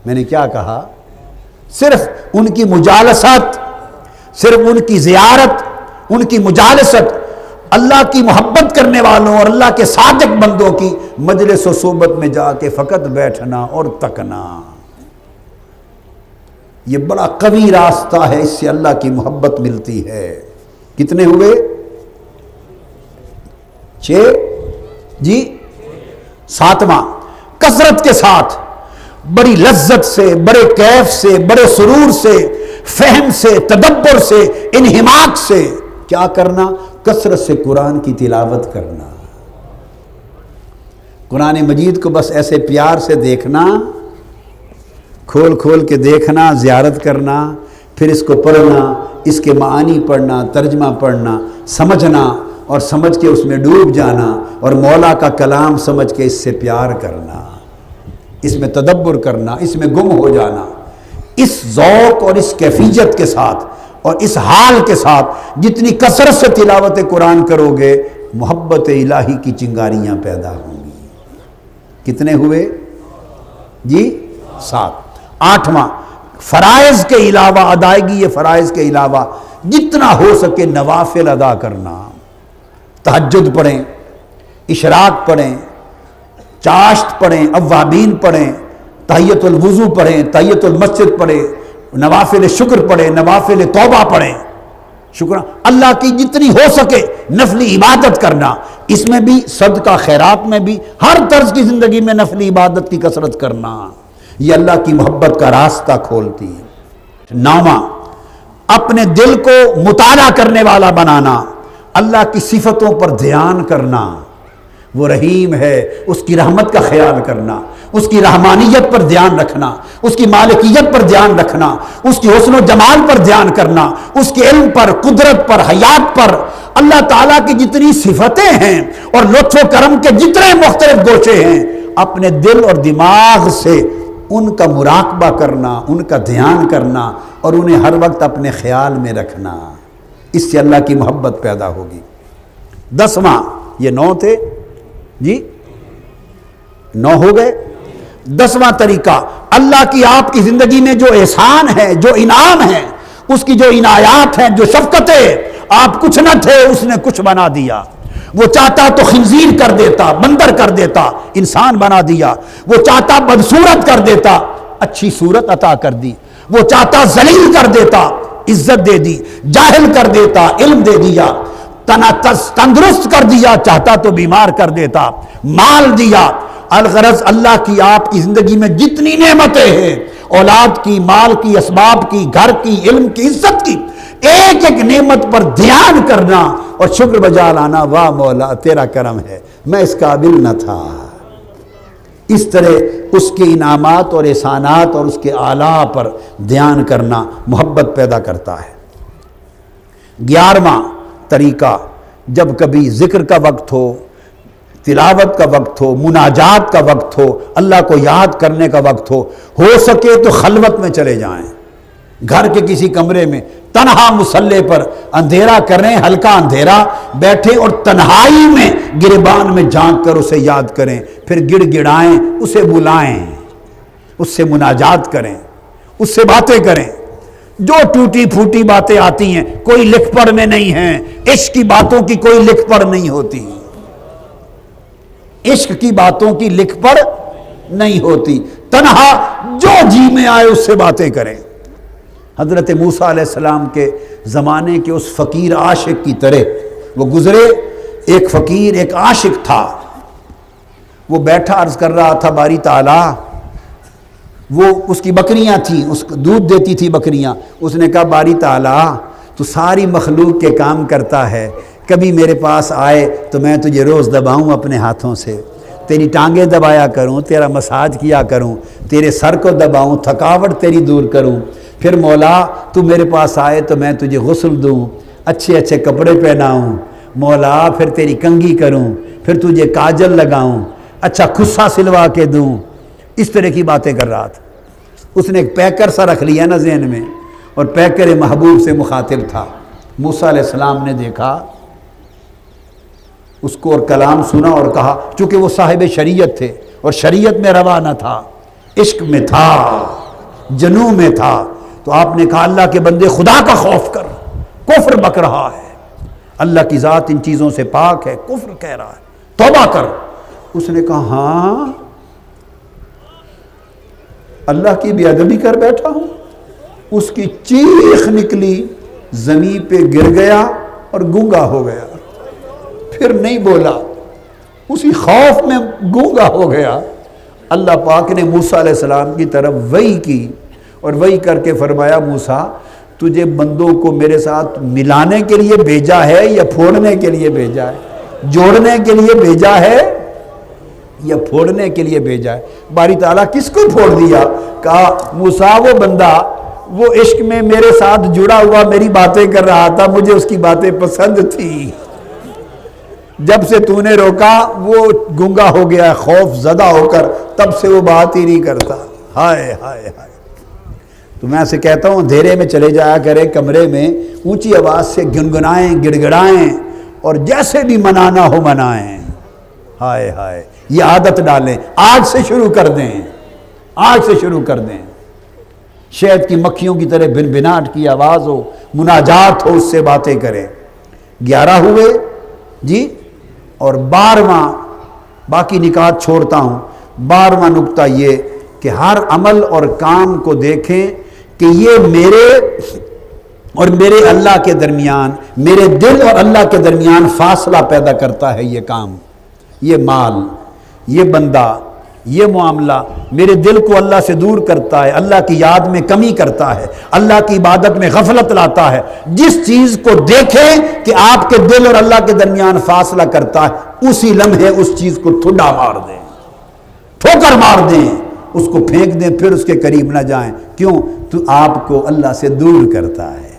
میں نے کیا کہا؟ صرف ان کی مجالست، صرف ان کی زیارت، ان کی مجالست، اللہ کی محبت کرنے والوں اور اللہ کے صادق بندوں کی مجلس و صحبت میں جا کے فقط بیٹھنا اور تکنا، یہ بڑا قوی راستہ ہے، اس سے اللہ کی محبت ملتی ہے۔ کتنے ہوئے؟ 6 جی۔ 7واں، کثرت کے ساتھ، بڑی لذت سے، بڑے کیف سے، بڑے سرور سے، فہم سے، تدبر سے، انہماک سے کیا کرنا؟ کثرت سے قرآن کی تلاوت کرنا، قرآن مجید کو بس ایسے پیار سے دیکھنا، کھول کھول کے دیکھنا، زیارت کرنا، پھر اس کو پڑھنا، اس کے معانی پڑھنا، ترجمہ پڑھنا، سمجھنا، اور سمجھ کے اس میں ڈوب جانا، اور مولا کا کلام سمجھ کے اس سے پیار کرنا، اس میں تدبر کرنا، اس میں گم ہو جانا۔ اس ذوق اور اس کیفیت کے ساتھ اور اس حال کے ساتھ جتنی کثرت سے تلاوت قرآن کرو گے، محبت الہی کی چنگاریاں پیدا ہوں گی۔ کتنے ہوئے جی؟ 7۔ 8واں، فرائض کے علاوہ، ادائیگی یہ فرائض کے علاوہ جتنا ہو سکے نوافل ادا کرنا، تہجد پڑھیں، اشراق پڑھیں، چاشت پڑھیں، اوابین پڑھیں، تحیت الوضو پڑھیں، تحیت المسجد پڑھیں، نوافل شکر پڑھیں، نوافل توبہ پڑھیں، شکر اللہ کی جتنی ہو سکے نفلی عبادت کرنا، اس میں بھی صدقہ خیرات میں بھی، ہر طرز کی زندگی میں نفلی عبادت کی کثرت کرنا، یہ اللہ کی محبت کا راستہ کھولتی ہے۔ 9واں، اپنے دل کو مطالعہ کرنے والا بنانا، اللہ کی صفتوں پر دھیان کرنا، وہ رحیم ہے، اس کی رحمت کا خیال کرنا، اس کی رحمانیت پر دھیان رکھنا، اس کی مالکیت پر دھیان رکھنا، اس کی حسن و جمال پر دھیان کرنا، اس کے علم پر، قدرت پر، حیات پر، اللہ تعالیٰ کی جتنی صفتیں ہیں اور لطف و کرم کے جتنے مختلف گوشے ہیں، اپنے دل اور دماغ سے ان کا مراقبہ کرنا، ان کا دھیان کرنا، اور انہیں ہر وقت اپنے خیال میں رکھنا، اس سے اللہ کی محبت پیدا ہوگی۔ 10واں، یہ 9 تھے جی، 9 ہو گئے۔ 10واں طریقہ، اللہ کی آپ کی زندگی میں جو احسان ہے، جو انعام ہے، اس کی جو عنایات ہیں، جو شفقتیں، آپ کچھ نہ تھے، اس نے کچھ بنا دیا، وہ چاہتا تو خنزیر کر دیتا، بندر کر دیتا، انسان بنا دیا، وہ چاہتا بدصورت کر دیتا، اچھی صورت عطا کر دی، وہ چاہتا ذلیل کر دیتا، عزت دے دی، جاہل کر دیتا، علم دے دیا، تندرست کر دیا، چاہتا تو بیمار کر دیتا، مال دیا۔ الغرض اللہ کی آپ کی زندگی میں جتنی نعمتیں ہیں، اولاد کی، مال کی، اسباب کی، گھر کی، علم کی، عزت کی، ایک ایک نعمت پر دھیان کرنا اور شکر بجا لانا، واہ مولا تیرا کرم ہے، میں اس قابل نہ تھا۔ اس طرح اس کے انعامات اور احسانات اور اس کے آلاء پر دھیان کرنا محبت پیدا کرتا ہے۔ 11واں طریقہ، جب کبھی ذکر کا وقت ہو، تلاوت کا وقت ہو، مناجات کا وقت ہو، اللہ کو یاد کرنے کا وقت ہو سکے تو خلوت میں چلے جائیں، گھر کے کسی کمرے میں تنہا مصلے پر اندھیرا کریں، ہلکا اندھیرا بیٹھیں اور تنہائی میں گریبان میں جھانک کر اسے یاد کریں، پھر گڑ گڑائیں، اسے بلائیں، اس سے مناجات کریں، اس سے باتیں کریں۔ جو ٹوٹی پھوٹی باتیں آتی ہیں کوئی لکھ پڑھ میں نہیں ہیں، عشق کی باتوں کی کوئی لکھ پڑھ نہیں ہوتی، عشق کی باتوں کی لکھ پڑھ نہیں ہوتی، تنہا جو جی میں آئے اس سے باتیں کریں۔ حضرت موسیٰ علیہ السلام کے زمانے کے اس فقیر عاشق کی طرح وہ گزرے۔ ایک فقیر، ایک عاشق تھا، وہ بیٹھا عرض کر رہا تھا باری تعالیٰ، وہ اس کی بکریاں تھیں، اس کو دودھ دیتی تھی بکریاں، اس نے کہا باری تعالیٰ تو ساری مخلوق کے کام کرتا ہے، کبھی میرے پاس آئے تو میں تجھے روز دباؤں اپنے ہاتھوں سے، تیری ٹانگیں دبایا کروں، تیرا مساج کیا کروں، تیرے سر کو دباؤں، تھکاوٹ تیری دور کروں، پھر مولا تو میرے پاس آئے تو میں تجھے غسل دوں، اچھے اچھے کپڑے پہناؤں، مولا پھر تیری کنگھی کروں، پھر تجھے کاجل لگاؤں، اچھا خصہ سلوا کے دوں۔ اس طرح کی باتیں کر رہا تھا۔ اس نے ایک پیکر سا رکھ لیا نا ذہن میں، اور پیکر محبوب سے مخاطب تھا۔ موسیٰ علیہ السلام نے دیکھا اس کو اور کلام سنا اور کہا، چونکہ وہ صاحب شریعت تھے اور شریعت میں روا نہ تھا، عشق میں تھا، جنوں میں تھا، تو آپ نے کہا اللہ کے بندے خدا کا خوف کر، کفر بک رہا ہے، اللہ کی ذات ان چیزوں سے پاک ہے، کفر کہہ رہا ہے، توبہ کر۔ اس نے کہا ہاں اللہ کی بے ادبی کر بیٹھا ہوں۔ اس کی چیخ نکلی، زمین پہ گر گیا اور گونگا ہو گیا، پھر نہیں بولا، اسی خوف میں گونگا ہو گیا۔ اللہ پاک نے موسیٰ علیہ السلام کی طرف وحی کی اور وحی کر کے فرمایا موسیٰ تجھے بندوں کو میرے ساتھ ملانے کے لیے بھیجا ہے یا پھوڑنے کے لیے بھیجا ہے؟ جوڑنے کے لیے بھیجا ہے یا پھوڑنے کے لیے بھیجا ہے؟ باری تعالیٰ کس کو پھوڑ دیا؟ کہا موسیٰ وہ بندہ وہ عشق میں میرے ساتھ جڑا ہوا میری باتیں کر رہا تھا، مجھے اس کی باتیں پسند تھی، جب سے تو نے روکا وہ گنگا ہو گیا خوف زدہ ہو کر، تب سے وہ بات ہی نہیں کرتا۔ ہائے ہائے ہائے۔ تو میں اسے کہتا ہوں اندھیرے میں چلے جایا کرے، کمرے میں اونچی آواز سے گنگنائیں، گڑ گڑائیں، اور جیسے بھی منانا ہو منائیں۔ ہائے ہائے، یہ عادت ڈالیں، آج سے شروع کر دیں، آج سے شروع کر دیں۔ شہد کی مکھیوں کی طرح بن بناٹ کی آواز ہو، مناجات ہو، اس سے باتیں کریں۔ 11 ہوئے جی، اور 12واں باقی نکات چھوڑتا ہوں۔ 12واں نکتہ یہ کہ ہر عمل اور کام کو دیکھیں کہ یہ میرے اور میرے اللہ کے درمیان، میرے دل اور اللہ کے درمیان فاصلہ پیدا کرتا ہے یہ کام، یہ مال، یہ بندہ، یہ معاملہ میرے دل کو اللہ سے دور کرتا ہے، اللہ کی یاد میں کمی کرتا ہے، اللہ کی عبادت میں غفلت لاتا ہے۔ جس چیز کو دیکھیں کہ آپ کے دل اور اللہ کے درمیان فاصلہ کرتا ہے، اسی لمحے اس چیز کو ٹھڈا مار دیں، ٹھوکر مار دیں، اس کو پھینک دیں، پھر اس کے قریب نہ جائیں۔ کیوں؟ تو آپ کو اللہ سے دور کرتا ہے۔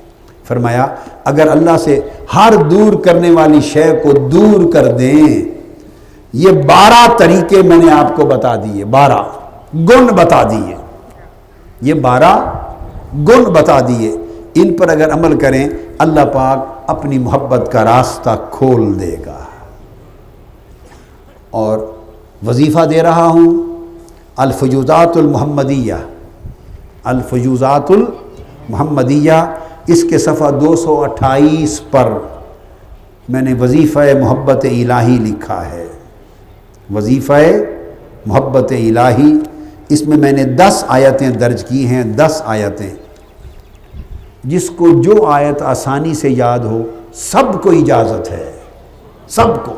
فرمایا اگر اللہ سے ہر دور کرنے والی شے کو دور کر دیں، یہ 12 طریقے میں نے آپ کو بتا دیے، 12 گن بتا دیے، یہ 12 گن بتا دیے، ان پر اگر عمل کریں اللہ پاک اپنی محبت کا راستہ کھول دے گا۔ اور وظیفہ دے رہا ہوں الفیوضات المحمدیہ، الفیوضات المحمدیہ، اس کے صفحہ 228 پر میں نے وظیفہ محبت الہی لکھا ہے، وظیفہ محبت الہی۔ اس میں نے 10 آیتیں درج کی ہیں، 10 آیتیں، جس کو جو آیت آسانی سے یاد ہو سب کو اجازت ہے، سب کو،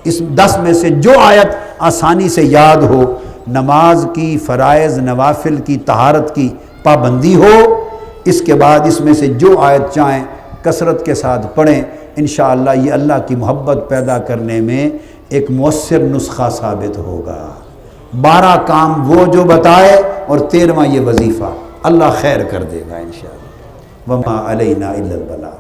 اس 10 میں سے جو آیت آسانی سے یاد ہو، نماز کی، فرائض نوافل کی، طہارت کی پابندی ہو، اس کے بعد اس میں سے جو آیت چاہیں کثرت کے ساتھ پڑھیں، انشاءاللہ یہ اللہ کی محبت پیدا کرنے میں ایک مؤثر نسخہ ثابت ہوگا۔ 12 کام وہ جو بتائے اور 13واں یہ وظیفہ، اللہ خیر کر دے گا انشاءاللہ۔ وما علینا الا البلاغ۔